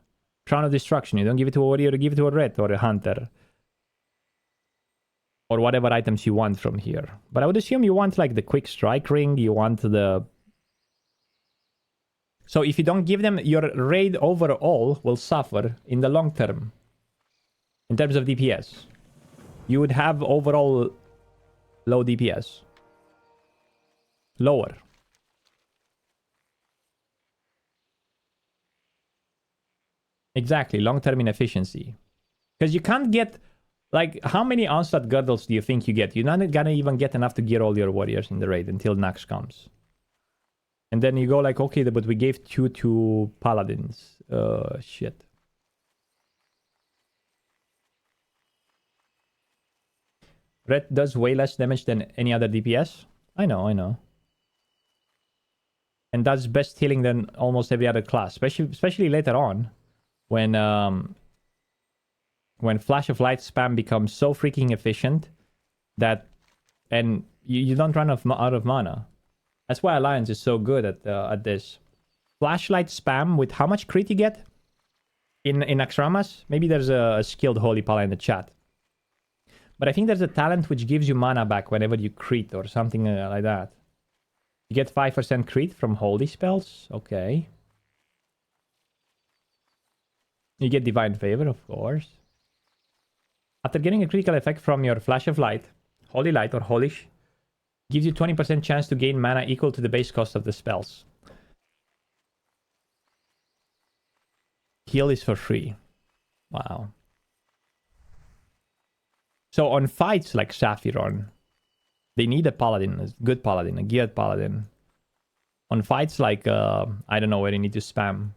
Crown of Destruction. You don't give it to a warrior, you give it to a red or a hunter. Or whatever items you want from here. But I would assume you want like the quick strike ring, you want the... So if you don't give them, your raid overall will suffer in the long term. In terms of DPS. You would have overall low DPS. Lower. Exactly, long-term inefficiency. Because you can't get... Like, how many onslaught girdles do you think you get? You're not gonna even get enough to gear all your warriors in the raid until Nax comes. And then you go like, okay, but we gave 2 to paladins. Shit. Red does way less damage than any other DPS. I know. And does best healing than almost every other class. Especially later on. When Flash of Light spam becomes so freaking efficient that... And you don't run out of mana. That's why Alliance is so good at this. Flashlight spam with how much crit you get? In Naxxramas? Maybe there's a skilled Holy Pala in the chat. But I think there's a talent which gives you mana back whenever you crit or something like that. You get 5% crit from holy spells? Okay. You get Divine Favor, of course. After getting a critical effect from your Flash of Light, Holy Light or Holish, gives you 20% chance to gain mana equal to the base cost of the spells. Heal is for free. Wow. So on fights like Saphiron, they need a paladin, a good paladin, a geared paladin. On fights like, I don't know where you need to spam.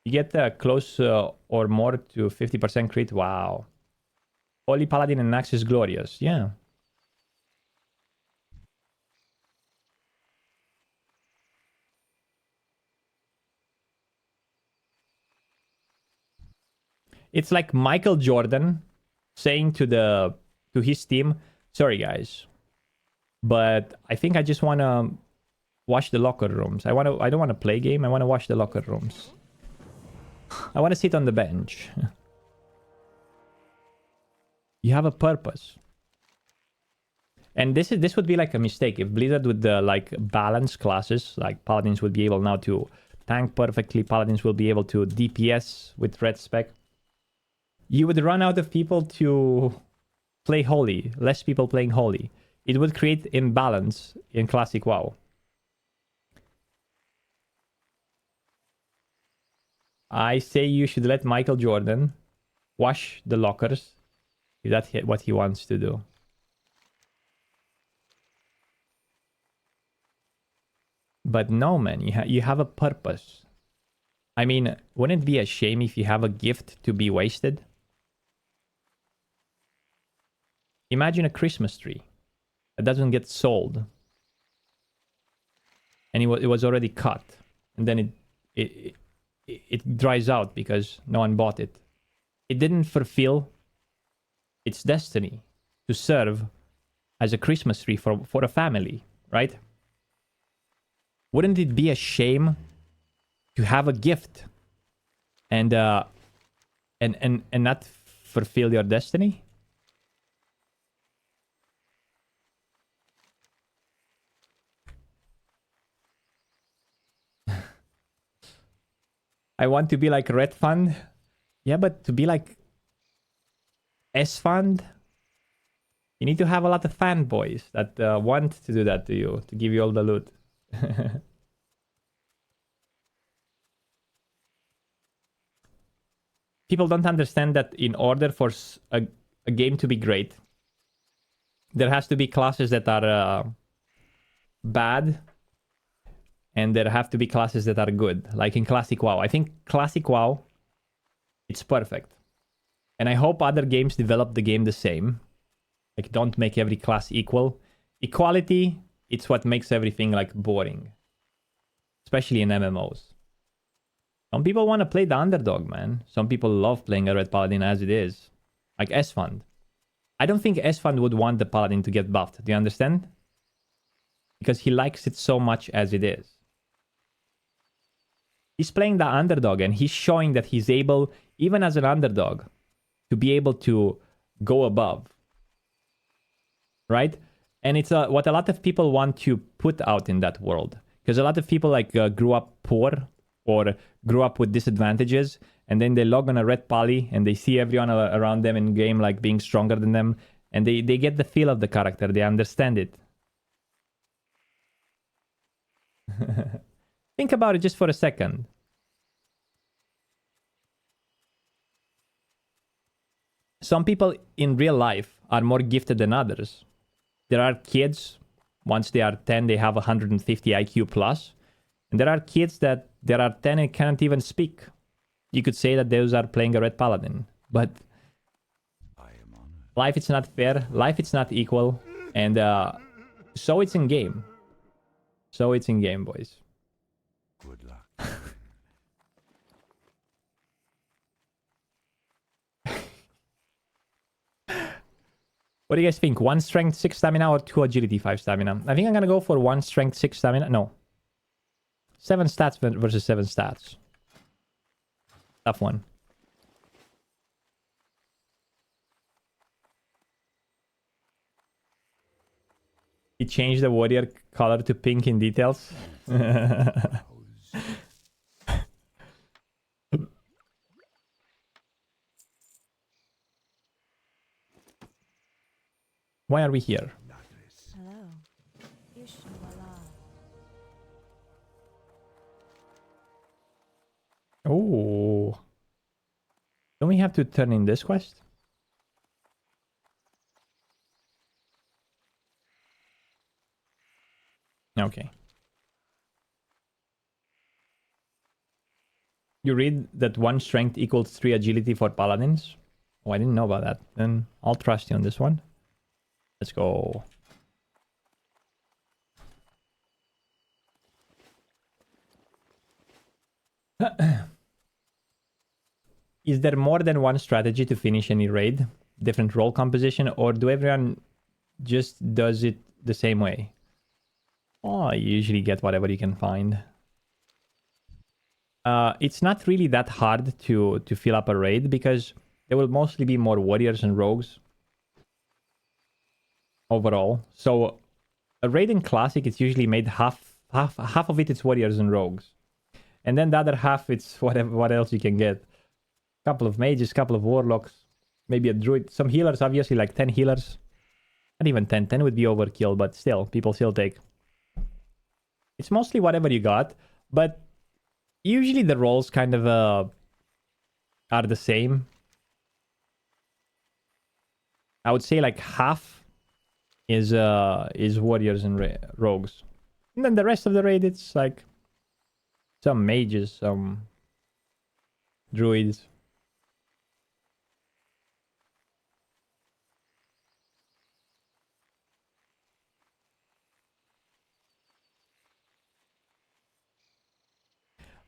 You get close or more to 50% crit. Wow. Holy Paladin and Nax is glorious. Yeah. It's like Michael Jordan saying to his team, sorry guys, but I think I just want to wash the locker rooms. I don't want to play game. I want to wash the locker rooms. I want to sit on the bench. You have a purpose. And this would be like a mistake. If Blizzard would like balance classes, like Paladins would be able now to tank perfectly. Paladins will be able to DPS with red spec. you would run out of people to play Holy. Less people playing Holy. It would create imbalance in Classic WoW. I say you should let Michael Jordan wash the lockers if that's what he wants to do. But no, man, you have a purpose. I mean, wouldn't it be a shame if you have a gift to be wasted? Imagine a Christmas tree that doesn't get sold. And it was already cut. And then it dries out because no one bought it. It didn't fulfill its destiny to serve as a Christmas tree for a family, right? Wouldn't it be a shame to have a gift and not fulfill your destiny? I want to be like Red Fund. Yeah, but to be like S Fund, you need to have a lot of fanboys that want to do that to you, to give you all the loot. People don't understand that in order for a game to be great, there has to be classes that are bad, and there have to be classes that are good. Like in Classic WoW. I think Classic WoW, it's perfect. And I hope other games develop the game the same. Like, don't make every class equal. Equality, it's what makes everything, like, boring. Especially in MMOs. Some people want to play the underdog, man. Some people love playing a Red Paladin as it is. Like S-Fund. I don't think S-Fund would want the Paladin to get buffed. Do you understand? Because he likes it so much as it is. He's playing the underdog and he's showing that he's able, even as an underdog, to be able to go above. Right? And it's what a lot of people want to put out in that world. Because a lot of people like grew up poor or grew up with disadvantages, and then they log on a Red Poly and they see everyone around them in game like being stronger than them, and they get the feel of the character, they understand it. Think about it just for a second. Some people in real life are more gifted than others. There are kids, once they are 10, they have 150 IQ plus. And there are kids that there are 10 and can't even speak. You could say that those are playing a Red Paladin. But life is not fair. Life is not equal. And so it's in game. So it's in game, boys. Good luck. What do you guys think? 1 strength, 6 stamina, or 2 agility, 5 stamina? I think I'm gonna go for 1 strength, 6 stamina. No. 7 stats versus 7 stats. Tough one. He changed the warrior color to pink in details. Why are we here? Hello. ASHENVALE. Oh. Don't we have to turn in this quest? Okay. You read that 1 strength equals 3 agility for paladins? Oh, I didn't know about that. Then I'll trust you on this one. Let's go. Is there more than one strategy to finish any raid? Different role composition? Or do everyone just does it the same way? Oh, you usually get whatever you can find. It's not really that hard to fill up a raid because there will mostly be more warriors and rogues overall. So a raid in Classic, it's usually made half of it is warriors and rogues. And then the other half, it's whatever, what else you can get. Couple of mages, couple of warlocks. Maybe a druid. Some healers, obviously, like 10 healers. Not even 10. 10 would be overkill, but still, people still take. It's mostly whatever you got, but usually the roles kind of are the same. I would say like half is warriors and rogues. And then the rest of the raid, it's like some mages, some druids.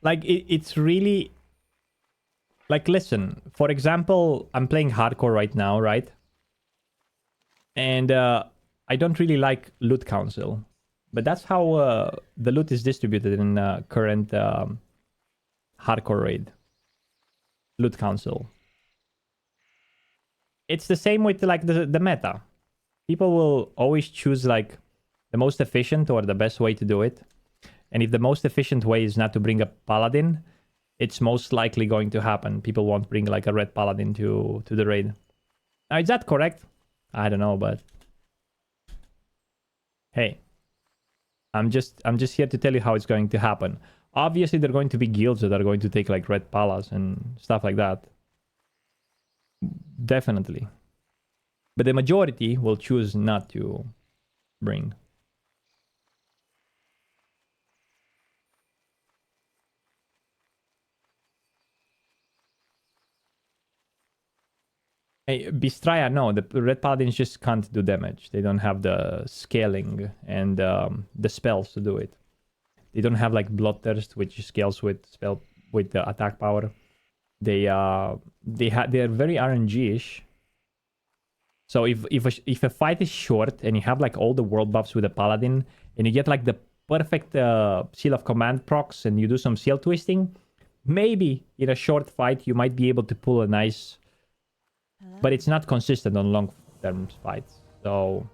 Like, it's really... Like, listen, for example, I'm playing hardcore right now, right? And I don't really like loot council. But that's how the loot is distributed in current hardcore raid. Loot council. It's the same with like the meta. People will always choose like the most efficient or the best way to do it. And if the most efficient way is not to bring a paladin, it's most likely going to happen. People won't bring like a red paladin to the raid. Now, is that correct? I don't know, but hey, I'm just here to tell you how it's going to happen. Obviously, there are going to be guilds that are going to take like red palas and stuff like that. Definitely. But the majority will choose not to bring. Hey, Bistraya, no, the red paladins just can't do damage. They don't have the scaling and the spells to do it. They don't have like Bloodthirst, which scales with the attack power. They're very RNG-ish. So if a fight is short and you have like all the world buffs with a paladin and you get like the perfect seal of command procs and you do some seal twisting, maybe in a short fight you might be able to pull a nice. But it's not consistent on long-term fights. So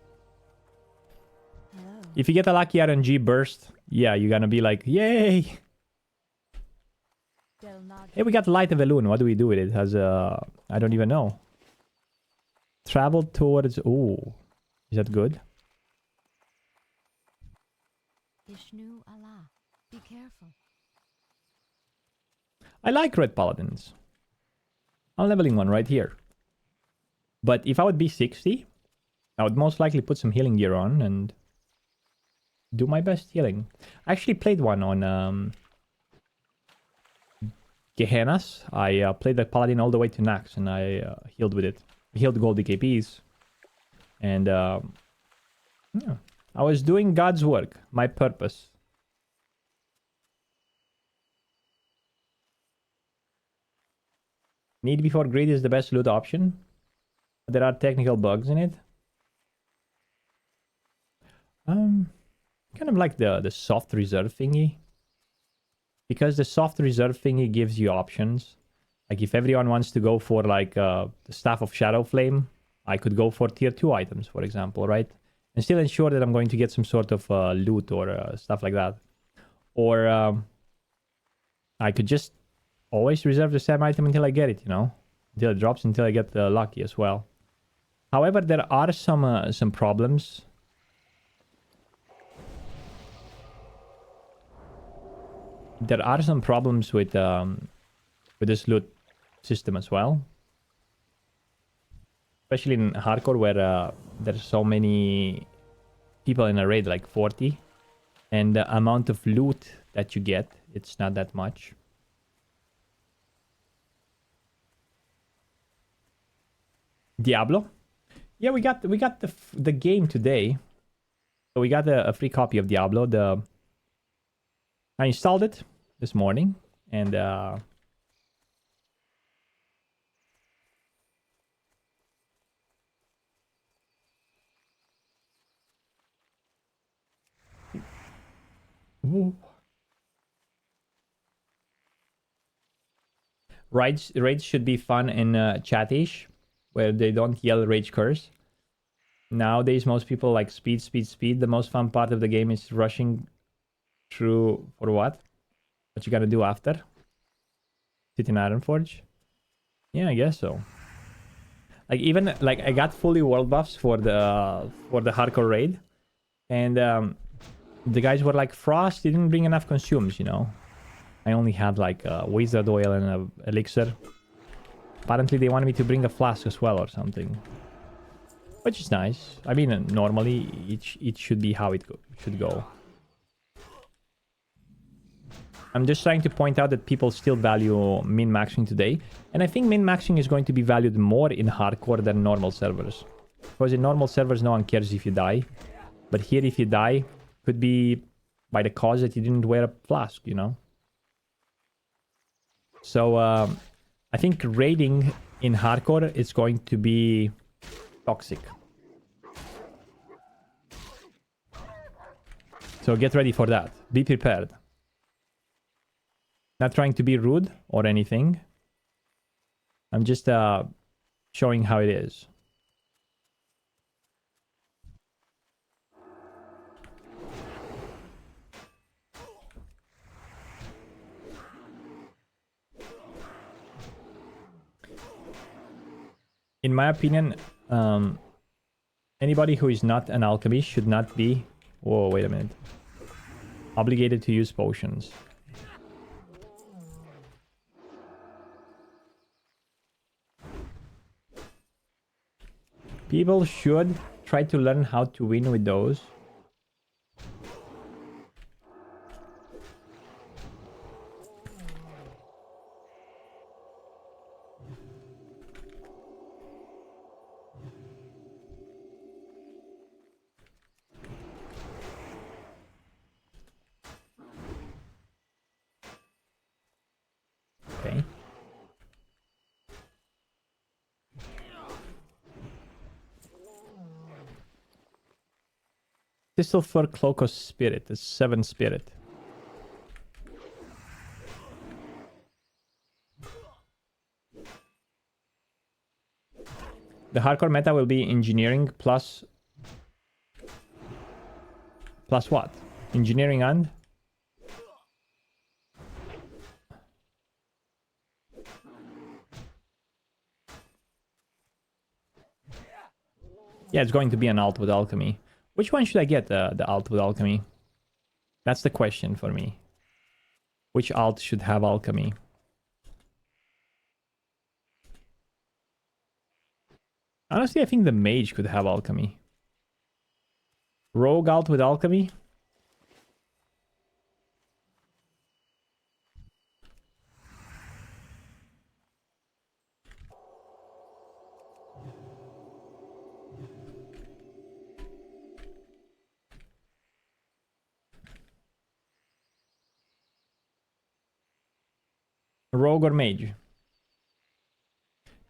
if you get a lucky RNG burst, yeah, you're gonna be like, yay! Hey, we got Light Evelune. What do we do with it? Has I don't even know. Travel towards... Ooh. Is that good? Ishnu Allah. Be careful. I like red paladins. I'm leveling one right here. But if I would be 60, I would most likely put some healing gear on and do my best healing. I actually played one on Gehennas. I played the paladin all the way to Nax and I healed with it. Healed gold DKPs. And yeah, I was doing God's work, my purpose. Need before greed is the best loot option. There are technical bugs in it. Kind of like the soft reserve thingy. Because the soft reserve thingy gives you options. Like if everyone wants to go for like the Staff of Shadow Flame, I could go for tier 2 items, for example, right? And still ensure that I'm going to get some sort of loot or stuff like that. Or I could just always reserve the same item until I get it, you know? Until it drops, until I get lucky as well. However, there are some problems. There are some problems with this loot system as well. Especially in hardcore where there's so many people in a raid, like 40. And the amount of loot that you get, it's not that much. Diablo? Yeah, we got the game today. So we got a free copy of Diablo. I installed it this morning and ooh. Raids should be fun and chattish, where they don't yell rage curse. Nowadays, most people like speed. The most fun part of the game is rushing through for what? What you gotta do after? Sit in Ironforge? Yeah, I guess so. Like even like I got fully world buffs for the hardcore raid, and the guys were like, Frost didn't bring enough consumes, you know. I only had like wizard oil and a elixir. Apparently they wanted me to bring a flask as well or something, which is nice. I mean, normally it should be how it should go. I'm just trying to point out that people still value min-maxing today. And I think min-maxing is going to be valued more in hardcore than normal servers. Because in normal servers, no one cares if you die. But here, if you die, could be by the cause that you didn't wear a flask, you know? So, I think raiding in hardcore is going to be toxic. So get ready for that. Be prepared. Not trying to be rude or anything. I'm just showing how it is. In my opinion, anybody who is not an alchemist should not be... Whoa, wait a minute. Obligated to use potions. People should try to learn how to win with those. Okay. Thistle for Cloak of Spirit, the 7 spirit. The hardcore meta will be engineering plus... Plus what? Engineering and? Yeah, it's going to be an alt with alchemy. Which one should I get, the alt with alchemy? That's the question for me. Which alt should have alchemy? Honestly, I think the mage could have alchemy. Rogue alt with alchemy? Rogue or mage?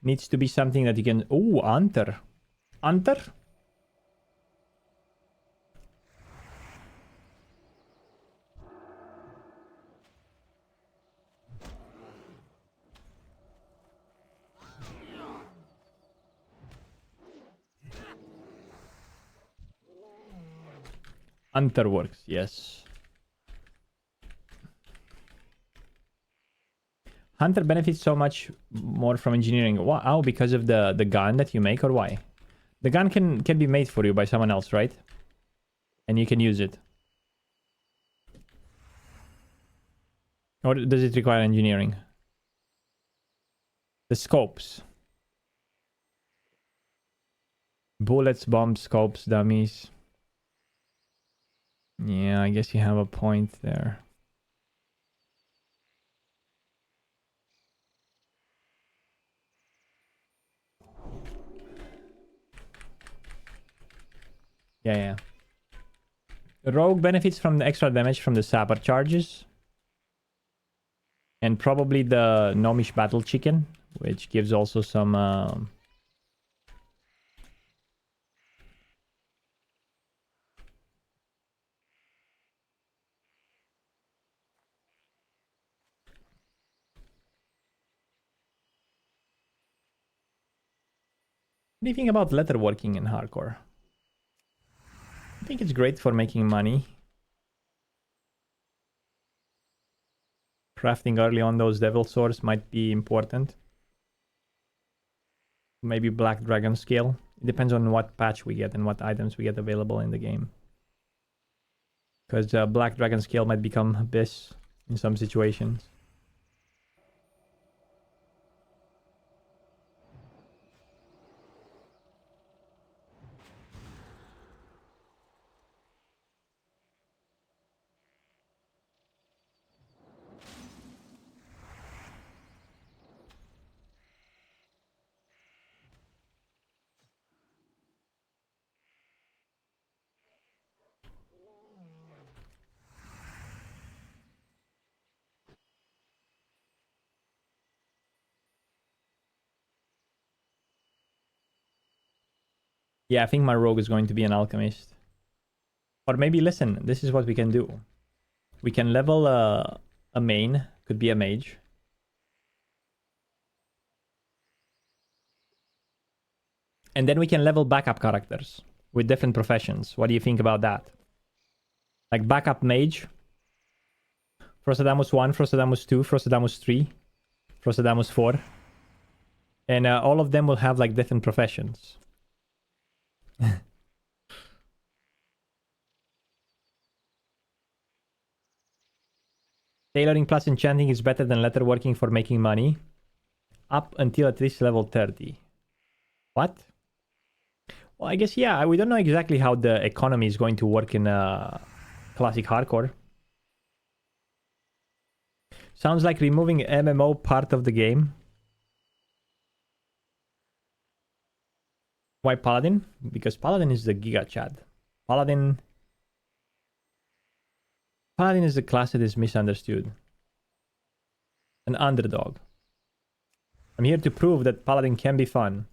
Needs to be something that you can... Ooh, Hunter. Hunter? Hunter works, yes. Hunter benefits so much more from engineering. Wow, because of the gun that you make, or why? The gun can be made for you by someone else, right? And you can use it. Or does it require engineering? The scopes. Bullets, bombs, scopes, dummies. Yeah, I guess you have a point there. Yeah. Rogue benefits from the extra damage from the sapper charges. And probably the Gnomish Battle Chicken, which gives also some... What do you think about letterworking in hardcore? I think it's great for making money. Crafting early on those devil swords might be important. Maybe Black Dragon scale. It depends on what patch we get and what items we get available in the game. Because Black Dragon scale might become Abyss in some situations. Yeah, I think my rogue is going to be an alchemist. Or maybe, listen, this is what we can do. We can level a main, could be a mage. And then we can level backup characters with different professions. What do you think about that? Like backup mage. Frostadamus 1, Frostadamus 2, Frostadamus 3, Frostadamus 4. And all of them will have like different professions. Tailoring plus enchanting is better than letterworking for making money. Up until at least level 30. What? Well, I guess, yeah, we don't know exactly how the economy is going to work in Classic Hardcore. Sounds like removing MMO part of the game. Why Paladin? Because Paladin is the Giga Chad. Paladin is the class that is misunderstood. An underdog. I'm here to prove that Paladin can be fun.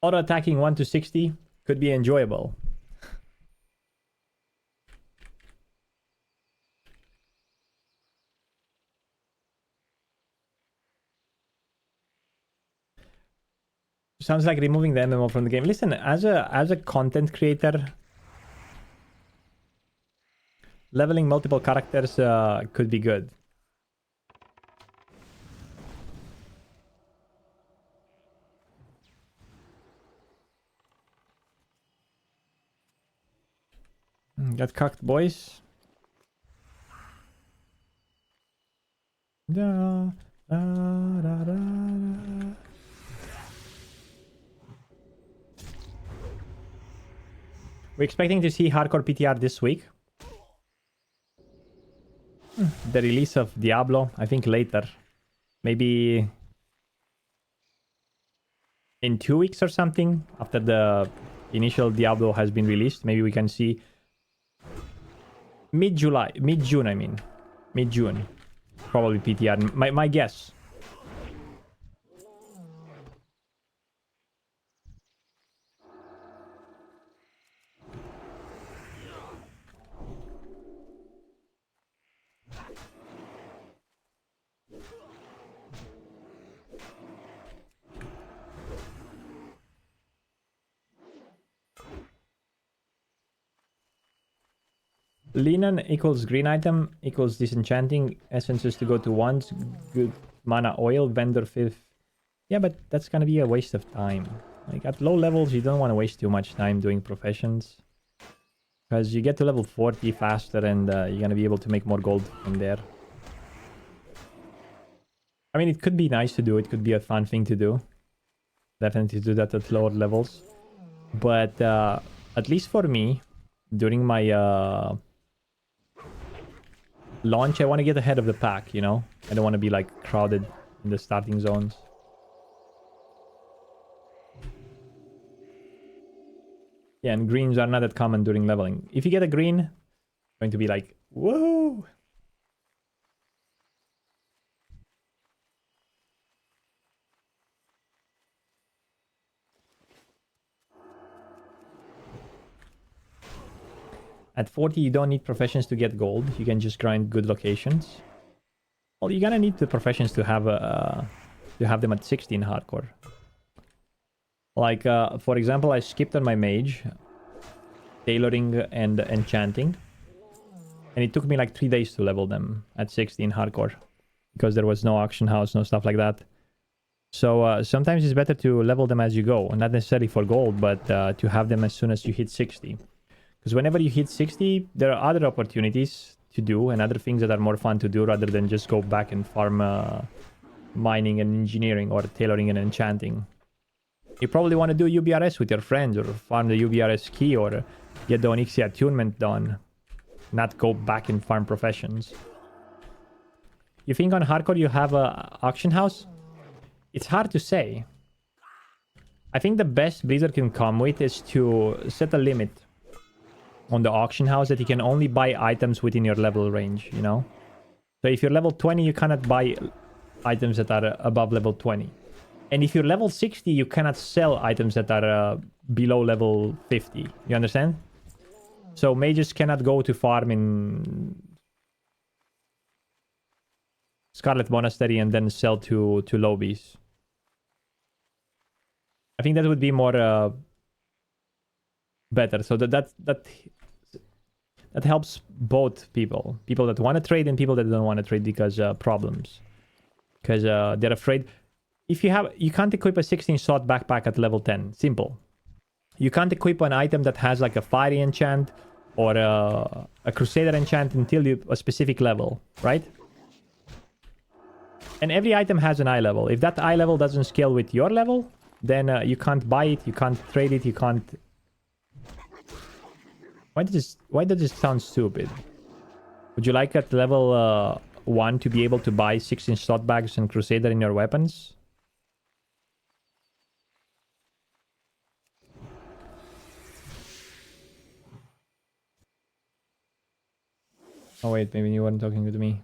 Auto attacking 1 to 60 could be enjoyable. Sounds like removing the MMO from the game. Listen, as a content creator, leveling multiple characters could be good. Got cocked, boys. Da, da, da, da, da. We're expecting to see hardcore PTR this week. The release of Diablo, I think later. Maybe in 2 weeks or something, after the initial Diablo has been released. Maybe we can see mid-June, I mean. Mid-June. Probably PTR, my guess. Linan equals green item equals disenchanting, essences to go to ones, good mana oil, vendor fifth. Yeah, but that's gonna be a waste of time. Like at low levels, you don't want to waste too much time doing professions. Because you get to level 40 faster and you're gonna be able to make more gold from there. I mean, it could be nice to do, it could be a fun thing to do. Definitely do that at lower levels. But at least for me, during my launch, I want to get ahead of the pack, you know? I don't want to be like crowded in the starting zones. Yeah, and greens are not that common during leveling. If you get a green, it's going to be like, whoa! At 40, you don't need professions to get gold. You can just grind good locations. Well, you're gonna need the professions to have them at 60 in hardcore. Like, for example, I skipped on my mage, tailoring and enchanting, and it took me like 3 days to level them at 60 in hardcore because there was no auction house, no stuff like that. So sometimes it's better to level them as you go, not necessarily for gold, but to have them as soon as you hit 60. Because whenever you hit 60, there are other opportunities to do and other things that are more fun to do rather than just go back and farm mining and engineering or tailoring and enchanting. You probably want to do UBRS with your friends or farm the UBRS key or get the Onyxia attunement done. Not go back and farm professions. You think on hardcore you have a auction house? It's hard to say. I think the best Blizzard can come with is to set a limit on the auction house that you can only buy items within your level range, you know? So if you're level 20, you cannot buy items that are above level 20. And if you're level 60, you cannot sell items that are below level 50. You understand? So mages cannot go to farm in Scarlet Monastery and then sell to lobbies. I think that would be more better. So that helps both people. People that want to trade and people that don't want to trade because problems. Because they're afraid. If you can't equip a 16-slot backpack at level 10. Simple. You can't equip an item that has like a fiery enchant or a crusader enchant until a specific level, right? And every item has an eye level. If that eye level doesn't scale with your level, then you can't buy it, you can't trade it, you can't... Why does this sound stupid? Would you like at level 1 to be able to buy 16 slot bags and crusader in your weapons? Oh wait, maybe you weren't talking to me.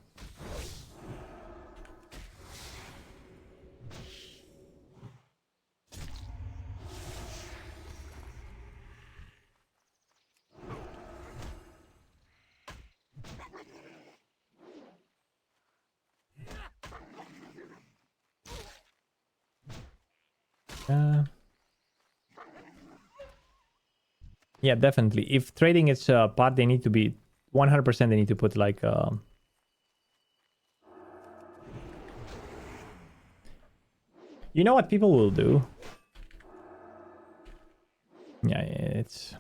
Yeah, definitely. If trading is a part, they need to be 100%. They need to put like you know what people will do? Yeah, it's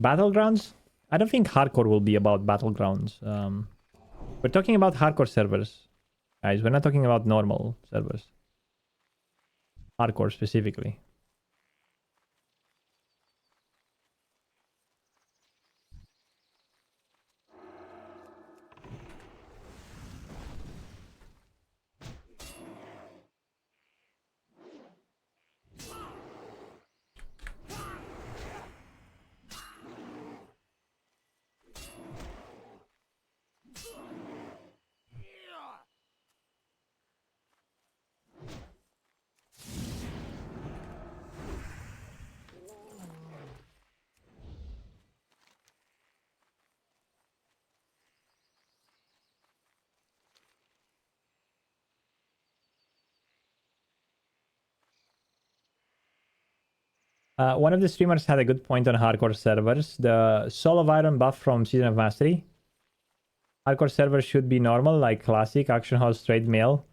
Battlegrounds? I don't think hardcore will be about Battlegrounds. We're talking about hardcore servers. Guys, we're not talking about normal servers. Hardcore specifically. One of the streamers had a good point on hardcore servers. The Soul of Iron buff from Season of Mastery. Hardcore servers should be normal, like Classic, Action House, Trade Mail.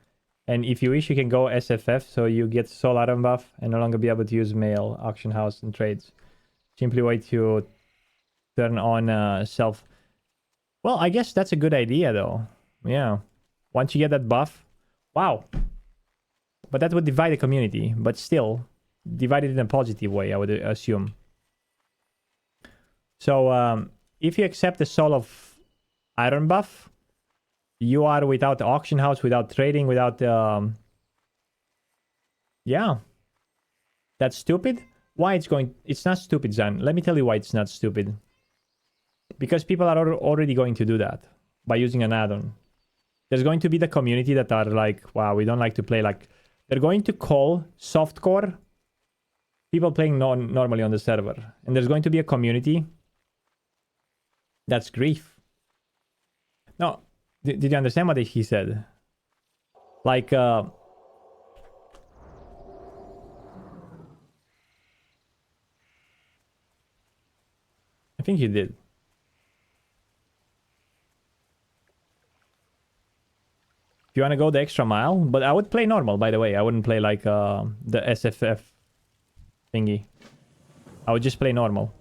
And if you wish, you can go SFF, so you get Soul Iron buff and no longer be able to use Mail, Auction House, and Trades. Simply wait to turn on self. Well, I guess that's a good idea, though. Yeah. Once you get that buff. Wow. But that would divide the community. But still... divided in a positive way, I would assume. So, if you accept the Soul of Iron buff, you are without the auction house, without trading, without... yeah. That's stupid? Why it's going... It's not stupid, Zan. Let me tell you why it's not stupid. Because people are already going to do that by using an add-on. There's going to be the community that are like, wow, we don't like to play like... They're going to call softcore... people playing normally on the server. And there's going to be a community that's grief. No, did you understand what he said? Like, think you did. If you want to go the extra mile, but I would play normal, by the way. I wouldn't play like the SFF thingy. I would just play normal.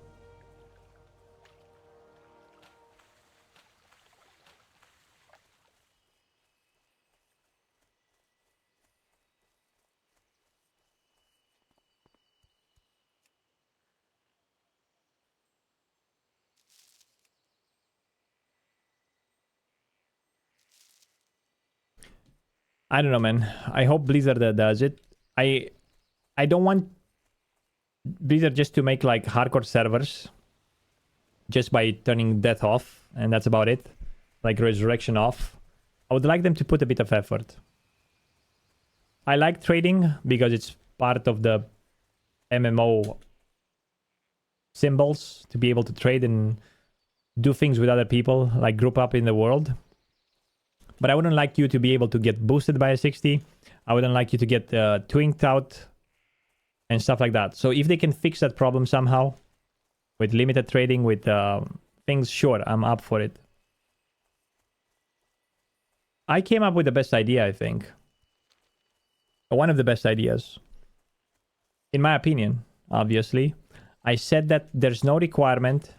I don't know, man. I hope Blizzard does it. I don't want Blizzard just to make like hardcore servers just by turning death off, and that's about it. Like resurrection off. I would like them to put a bit of effort. I like trading because it's part of the MMO symbols to be able to trade and do things with other people, like group up in the world. But I wouldn't like you to be able to get boosted by a 60. I wouldn't like you to get twinked out and stuff like that. So if they can fix that problem somehow with limited trading, with things, sure, I'm up for it. I came up with the best idea, I think. One of the best ideas. In my opinion, obviously. I said that there's no requirement.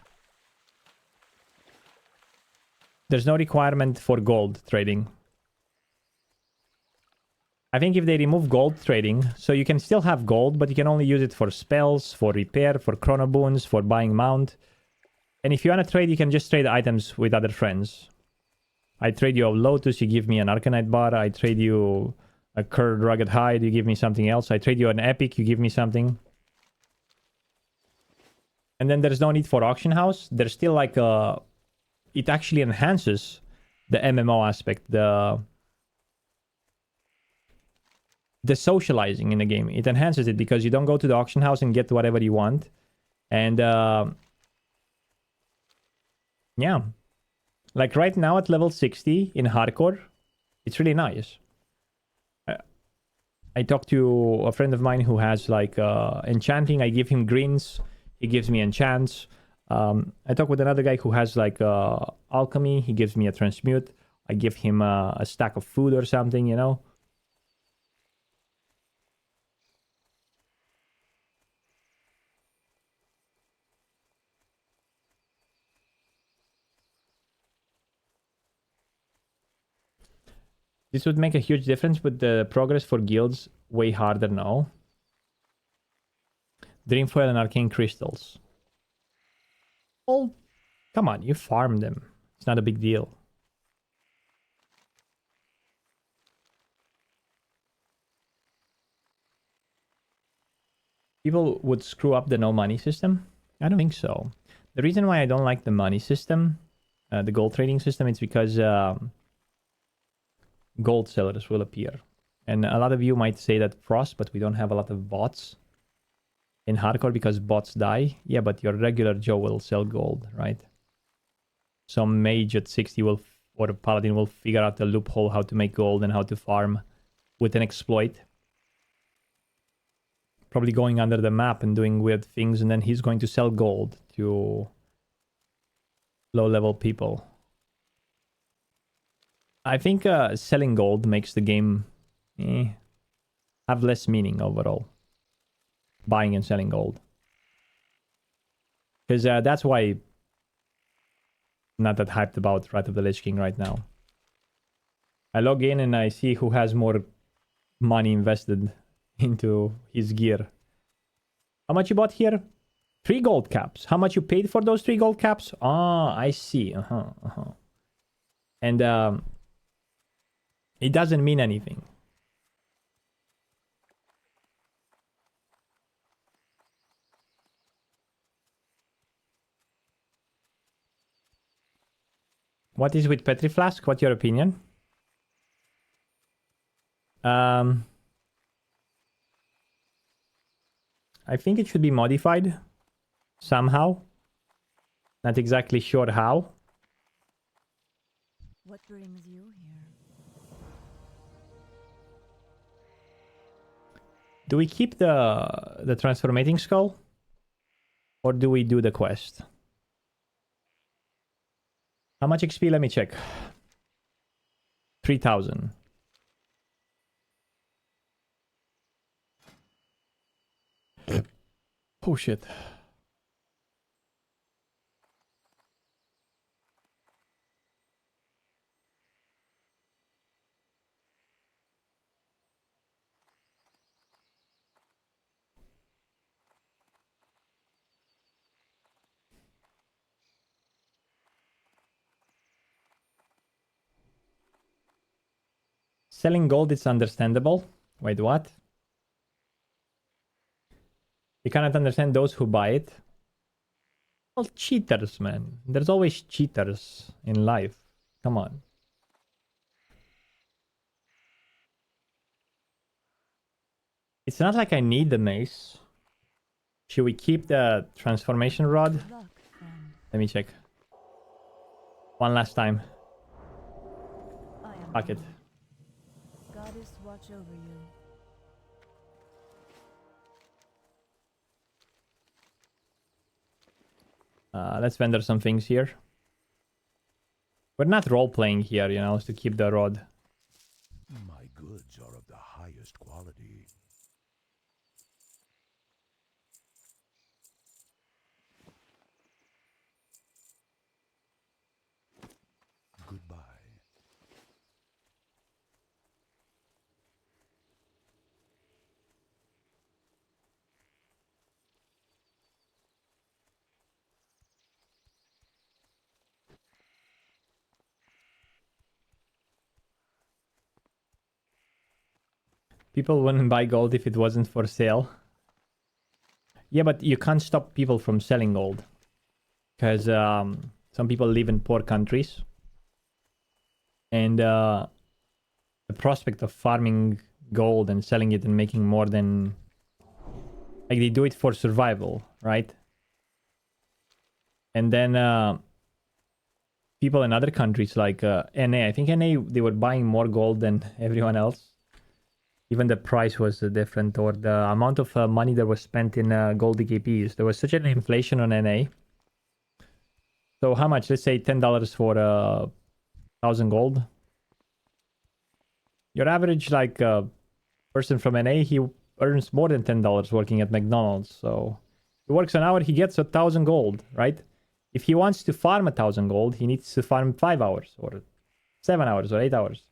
There's no requirement for gold trading. I think if they remove gold trading, so you can still have gold, but you can only use it for spells, for repair, for chrono boons, for buying mount. And if you want to trade, you can just trade items with other friends. I trade you a Lotus, you give me an Arcanite bar. I trade you a Curd Rugged Hide, you give me something else. I trade you an Epic, you give me something. And then there's no need for auction house. There's still like a... It actually enhances the MMO aspect, the socializing in the game. It enhances it because you don't go to the auction house and get whatever you want. And yeah. Like right now at level 60 in hardcore, it's really nice. I talked to a friend of mine who has like enchanting. I give him greens. He gives me enchants. I talk with another guy who has like alchemy. He gives me a transmute. I give him a stack of food or something, you know. This would make a huge difference, but the progress for guilds way harder now. Dreamfoil and arcane crystals. Well, come on, you farm them. It's not a big deal. People would screw up the no money system? I don't think so. The reason why I don't like the money system, the gold trading system, is because gold sellers will appear. And a lot of you might say that Frost, but we don't have a lot of bots in hardcore because bots die. Yeah, but your regular Joe will sell gold, right? Some mage at 60 will, or a paladin will figure out the loophole how to make gold and how to farm with an exploit. Probably going under the map and doing weird things, and then he's going to sell gold to low-level people. I think selling gold makes the game have less meaning overall. Buying and selling gold. Because that's why I'm not that hyped about Wrath of the Lich King right now. I log in and I see who has more money invested into his gear. How much you bought here? 3 gold caps. How much you paid for those 3 gold caps? Ah, I see. And it doesn't mean anything. What is with Petri Flask? What's your opinion? I think it should be modified somehow. Not exactly sure how. What brings you here? Do we keep the transformating skull? Or do we do the quest? How much XP? Let me check. 3,000. Oh shit. Selling gold is understandable. Wait, what? You cannot understand those who buy it. Well, cheaters, man. There's always cheaters in life. Come on. It's not like I need the mace. Should we keep the transformation rod? Luck, friend. Let me check. One last time. I am Fuck it. ready. Goddess watch over you. Let's vendor some things here. We're not role-playing here, you know, to keep the rod. My goods are of the highest quality. Goodbye. People wouldn't buy gold if it wasn't for sale. Yeah, but you can't stop people from selling gold. Because some people live in poor countries. And the prospect of farming gold and selling it and making more than... Like, they do it for survival, right? And then people in other countries like NA. I think NA, they were buying more gold than everyone else. Even the price was different, or the amount of money that was spent in gold DKPs. There was such an inflation on NA. So how much? Let's say $10 for 1,000 gold. Your average, like, person from NA, he earns more than $10 working at McDonald's. So he works an hour, he gets 1,000 gold, right? If he wants to farm 1,000 gold, he needs to farm 5 hours, or 7 hours, or 8 hours.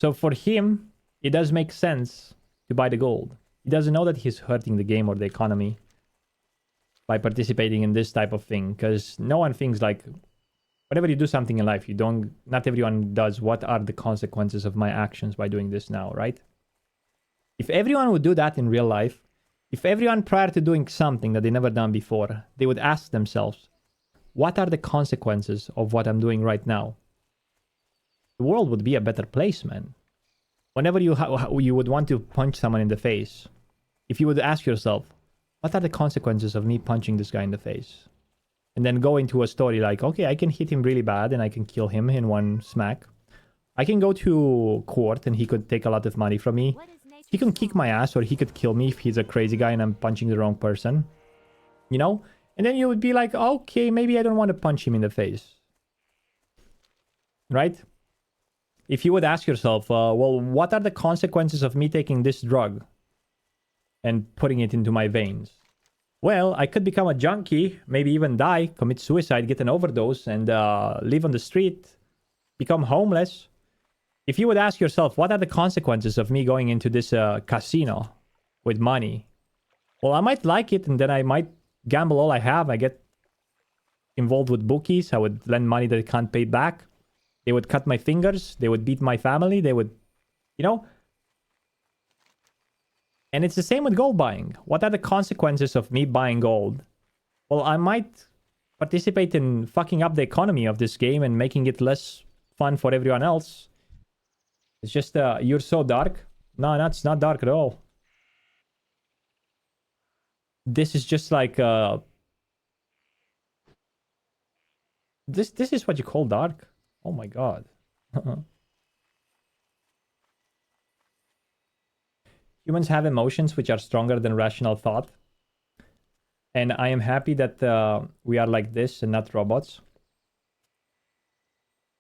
So for him, it does make sense to buy the gold. He doesn't know that he's hurting the game or the economy by participating in this type of thing, because no one thinks like, whenever you do something in life, not everyone does what are the consequences of my actions by doing this now, right? If everyone would do that in real life, if everyone prior to doing something that they never done before, they would ask themselves, what are the consequences of what I'm doing right now? The world would be a better place, man. Whenever you would want to punch someone in the face, if you would ask yourself, what are the consequences of me punching this guy in the face? And then go into a story like, okay, I can hit him really bad and I can kill him in one smack. I can go to court and he could take a lot of money from me. He can kick my ass, or he could kill me if he's a crazy guy and I'm punching the wrong person. You know? And then you would be like, okay, maybe I don't want to punch him in the face. Right? If you would ask yourself, well, what are the consequences of me taking this drug and putting it into my veins? Well, I could become a junkie, maybe even die, commit suicide, get an overdose, and live on the street, become homeless. If you would ask yourself, what are the consequences of me going into this casino with money? Well, I might like it, and then I might gamble all I have. I get involved with bookies. I would lend money that I can't pay back. They would cut my fingers. They would beat my family. They would, you know. And it's the same with gold buying. What are the consequences of me buying gold? Well, I might participate in fucking up the economy of this game and making it less fun for everyone else. It's just, you're so dark. No, it's not dark at all. This is just like, this is what you call dark? Oh my god. Humans have emotions which are stronger than rational thought. And I am happy that we are like this and not robots.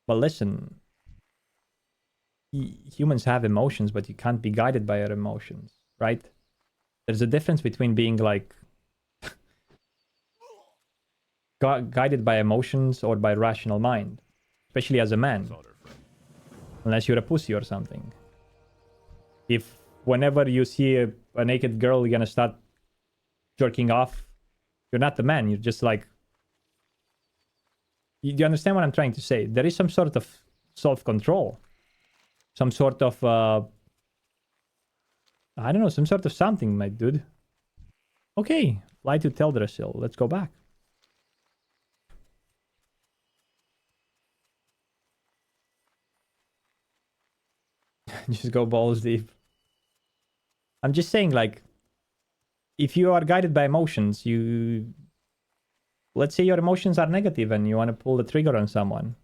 But listen, humans have emotions, but you can't be guided by your emotions, right? There's a difference between being like guided by emotions or by rational mind, especially as a man, unless you're a pussy or something. If whenever you see a naked girl, you're gonna start jerking off, you're not the man. You're just like, you understand what I'm trying to say? There is some sort of self-control, some sort of I don't know, some sort of something, my dude. Okay, fly to Teldrassil. Let's go back. Just go balls deep. I'm just saying, like, if you are guided by emotions, let's say your emotions are negative and you want to pull the trigger on someone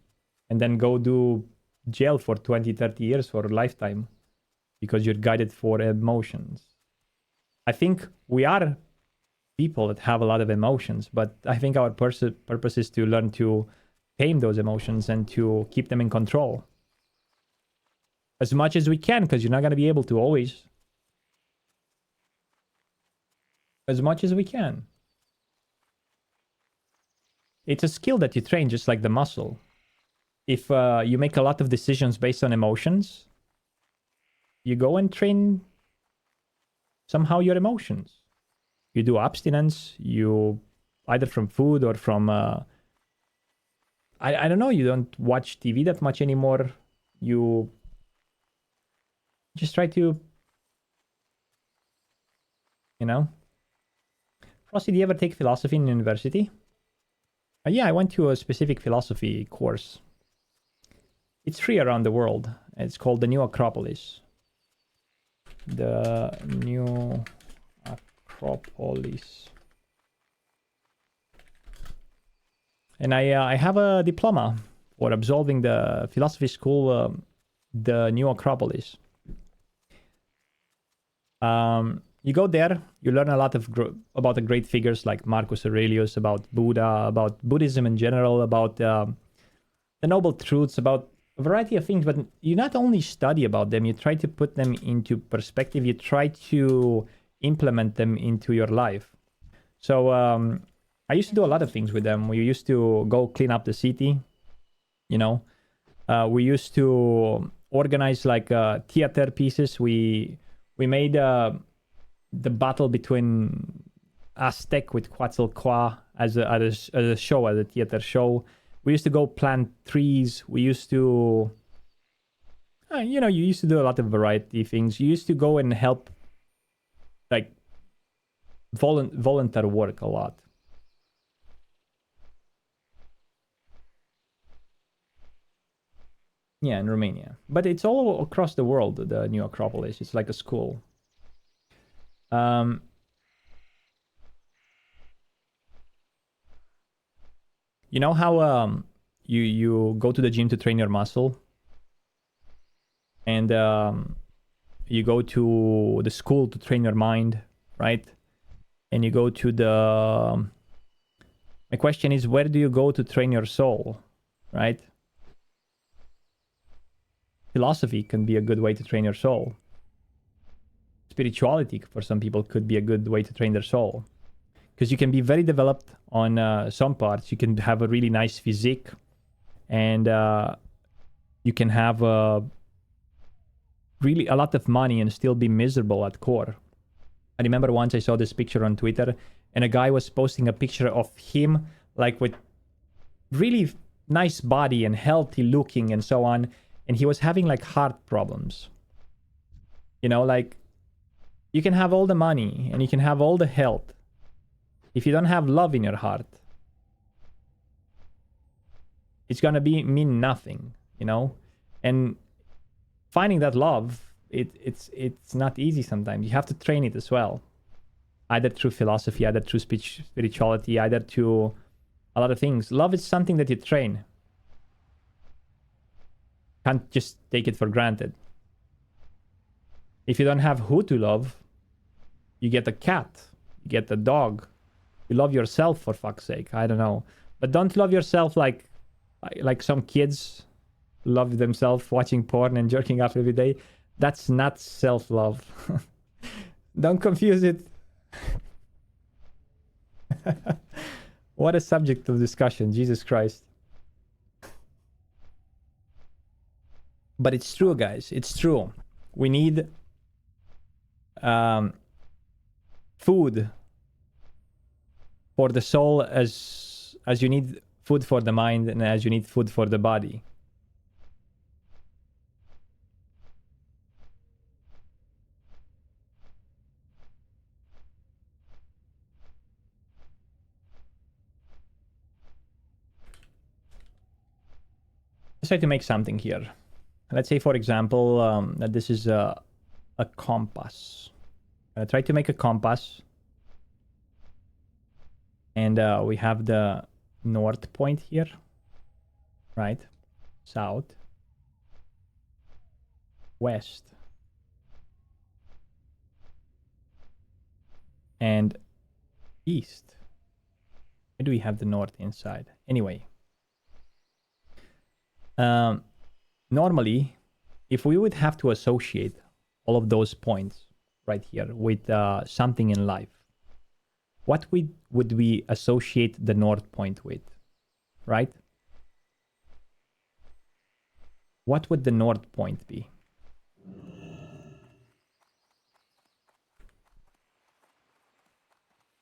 and then go do jail for 20, 30 years for a lifetime because you're guided for emotions. I think we are people that have a lot of emotions, but I think our purpose is to learn to tame those emotions and to keep them in control as much as we can, because you're not going to be able to always. As much as we can. It's a skill that you train just like the muscle. If you make a lot of decisions based on emotions, you go and train somehow your emotions. You do abstinence, you either from food or from I don't know, you don't watch TV that much anymore. You just try to, you know. Frosty, do you ever take philosophy in university? Yeah, I went to a specific philosophy course. It's free around the world. It's called the New Acropolis. The New Acropolis. And I have a diploma for absolving the philosophy school, the New Acropolis. You go there, you learn a lot of about the great figures like Marcus Aurelius, about Buddha, about Buddhism in general, about the noble truths, about a variety of things. But you not only study about them, you try to put them into perspective. You try to implement them into your life. So I used to do a lot of things with them. We used to go clean up the city, you know. We used to organize like theater pieces. We made the battle between Aztec with Quetzalcoatl as a show, as a theater show. We used to go plant trees. We used to, you know, you used to do a lot of variety of things. You used to go and help, like, volunteer work a lot. Yeah, in Romania. But it's all across the world, the New Acropolis. It's like a school. You know how you go to the gym to train your muscle? And you go to the school to train your mind, right? And you go to the... My question is, where do you go to train your soul, right? Philosophy can be a good way to train your soul. Spirituality for some people could be a good way to train their soul, because you can be very developed on some parts. You can have a really nice physique, and you can have really a lot of money and still be miserable at core. I remember once I saw this picture on Twitter, and a guy was posting a picture of him like with really nice body and healthy looking and so on, and he was having like heart problems. You know, like, you can have all the money and you can have all the health. If you don't have love in your heart, it's gonna mean nothing, you know? And finding that love, it's not easy sometimes. You have to train it as well. Either through philosophy, either through spirituality, either through a lot of things. Love is something that you train. Can't just take it for granted. If you don't have who to love, you get a cat, you get a dog. You love yourself, for fuck's sake. I don't know. But don't love yourself like some kids love themselves watching porn and jerking off every day. That's not self-love. Don't confuse it. What a subject of discussion, Jesus Christ. But it's true, guys. It's true. We need food for the soul as you need food for the mind and as you need food for the body. Let's try to make something here. Let's say, for example, that this is a compass. Try to make a compass. And we have the north point here. Right? South. West. And east. Where do we have the north inside? Anyway. Normally, if we would have to associate all of those points right here with something in life, what would we associate the north point with, right? What would the north point be?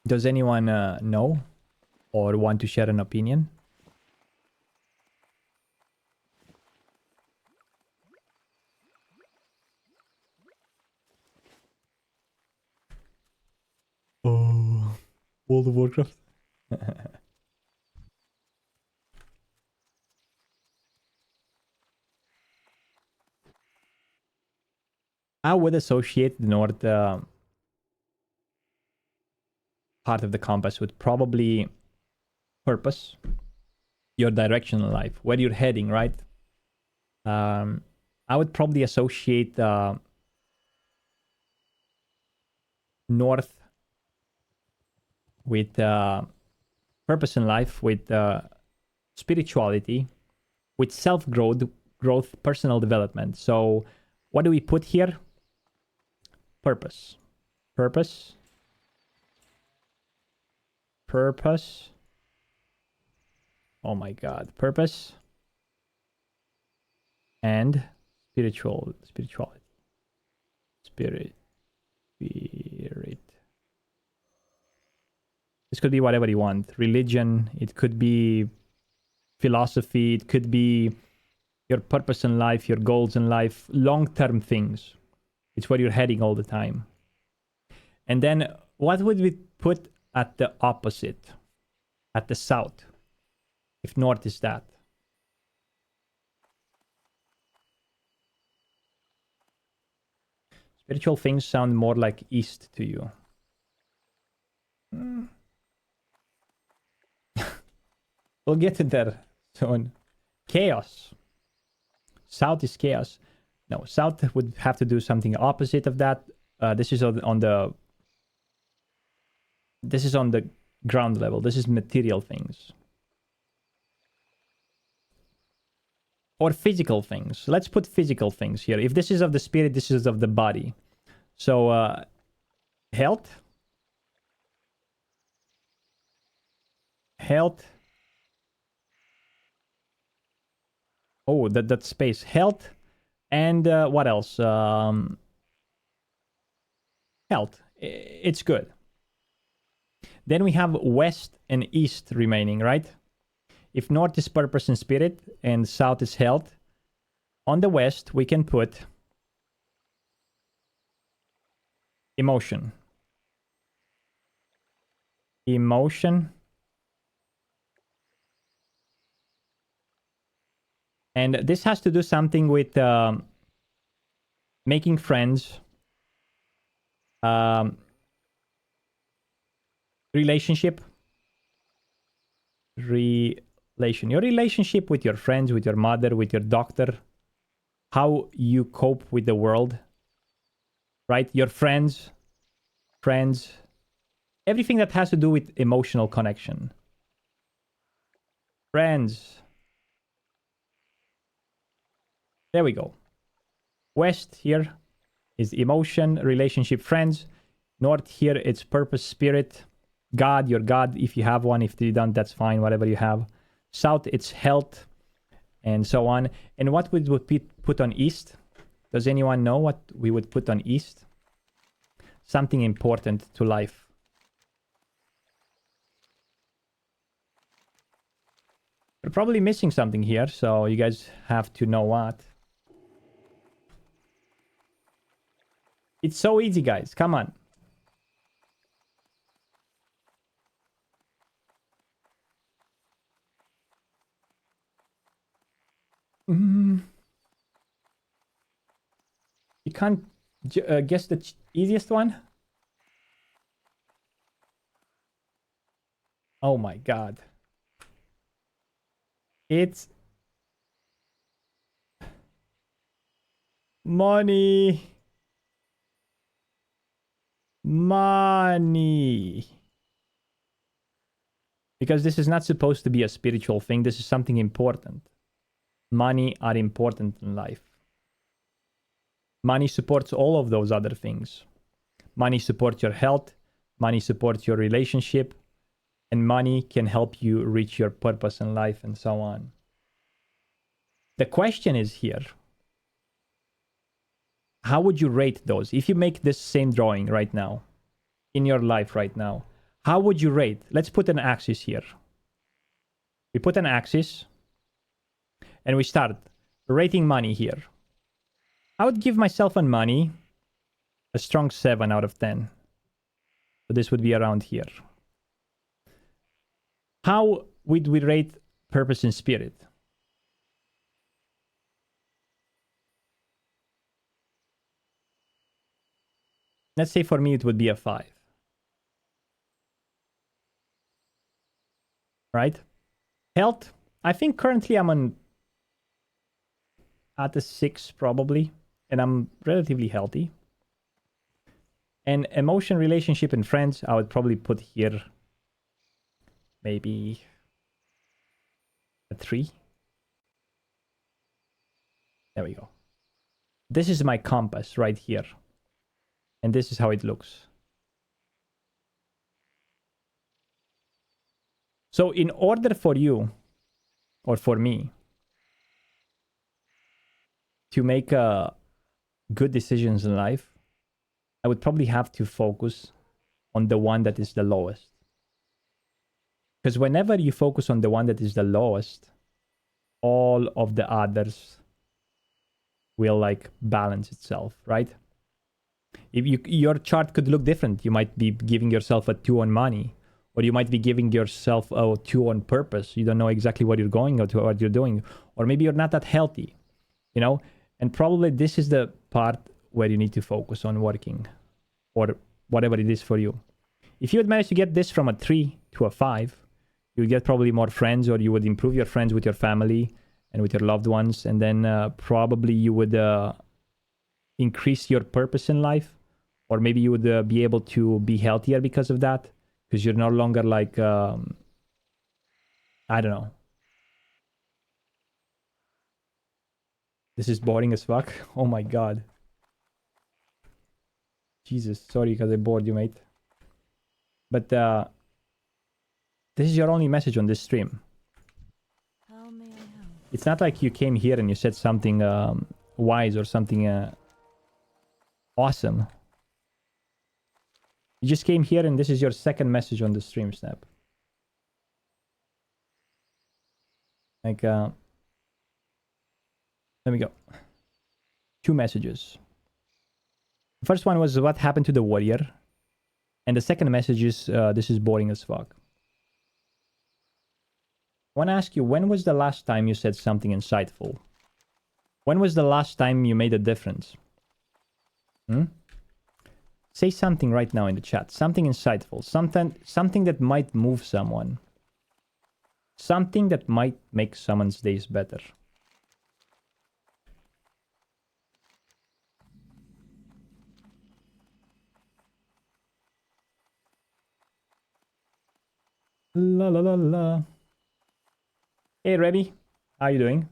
Does anyone know or want to share an opinion? Oh, World of Warcraft. I would associate the north part of the compass with probably purpose, your direction in life, where you're heading, right? I would probably associate north with purpose in life, with spirituality, with growth, personal development. So what do we put here? Purpose. Purpose. Purpose. Oh my God. Purpose. And spirituality. Spirit. This could be whatever you want. Religion, it could be philosophy, it could be your purpose in life, your goals in life, long-term things. It's where you're heading all the time. And then what would we put at the opposite? At the south? If north is that. Spiritual things sound more like east to you. We'll get to that soon. Chaos. South is chaos. No, south would have to do something opposite of that. This is on the ground level. This is material things. Or physical things. Let's put physical things here. If this is of the spirit, this is of the body. So, health. Health. Oh, that space. Health. And what else? Health. It's good. Then we have west and east remaining, right? If north is purpose and spirit and south is health, on the west we can put emotion. Emotion. And this has to do something with making friends, relationship, your relationship with your friends, with your mother, with your doctor, how you cope with the world, right? Your friends, everything that has to do with emotional connection. Friends. There we go. West here is emotion, relationship, friends. North here, it's purpose, spirit, God, your God, if you have one. If you don't, that's fine, whatever you have. South, it's health, and so on. And what we would put on East? Does anyone know what we would put on East? Something important to life. We're probably missing something here, so you guys have to know what. It's so easy, guys. Come on. You can't guess the easiest one? Oh my god. It's money. Money. Because this is not supposed to be a spiritual thing. This is something important. Money are important in life. Money supports all of those other things. Money supports your health. Money supports your relationship. And money can help you reach your purpose in life and so on. The question is here. How would you rate those? If you make this same drawing right now, in your life right now, how would you rate? Let's put an axis here. We put an axis. And we start rating money here. I would give myself on money a strong 7 out of 10. So this would be around here. How would we rate purpose and spirit? Let's say for me it would be a 5. Right? Health, I think currently I'm on at a 6 probably, and I'm relatively healthy. And emotion, relationship, and friends, I would probably put here maybe a 3. There we go. This is my compass right here. And this is how it looks. So in order for you, or for me, to make good decisions in life, I would probably have to focus on the one that is the lowest. Because whenever you focus on the one that is the lowest, all of the others will like balance itself, right? If your chart could look different. You might be giving yourself a 2 on money, or you might be giving yourself a 2 on purpose. You don't know exactly what you're going or what you're doing, or maybe you're not that healthy, you know? And probably this is the part where you need to focus on working, or whatever it is for you. If you would manage to get this from a 3 to a 5, you would get probably more friends, or you would improve your friends with your family and with your loved ones. And then probably you would increase your purpose in life, or maybe you would be able to be healthier because of that, because you're no longer like, I don't know. This is boring as fuck. Oh my god. Jesus, sorry because I bored you, mate. But this is your only message on this stream. How may I help? It's not like you came here and you said something wise or something awesome. You just came here and this is your second message on the stream, Snap. Like, let me go. 2 messages. The first one was what happened to the warrior. And the second message is this is boring as fuck. I want to ask you, when was the last time you said something insightful? When was the last time you made a difference? Say something right now in the chat. Something insightful. Something that might move someone. Something that might make someone's days better. La la la la. Hey Rebby, how you doing?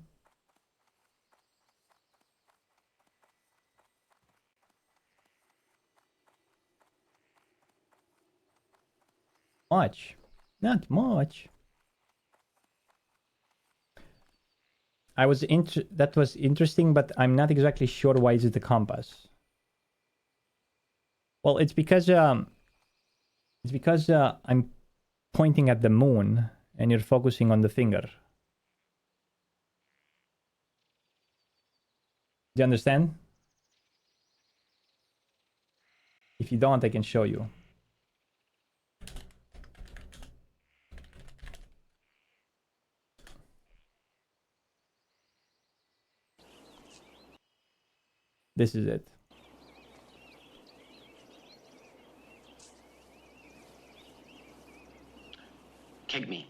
Much. Not much. That was interesting, but I'm not exactly sure why is it the compass. Well, it's because I'm pointing at the moon and you're focusing on the finger. Do you understand? If you don't, I can show you. This is it. Kick me.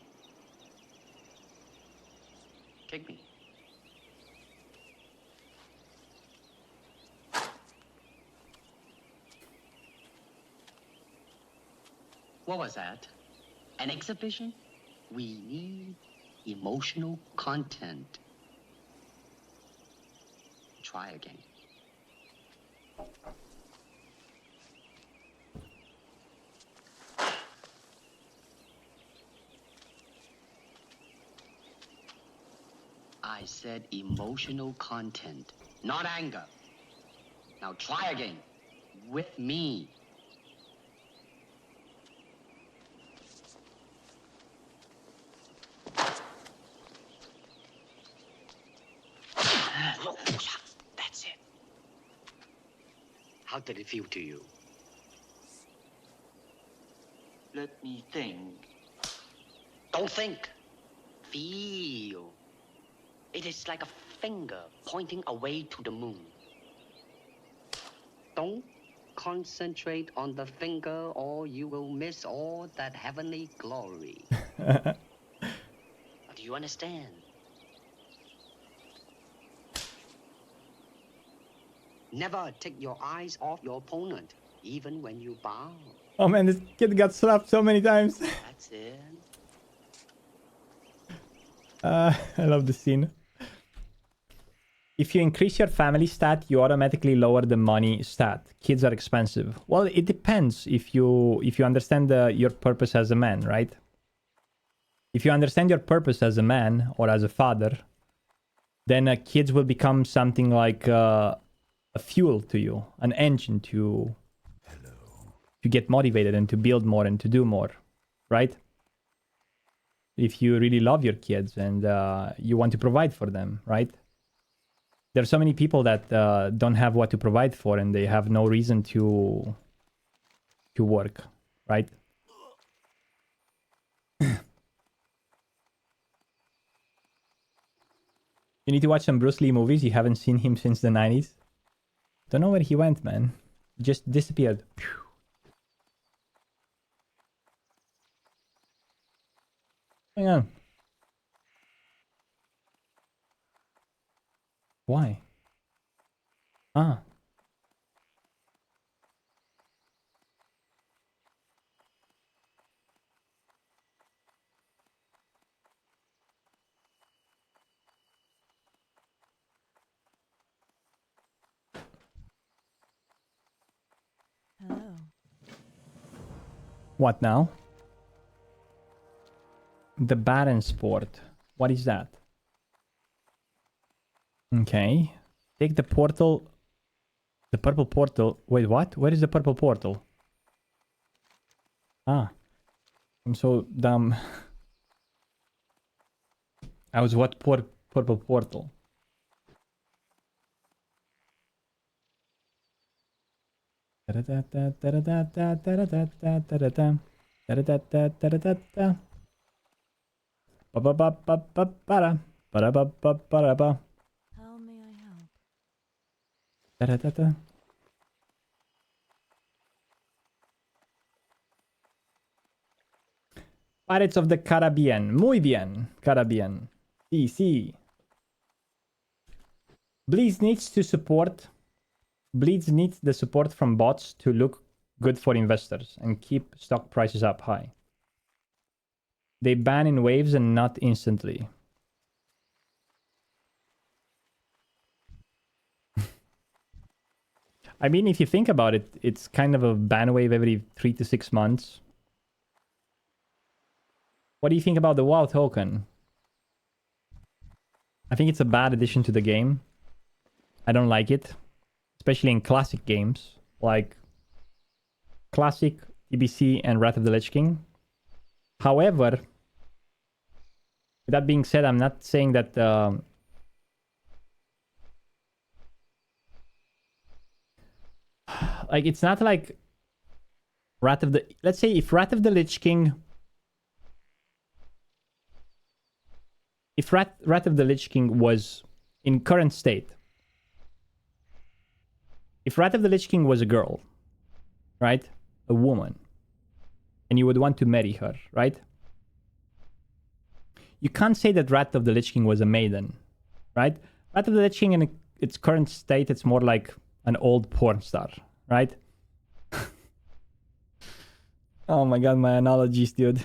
Kick me. What was that? An exhibition? We need emotional content. Try again. I said emotional content, not anger. Now try again. With me. That's it. How did it feel to you? Let me think. Don't think. Feel. It is like a finger pointing away to the moon. Don't concentrate on the finger or you will miss all that heavenly glory. Do you understand? Never take your eyes off your opponent, even when you bow. Oh man, this kid got slapped so many times. That's it. I love the scene. If you increase your family stat, you automatically lower the money stat. Kids are expensive. Well, it depends if you understand your purpose as a man, right? If you understand your purpose as a man or as a father, then kids will become something like a fuel to you, an engine to get motivated and to build more and to do more, right? If you really love your kids and you want to provide for them, right? There are so many people that don't have what to provide for and they have no reason to work, right? You need to watch some Bruce Lee movies. You haven't seen him since the 90s. Don't know where he went, man. He just disappeared. Hang on. Why? Ah. Hello. What now? The Baron Sport. What is that? Okay. Take the portal. The purple portal. Wait, what? Where is the purple portal? Ah. I'm so dumb. I was what purple portal? How may I help? Pirates of the Caribbean. Muy bien. Caribbean. Sí, sí. Bleeds needs the support from bots to look good for investors and keep stock prices up high. They ban in waves and not instantly. I mean, if you think about it, it's kind of a ban wave every 3 to 6 months. What do you think about the WoW token? I think it's a bad addition to the game. I don't like it. Especially in classic games. Like Classic, TBC, and Wrath of the Lich King. However, with that being said, I'm not saying that... like, it's not like... Wrath of the... Let's say if Wrath of the Lich King... If Wrath of the Lich King was in current state... If Wrath of the Lich King was a girl, right? A woman. And you would want to marry her, right? You can't say that Wrath of the Lich King was a maiden, right? Wrath of the Lich King in its current state, it's more like an old porn star, right? Oh my god, my analogies, dude.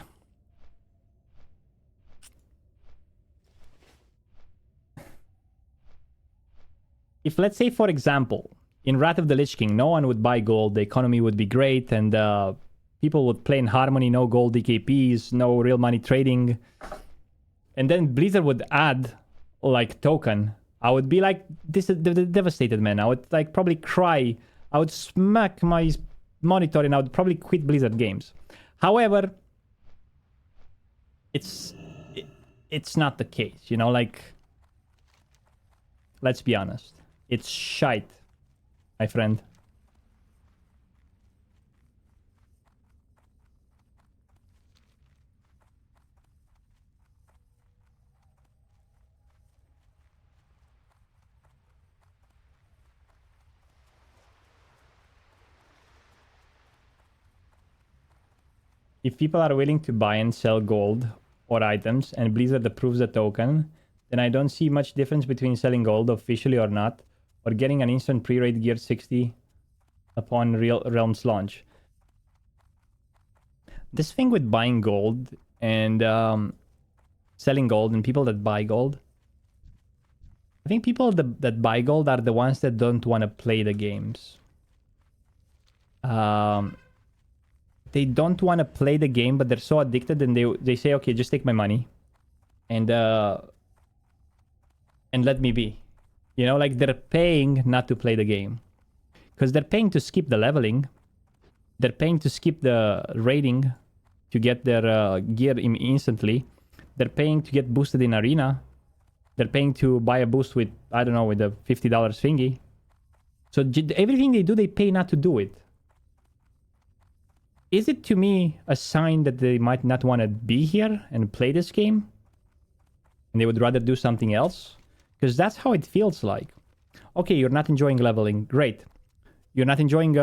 If, let's say, for example, in Wrath of the Lich King, no one would buy gold, the economy would be great, and people would play in harmony, no gold DKPs, no real money trading. And then Blizzard would add, like, token. I would be like, this is devastated, man. I would, like, probably cry. I would smack my monitor and I would probably quit Blizzard games. However, it's not the case, you know, like, let's be honest. It's shite, my friend. If people are willing to buy and sell gold or items and Blizzard approves the token, then I don't see much difference between selling gold officially or not, or getting an instant pre-raid gear 60 upon Realm's launch. This thing with buying gold and selling gold and people that buy gold, I think people that buy gold are the ones that don't want to play the games. They don't want to play the game, but they're so addicted and they say, okay, just take my money and let me be. You know, like, they're paying not to play the game. Because they're paying to skip the leveling. They're paying to skip the raiding to get their gear instantly. They're paying to get boosted in arena. They're paying to buy a boost with, I don't know, with a $50 thingy. So everything they do, they pay not to do it. Is it to me a sign that they might not want to be here and play this game? And they would rather do something else? Because that's how it feels like. Okay, you're not enjoying leveling. Great. You're not enjoying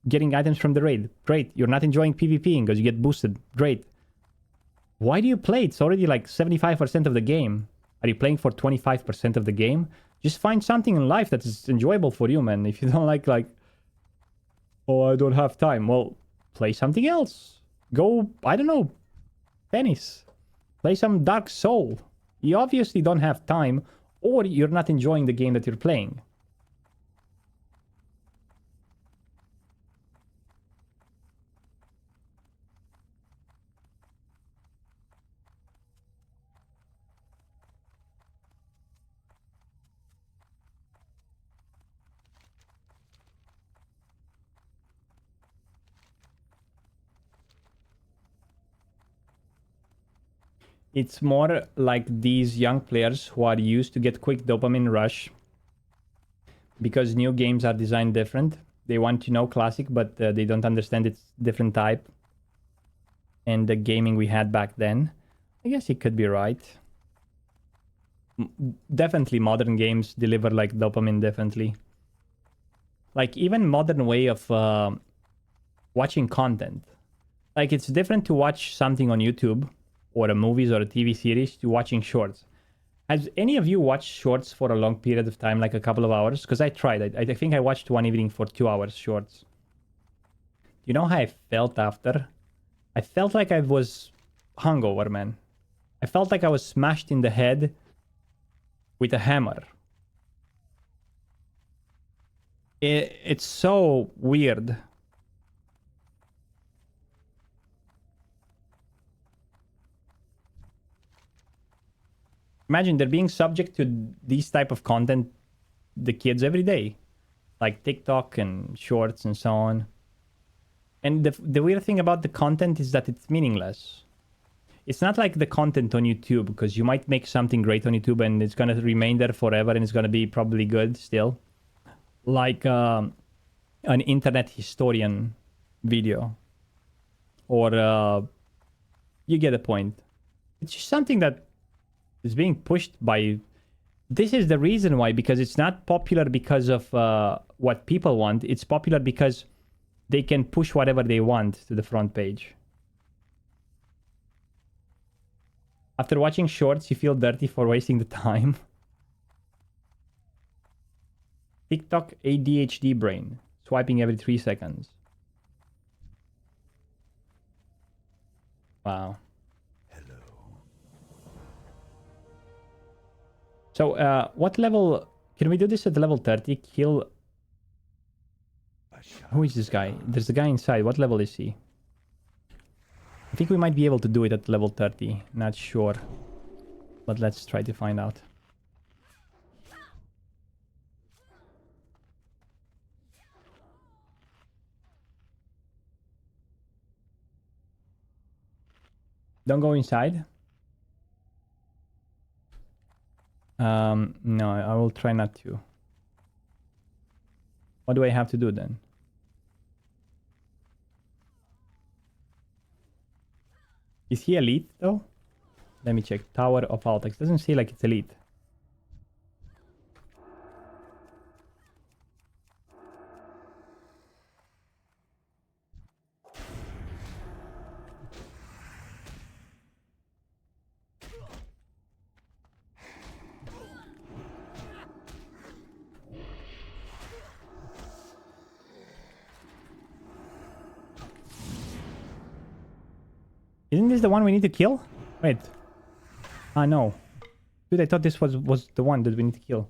getting items from the raid. Great. You're not enjoying PvPing because you get boosted. Great. Why do you play? It's already like 75% of the game. Are you playing for 25% of the game? Just find something in life that is enjoyable for you, man. If you don't like, oh, I don't have time. Well, play something else. Go, I don't know, tennis. Play some Dark Soul. You obviously don't have time, or you're not enjoying the game that you're playing. It's more like these young players who are used to get quick dopamine rush because new games are designed different. They want to know classic, but they don't understand its different type and the gaming we had back then. I guess it could be right. Definitely modern games deliver like dopamine differently. Like even modern way of watching content. Like it's different to watch something on YouTube or a movies or a TV series to watching shorts. Has any of you watched shorts for a long period of time, like a couple of hours? Because I tried. I think I watched one evening for 2 hours shorts. You know how I felt after? I felt like I was hungover, man. I felt like I was smashed in the head with a hammer. It's so weird. Imagine they're being subject to these type of content, the kids every day, like TikTok and shorts and so on. And the weird thing about the content is that it's meaningless. It's not like the content on YouTube, because you might make something great on YouTube and it's going to remain there forever and it's going to be probably good still. Like an internet historian video. Or you get the point. It's just something that is being pushed by... This is the reason why, because it's not popular because of what people want. It's popular because they can push whatever they want to the front page. After watching shorts, you feel dirty for wasting the time. TikTok ADHD brain. Swiping every 3 seconds. Wow. Hello. So, what level... Can we do this at level 30? Kill... Who is this guy? There's a guy inside. What level is he? I think we might be able to do it at level 30. Not sure. But let's try to find out. Don't go inside. No, I will try not to. What do I have to do then? Is he elite though? Let me check. Tower of Altex. Doesn't say like it's elite. Isn't this the one we need to kill? Wait. Ah, no. Dude, I thought this was the one that we need to kill.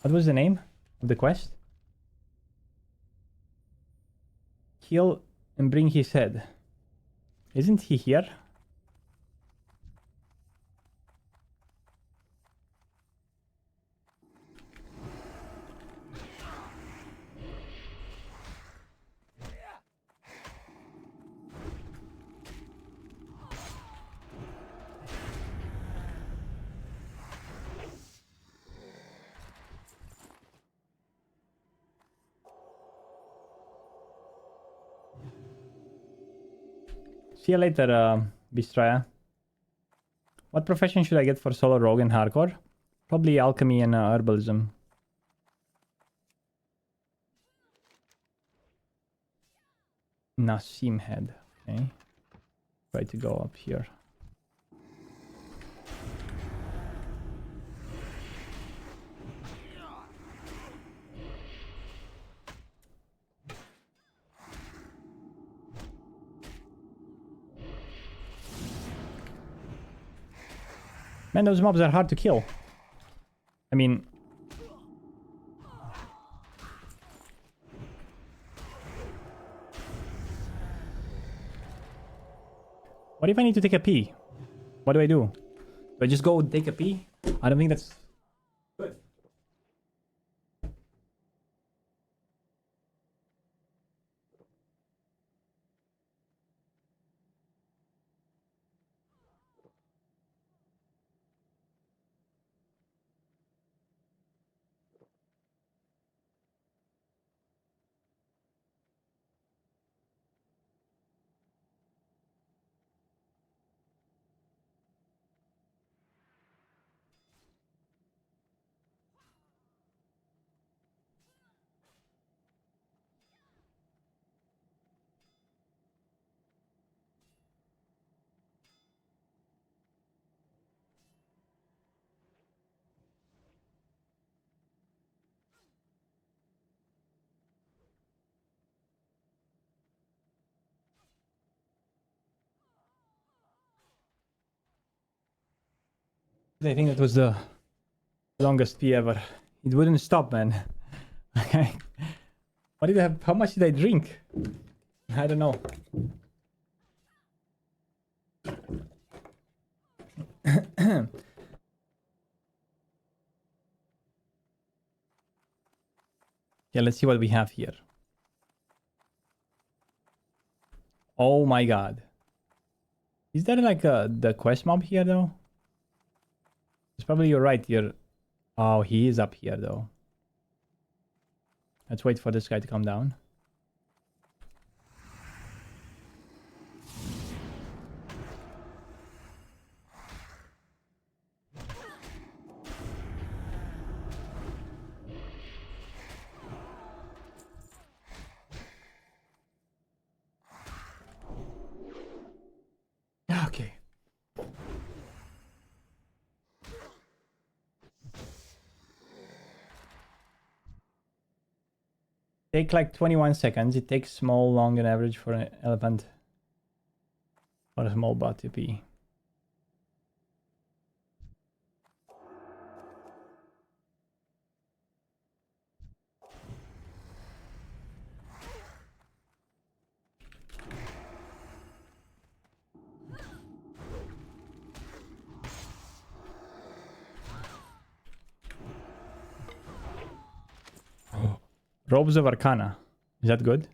What was the name of the quest? Kill and bring his head. Isn't he here? See you later, Bistraya. What profession should I get for solo rogue and hardcore? Probably alchemy and herbalism. Nassim head. Okay. Try to go up here. Man, those mobs are hard to kill. I mean... What if I need to take a pee? What do I do? Do I just go and take a pee? I don't think that's good. I think that was the longest pee ever. It wouldn't stop, man. Okay. What did I have? How much did I drink? I don't know. Yeah, let's see what we have here. Oh my god. Is there like the quest mob here though? It's probably you're right here. Oh, he is up here though. Let's wait for this guy to come down. Okay. Take like 21 seconds. It takes small, long, and average for an elephant or a small bot to pee. Robes of Arcana. Is that good?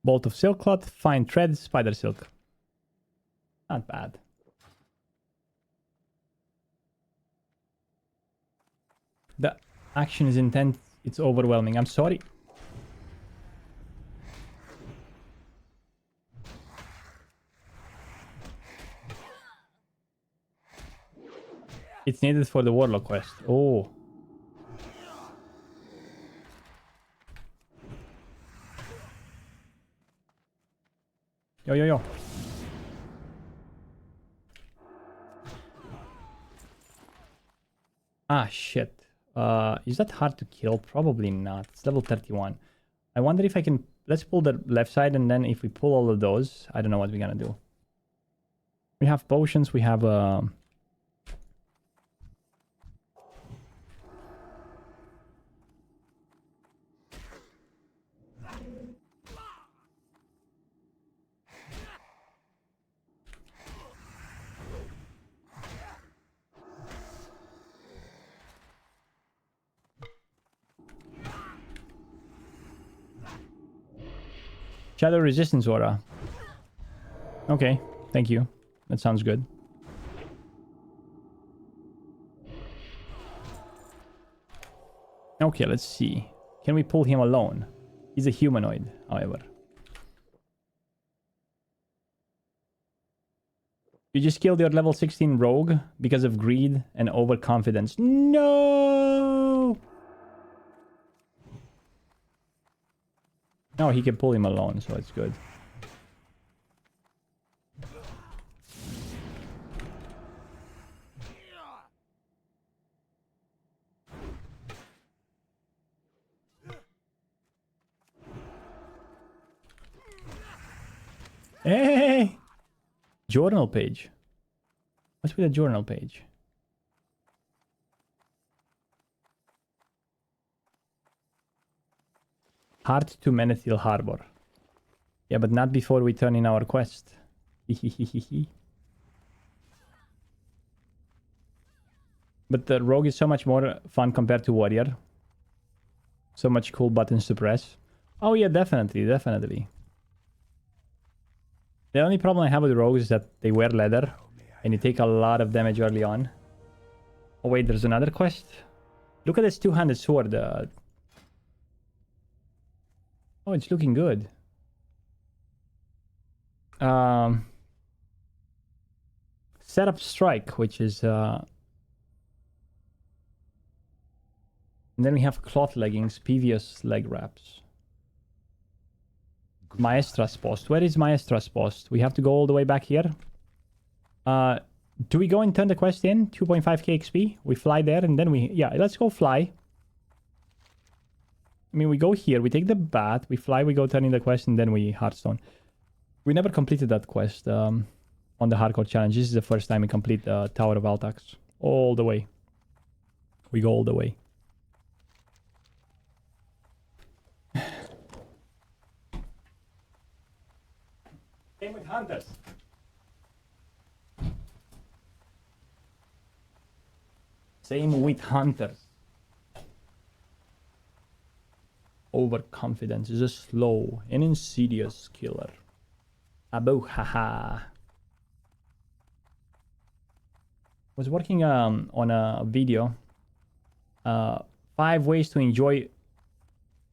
Bolt of silk cloth, fine thread, spider silk. Not bad. The action is intense. It's overwhelming. I'm sorry. It's needed for the Warlock quest. Oh. Yo, yo, yo. Ah, shit. Is that hard to kill? Probably not. It's level 31. I wonder if I can... Let's pull the left side, and then if we pull all of those, I don't know what we're gonna do. We have potions, we have... Shadow resistance aura. Okay, thank you. That sounds good. Okay, let's see. Can we pull him alone? He's a humanoid, however. You just killed your level 16 rogue because of greed and overconfidence. No! No, he can pull him alone, so it's good. Hey! Journal page. What's with the journal page? Heart to Menethil Harbor. Yeah, but not before we turn in our quest. But the rogue is so much more fun compared to warrior. So much cool buttons to press. Oh yeah, definitely, definitely. The only problem I have with rogues is that they wear leather and you take a lot of damage early on. Oh wait, there's another quest. Look at this two-handed sword. Oh, it's looking good. Setup strike, which is and then we have cloth leggings, previous leg wraps. Maestra's post. Where is Maestra's post? We have to go all the way back here. Do we go and turn the quest in? 2.5k XP. We fly there and then we... Yeah, let's go fly. I mean, we go here. We take the bat. We fly. We go turn in the quest and then we Hearthstone. We never completed that quest on the hardcore challenge. This is the first time we complete the Tower of Altax. All the way. We go all the way. Same with hunters. Same with hunters. Overconfidence is a slow and insidious killer. Abo haha. Was working on a video. 5 ways to enjoy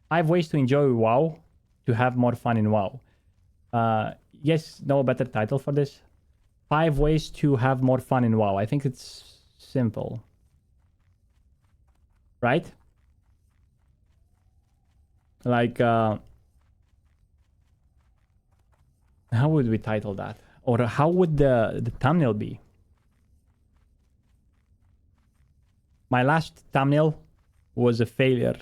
WoW to have more fun in WoW. Yes, no better title for this. 5 ways to have more fun in WoW. I think it's simple. Right? Like, how would we title that? Or how would the thumbnail be? My last thumbnail was a failure.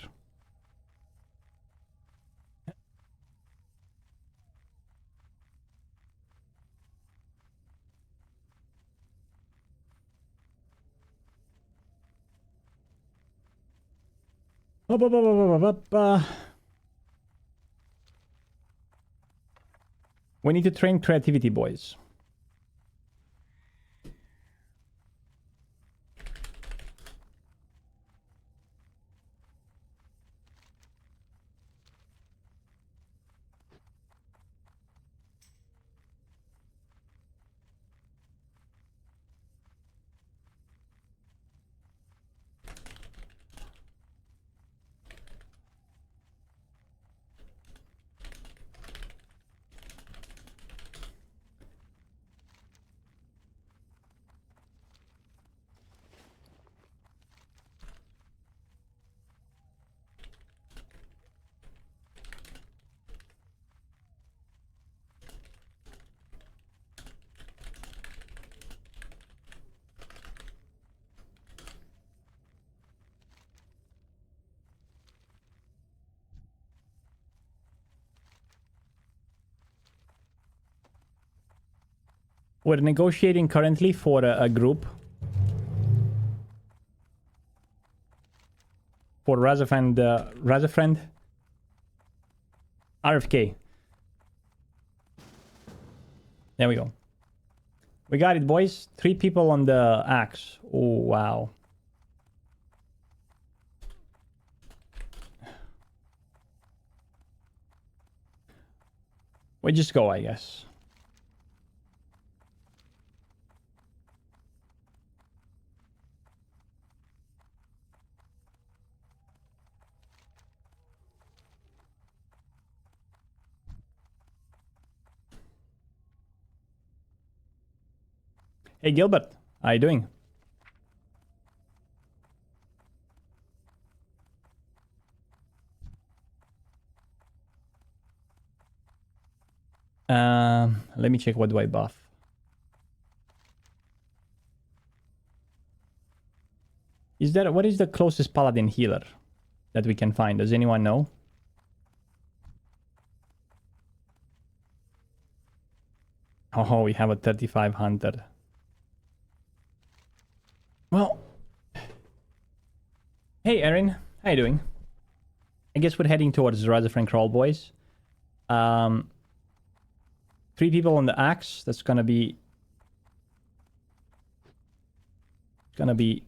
We need to train creativity, boys. We're negotiating currently for a group for Razafriend RFK. There we go. We got it, boys. 3 people on the axe. Oh, wow. We just go, I guess. Hey Gilbert, how you doing? Let me check what do I buff. What is the closest paladin healer that we can find? Does anyone know? Oh, we have a 35 hunter. Well, hey Erin, how you doing? I guess we're heading towards Razafriend Crawl, boys. 3 people on the axe. That's gonna be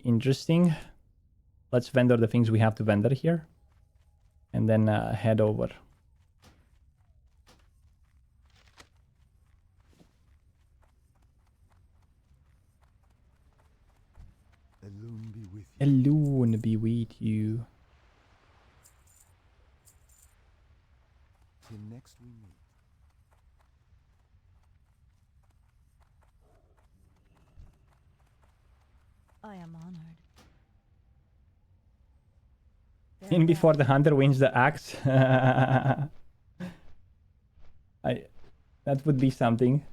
interesting. Let's vendor the things we have to vendor here, and then head over. Alone be with you. Alone be with you. Till next we meet. I am honored. In before the hunter wins the axe. That would be something.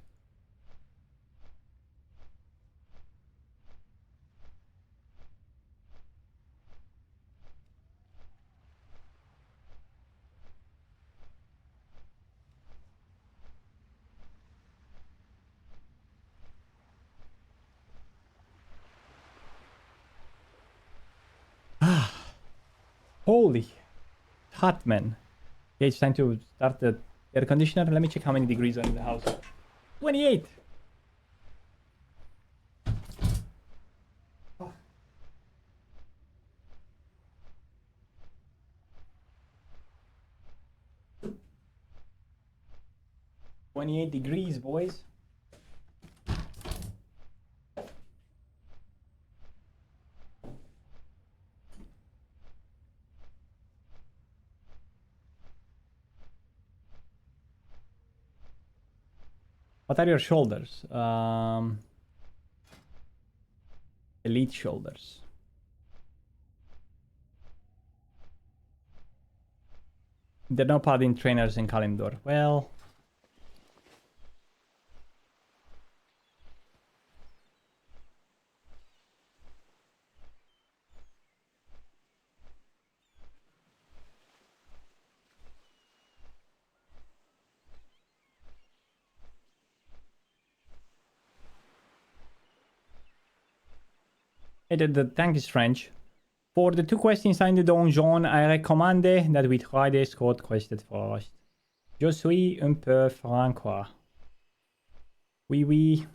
Holy hot, man. Okay, it's time to start the air conditioner. Let me check how many degrees are in the house. 28. Oh. 28 degrees, boys. What are your shoulders? Elite shoulders. There are no paladin trainers in Kalimdor. Well, the tank is French. For the 2 quests inside the donjon, I recommend that we try the escort quest first. Je suis un peu francois. Oui, oui.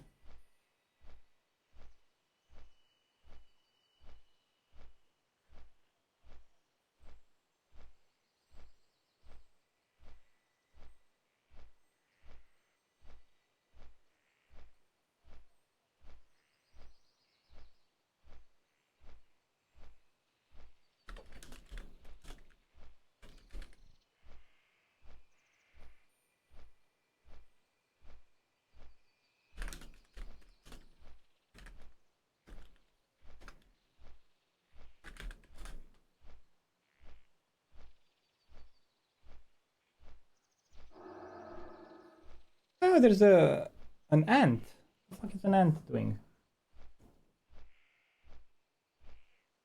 Oh, there's an ant. What the fuck is an ant doing?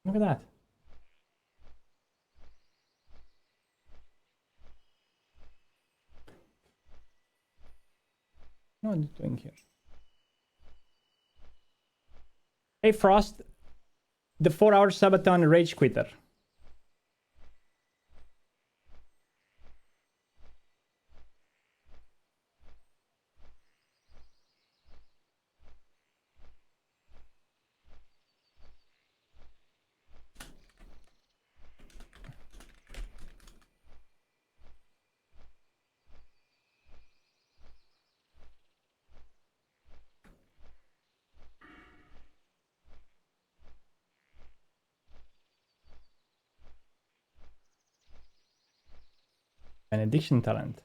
Look at that. What is it doing here? Hey Frost, the 4-hour subathon rage quitter. Benediction talent.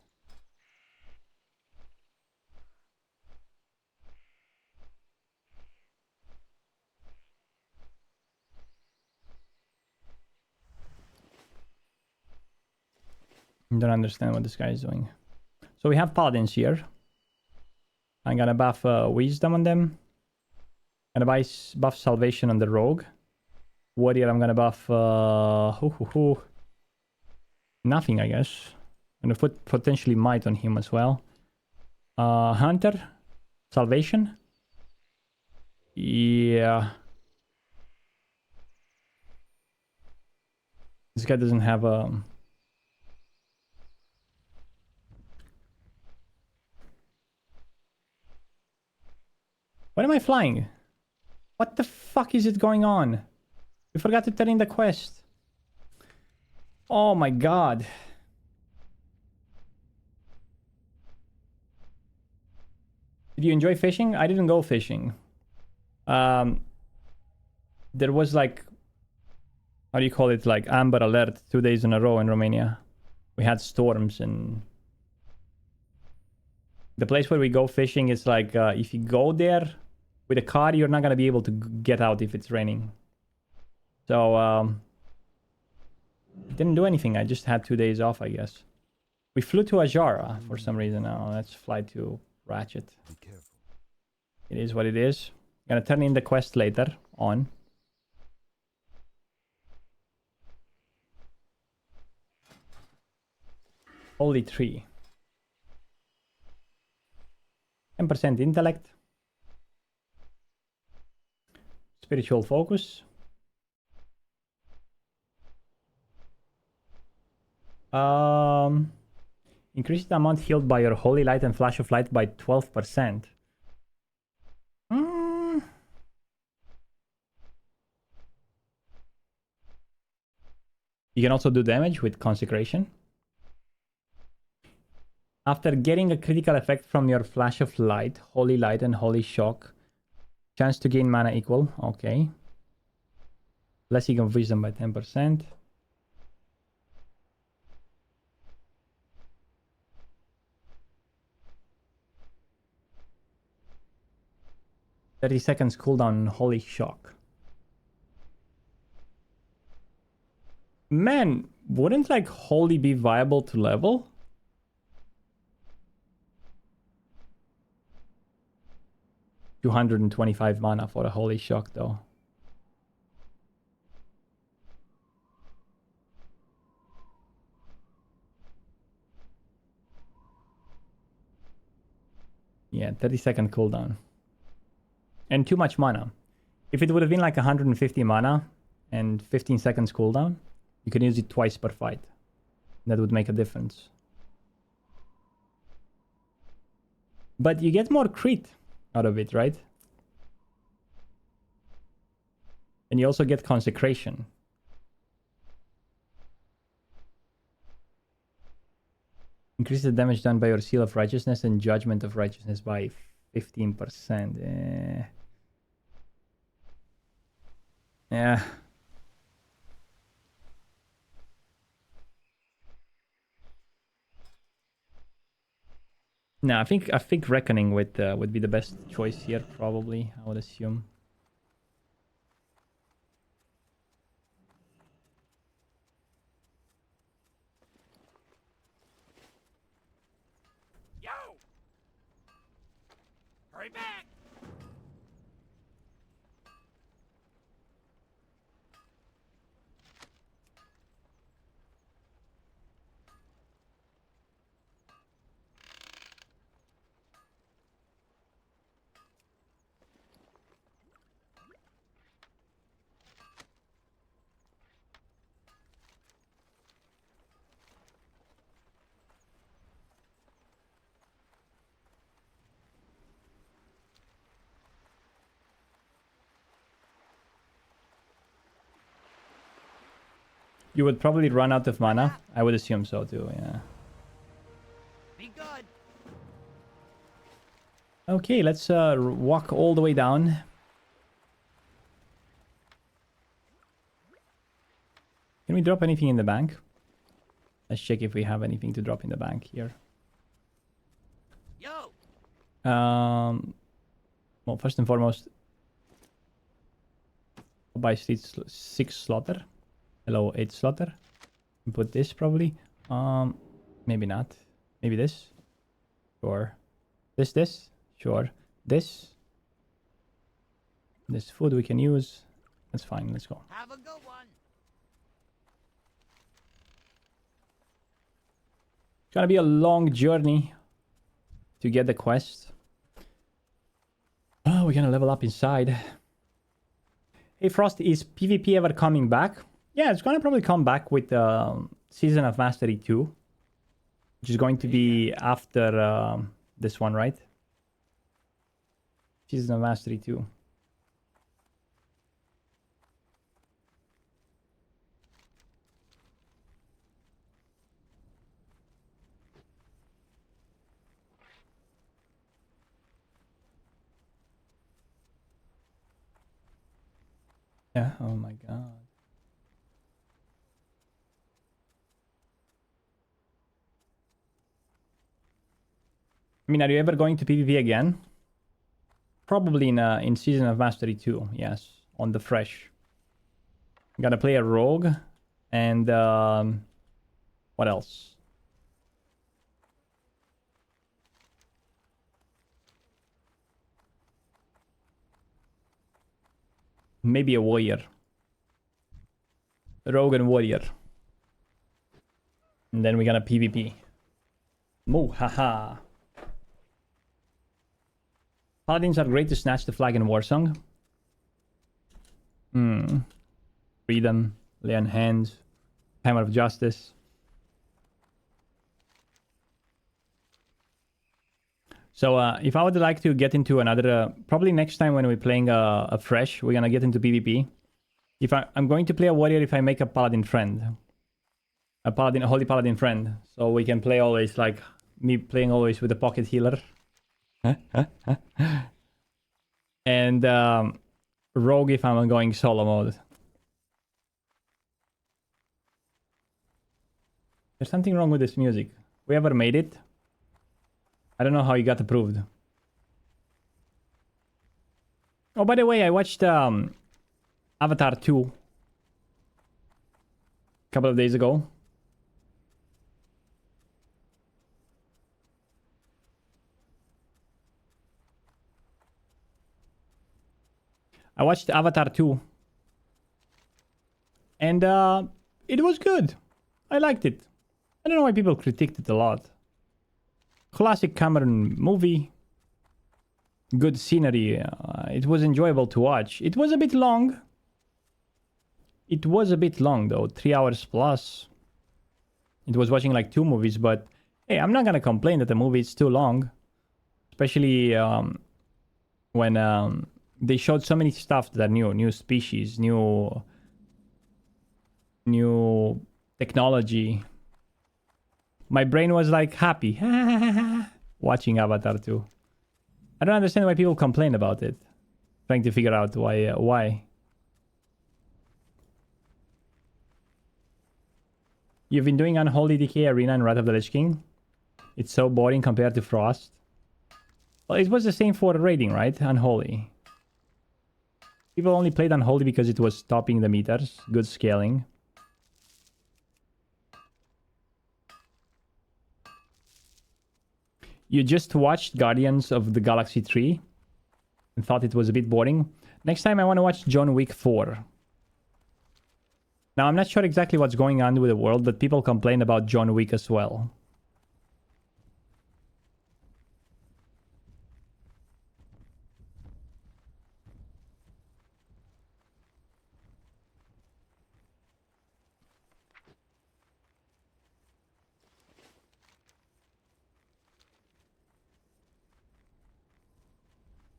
Don't understand what this guy is doing. So we have paladins here. I'm gonna buff wisdom on them. Gonna buff salvation on the rogue. Warrior, I'm gonna buff nothing, I guess. I'm gonna put potentially might on him as well. Hunter, salvation. Yeah. This guy doesn't have a... Why am I flying? What the fuck is it going on? We forgot to turn in the quest. Oh my god. Did you enjoy fishing? I didn't go fishing. There was like... How do you call it? Like amber alert 2 days in a row in Romania. We had storms and... The place where we go fishing is like... if you go there with a car, you're not going to be able to get out if it's raining. So... didn't do anything. I just had 2 days off, I guess. We flew to Ajara for some reason. Now let's fly to Ratchet. Be careful. It is what it is. Gonna turn in the quest later on. Holy tree. 10% intellect. Spiritual focus. Increase the amount healed by your Holy Light and Flash of Light by 12%. You can also do damage with Consecration. After getting a critical effect from your Flash of Light, Holy Light, and Holy Shock, chance to gain mana equal. Okay. Blessing of Wisdom by 10%. "30 seconds cooldown on Holy Shock." Man, wouldn't like Holy be viable to level? $225 mana for a Holy Shock though. Yeah, 30-second cooldown. And too much mana. If it would have been like 150 mana and 15 seconds cooldown, you can use it twice per fight. That would make a difference. But you get more crit out of it, right? And you also get Consecration. Increase the damage done by your Seal of Righteousness and Judgment of Righteousness by 15%. Yeah. No, I think Reckoning would be the best choice here, probably, I would assume. Yo! Hurry back! You would probably run out of mana. I would assume so too, yeah. Be good. Okay, let's walk all the way down. Can we drop anything in the bank? Let's check if we have anything to drop in the bank here. Yo! Well, first and foremost, I'll buy 6 Slaughter. Hello, 8 Slaughter. Put this probably. Maybe not. Maybe this. Sure. This. Sure. This food we can use. That's fine. Let's go. Have a good one. It's gonna be a long journey to get the quest. Oh, we're gonna level up inside. Hey Frost, is PvP ever coming back? Yeah, it's gonna probably come back with Season of Mastery 2, which is going to be after this one, right? Season of Mastery 2. Yeah, oh my god. I mean, are you ever going to PvP again? Probably in Season of Mastery 2, yes, on the fresh. I'm gonna play a rogue, and what else? Maybe a warrior. Rogue and warrior. And then we're gonna PvP. Moo, haha. Paladins are great to snatch the flag in Warsong. Freedom, lay on hands, Hammer of Justice. So if I would like to get into another, probably next time when we're playing a fresh, we're gonna get into PvP. If I'm going to play a warrior, if I make a paladin friend, a holy paladin friend, so we can play always like me playing always with a pocket healer. And rogue if I'm going solo mode. There's something wrong with this music. Whoever made it, I don't know how you got approved. Oh, by the way, I watched Avatar 2 a couple of days ago. I watched Avatar 2. And it was good. I liked it. I don't know why people critiqued it a lot. Classic Cameron movie. Good scenery. It was enjoyable to watch. It was a bit long. It was a bit long though. 3 hours plus. It was watching like 2 movies, but hey, I'm not gonna complain that the movie is too long. Especially when they showed so many stuff that are new species, new technology. My brain was like happy watching Avatar 2. I don't understand why people complain about it. Trying to figure out why. You've been doing Unholy DK Arena and Wrath of the Lich King. It's so boring compared to Frost. Well, it was the same for raiding, right? Unholy. People only played Unholy because it was topping the meters. Good scaling. You just watched Guardians of the Galaxy 3 and thought it was a bit boring. Next time I want to watch John Wick 4. Now I'm not sure exactly what's going on with the world, but people complain about John Wick as well.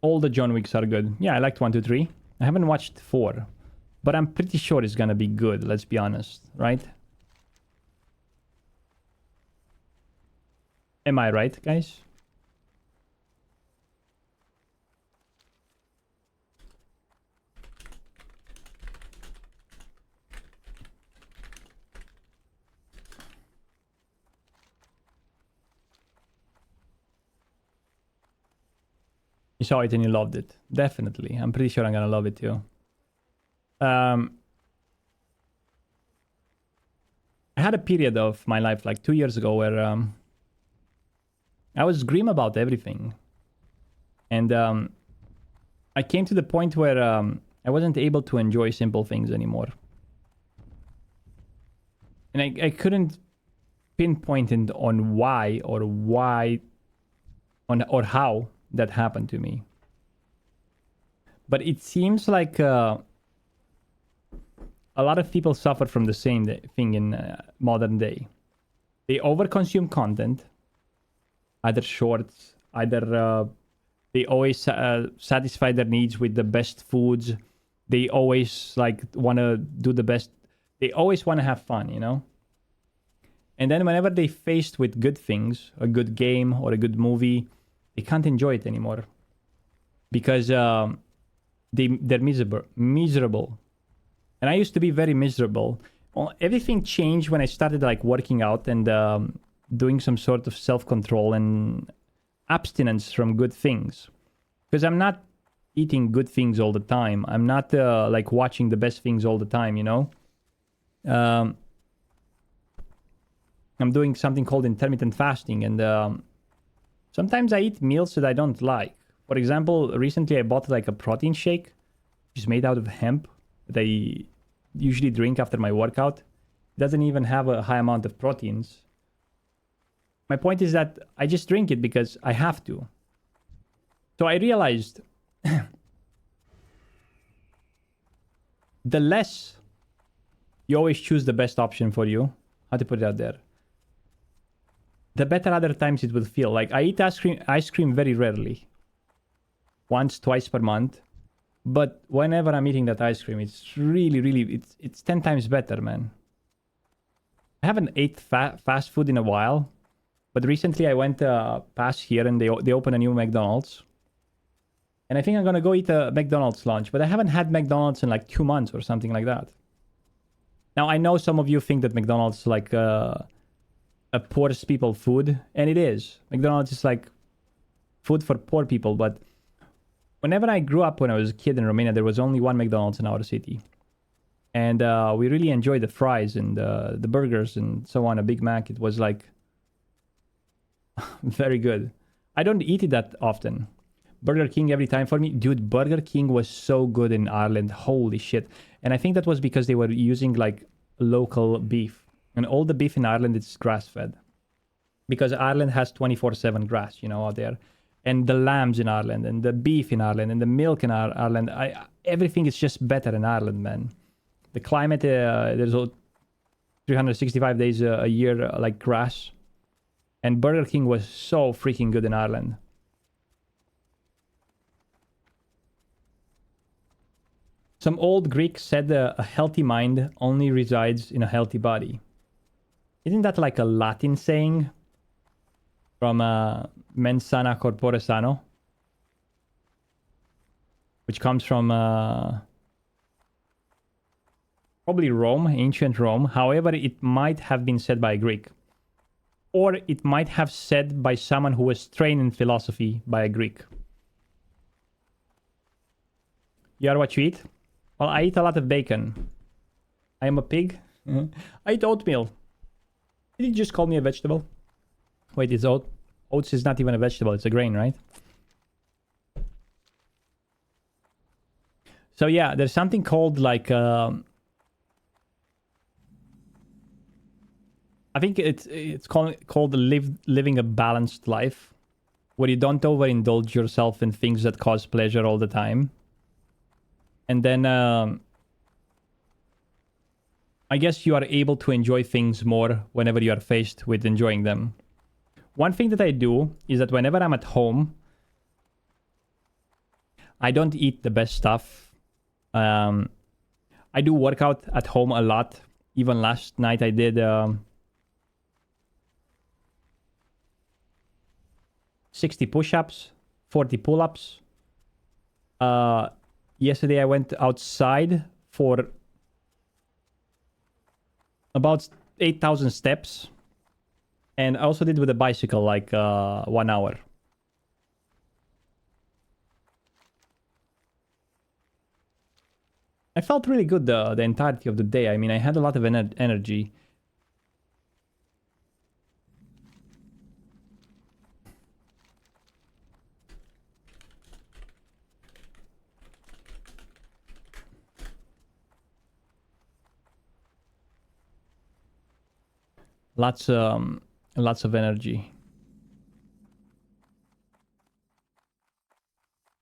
All the John Wicks are good. Yeah, I liked 1, 2, 3. I haven't watched 4. But I'm pretty sure it's gonna be good, let's be honest, right? Am I right, guys? You saw it and you loved it. Definitely. I'm pretty sure I'm gonna love it too. I had a period of my life like 2 years ago where I was grim about everything. And I came to the point where I wasn't able to enjoy simple things anymore. And I couldn't pinpoint it on why or how that happened to me. But it seems like a lot of people suffer from the same thing in modern day. They overconsume content, either shorts, either they always satisfy their needs with the best foods. They always like want to do the best. They always want to have fun, you know? And then whenever they faced with good things, a good game or a good movie, they can't enjoy it anymore because they're miserable. And I used to be very miserable. Well, everything changed when I started like working out and doing some sort of self-control and abstinence from good things. Because I'm not eating good things all the time. I'm not like watching the best things all the time, you know? I'm doing something called intermittent fasting, and sometimes I eat meals that I don't like. For example, recently I bought like a protein shake, which is made out of hemp, that I usually drink after my workout. It doesn't even have a high amount of proteins. My point is that I just drink it because I have to. So I realized the less you always choose the best option for you. How to put it out there? the better other times it will feel. Like I eat ice cream very rarely. Once, twice per month. But whenever I'm eating that ice cream, it's really, it's 10 times better, man. I haven't ate fast food in a while. But recently I went past here and they opened a new McDonald's. And I think I'm gonna go eat a McDonald's lunch. But I haven't had McDonald's in like 2 months or something like that. Now, I know some of you think that McDonald's is like a poorest people food. And it is. McDonald's is like food for poor people. But whenever I grew up when I was a kid in Romania, there was only one McDonald's in our city. And we really enjoyed the fries and the burgers and so on. A Big Mac, it was like very good. I don't eat it that often. Burger King every time for me. Dude, Burger King was so good in Ireland. Holy shit. And I think that was because they were using like local beef. And all the beef in Ireland is grass-fed. Because Ireland has 24/7 grass, you know, out there. And the lambs in Ireland, and the beef in Ireland, and the milk in Ireland. Everything is just better in Ireland, man. The climate, there's 365 days a year like grass. And Burger King was so freaking good in Ireland. Some old Greek said a healthy mind only resides in a healthy body. Isn't that like a Latin saying? From mens sana corpore sano? Which comes from probably Rome, ancient Rome. However, it might have been said by a Greek. Or it might have said by someone who was trained in philosophy by a Greek. You are what you eat? Well, I eat a lot of bacon. I am a pig. I eat oatmeal. Did you just call me a vegetable? Wait, it's oats is not even a vegetable. It's a grain, right? So yeah, there's something called like... I think it's called living a balanced life. Where you don't overindulge yourself in things that cause pleasure all the time. And then, I guess you are able to enjoy things more whenever you are faced with enjoying them. One thing that I do is that whenever I'm at home, I don't eat the best stuff. I do workout at home a lot. Even last night I did 60 push-ups, 40 pull-ups. Yesterday I went outside for about 8,000 steps. And I also did with a bicycle like 1 hour. I felt really good the entirety of the day. I mean, I had a lot of energy. Lots of energy.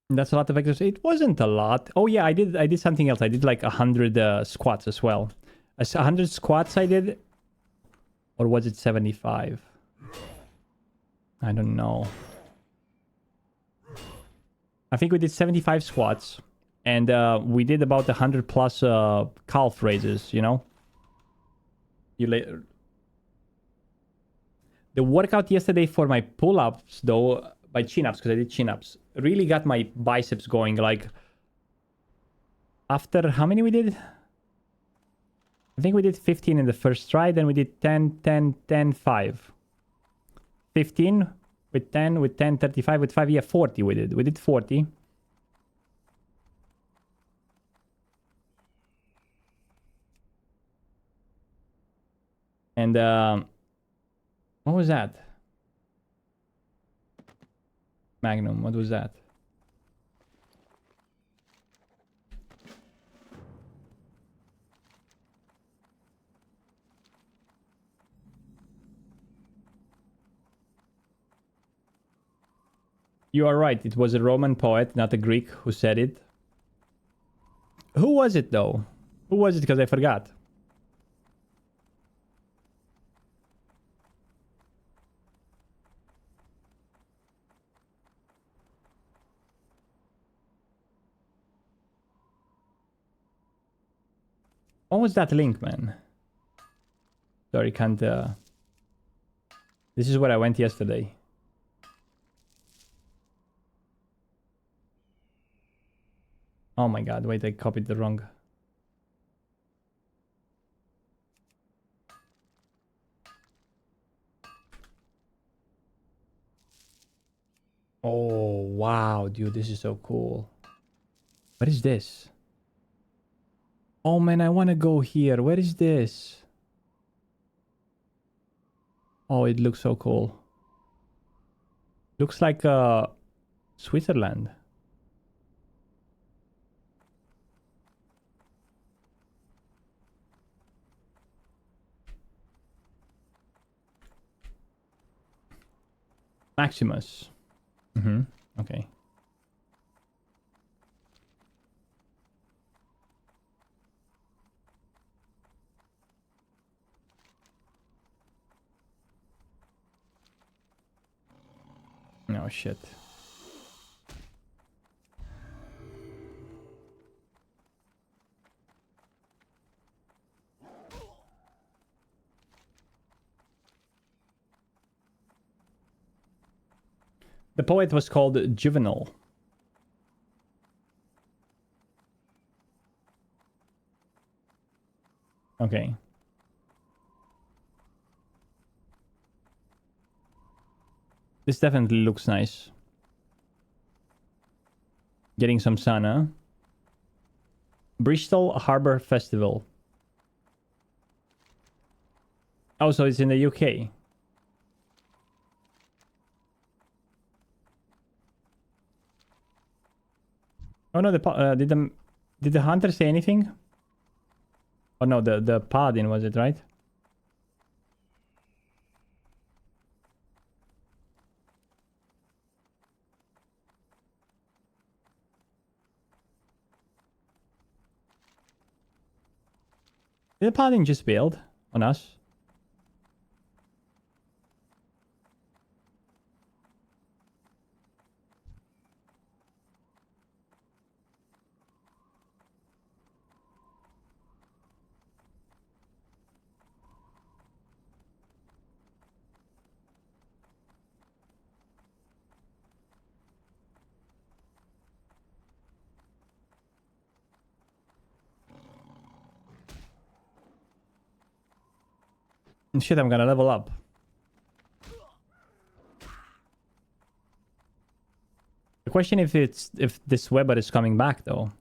That's a lot of exercise. It wasn't a lot. Oh yeah, I did something else. I did like 100 squats as well. 100 squats I did, or was it 75? I don't know. I think we did 75 squats, and we did about 100 plus calf raises. You know. The workout yesterday for my pull-ups, though, by chin-ups, because I did chin-ups, really got my biceps going. Like, after how many we did? I think we did 15 in the first try, then we did 10, 10, 10, 5. 15 with 10, 35 with 5. Yeah, 40 we did. We did 40. And, what was that? Magnum, what was that? You are right, it was a Roman poet, not a Greek, who said it. Who was it, though? Who was it? Because I forgot. What was that link, man? Sorry, can't... This is where I went yesterday. Oh my god, wait, I copied the wrong... Oh, wow, dude, this is so cool. What is this? Oh man, I want to go here. Where is this? Oh, it looks so cool. Looks like Switzerland. Maximus. Okay. No shit. The poet was called Juvenal. Okay. This definitely looks nice. Getting some sun, huh? Bristol Harbour Festival. Oh, so it's in the UK. Oh no, did the hunter say anything? Oh no, the paladin was it, right? Did the paladin just build on us? Shit, I'm gonna level up. The question if this Weber is coming back though.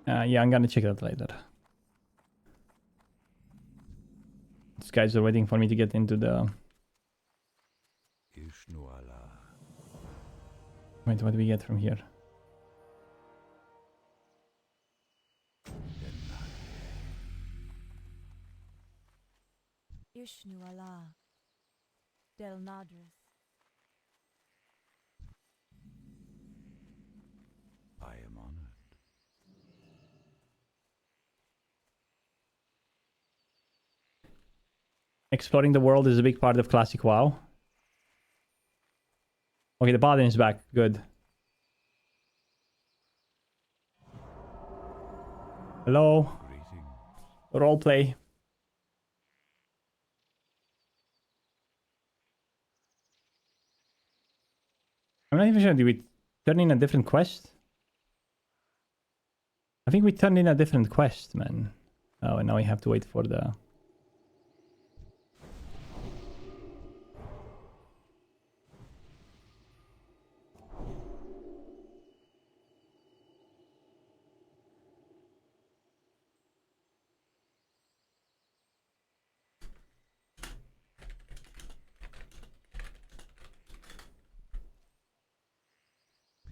Yeah, I'm gonna check it out later. These guys are waiting for me to get into the... Wait, what do we get from here? Ishnu Allah. Del Nadris. I am honored. Exploring the world is a big part of classic WoW. Okay, the paladin is back. Good. Hello. Greetings. Roleplay. I'm not even sure. Did we turn in a different quest? I think we turned in a different quest, man. Oh, and now we have to wait for the...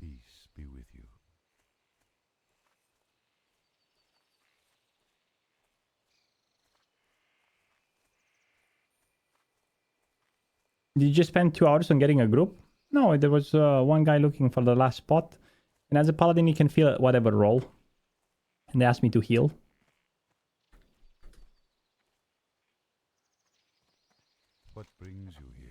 Peace be with you. Did you just spend 2 hours on getting a group? No, there was one guy looking for the last spot. And as a paladin, you can fill whatever role. And they asked me to heal. What brings you here?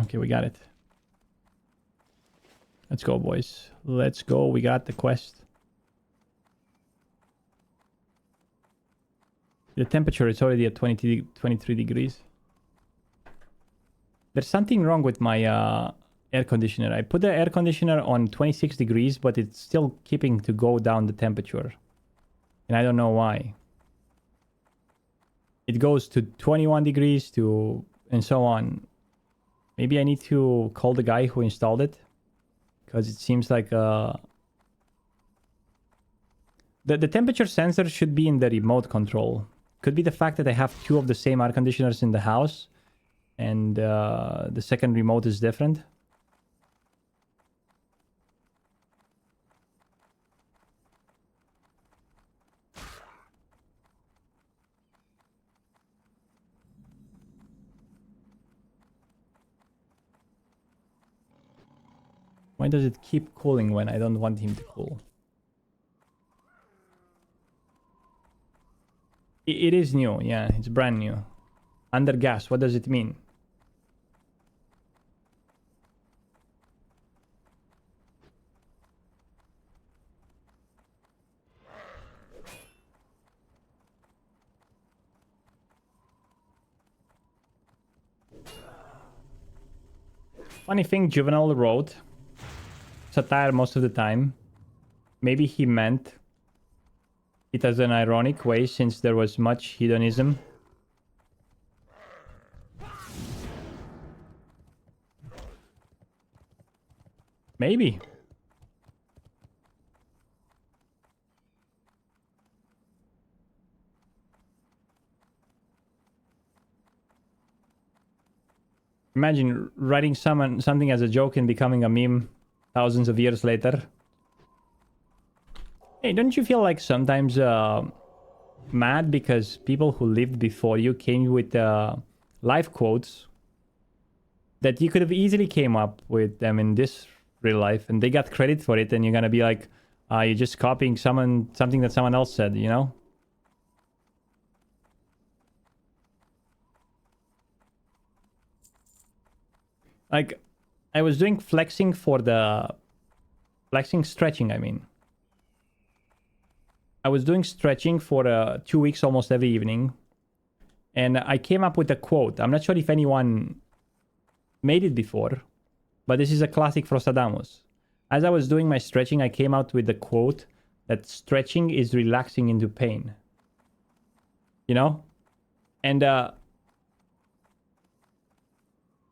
Okay, we got it. Let's go, boys. Let's go. We got the quest. The temperature is already at 23 degrees. There's something wrong with my air conditioner. I put the air conditioner on 26 degrees, but it's still keeping to go down the temperature. And I don't know why. It goes to 21 degrees to and so on. Maybe I need to call the guy who installed it. Because it seems like the temperature sensor should be in the remote control. Could be the fact that I have two of the same air conditioners in the house. And the second remote is different. Why does it keep cooling when I don't want him to cool? It is new, yeah, it's brand new. Under gas, what does it mean? Funny thing Juvenile wrote, satire most of the time. Maybe he meant it as an ironic way since there was much hedonism. Maybe. Imagine writing something as a joke and becoming a meme thousands of years later. Hey, don't you feel like sometimes mad because people who lived before you came with life quotes that you could have easily came up with them in this real life and they got credit for it and you're gonna be like, you're just copying something that someone else said, you know? Like, I was doing flexing stretching, I mean. I was doing stretching for 2 weeks almost every evening. And I came up with a quote. I'm not sure if anyone made it before, but this is a classic Frostadamus. As I was doing my stretching, I came out with the quote that stretching is relaxing into pain. You know? And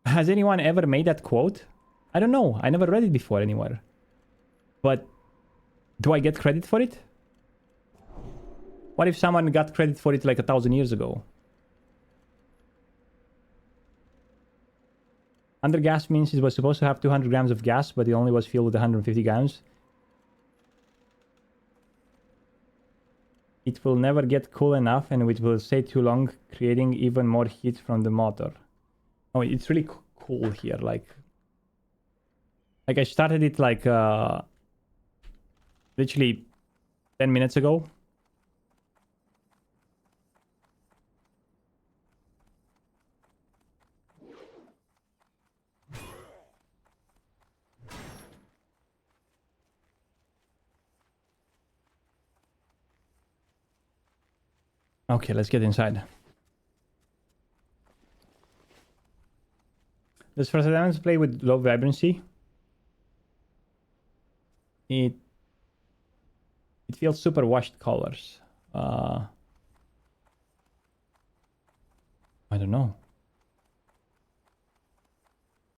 has anyone ever made that quote? I don't know. I never read it before anywhere. But do I get credit for it? What if someone got credit for it like 1,000 years ago? Under gas means it was supposed to have 200 grams of gas, but it only was filled with 150 grams. It will never get cool enough and it will stay too long, creating even more heat from the motor. Oh, it's really cool here. Like I started it like literally 10 minutes ago. Okay, let's get inside. Does Frostadamus play with low vibrancy? It feels super washed colors. I don't know.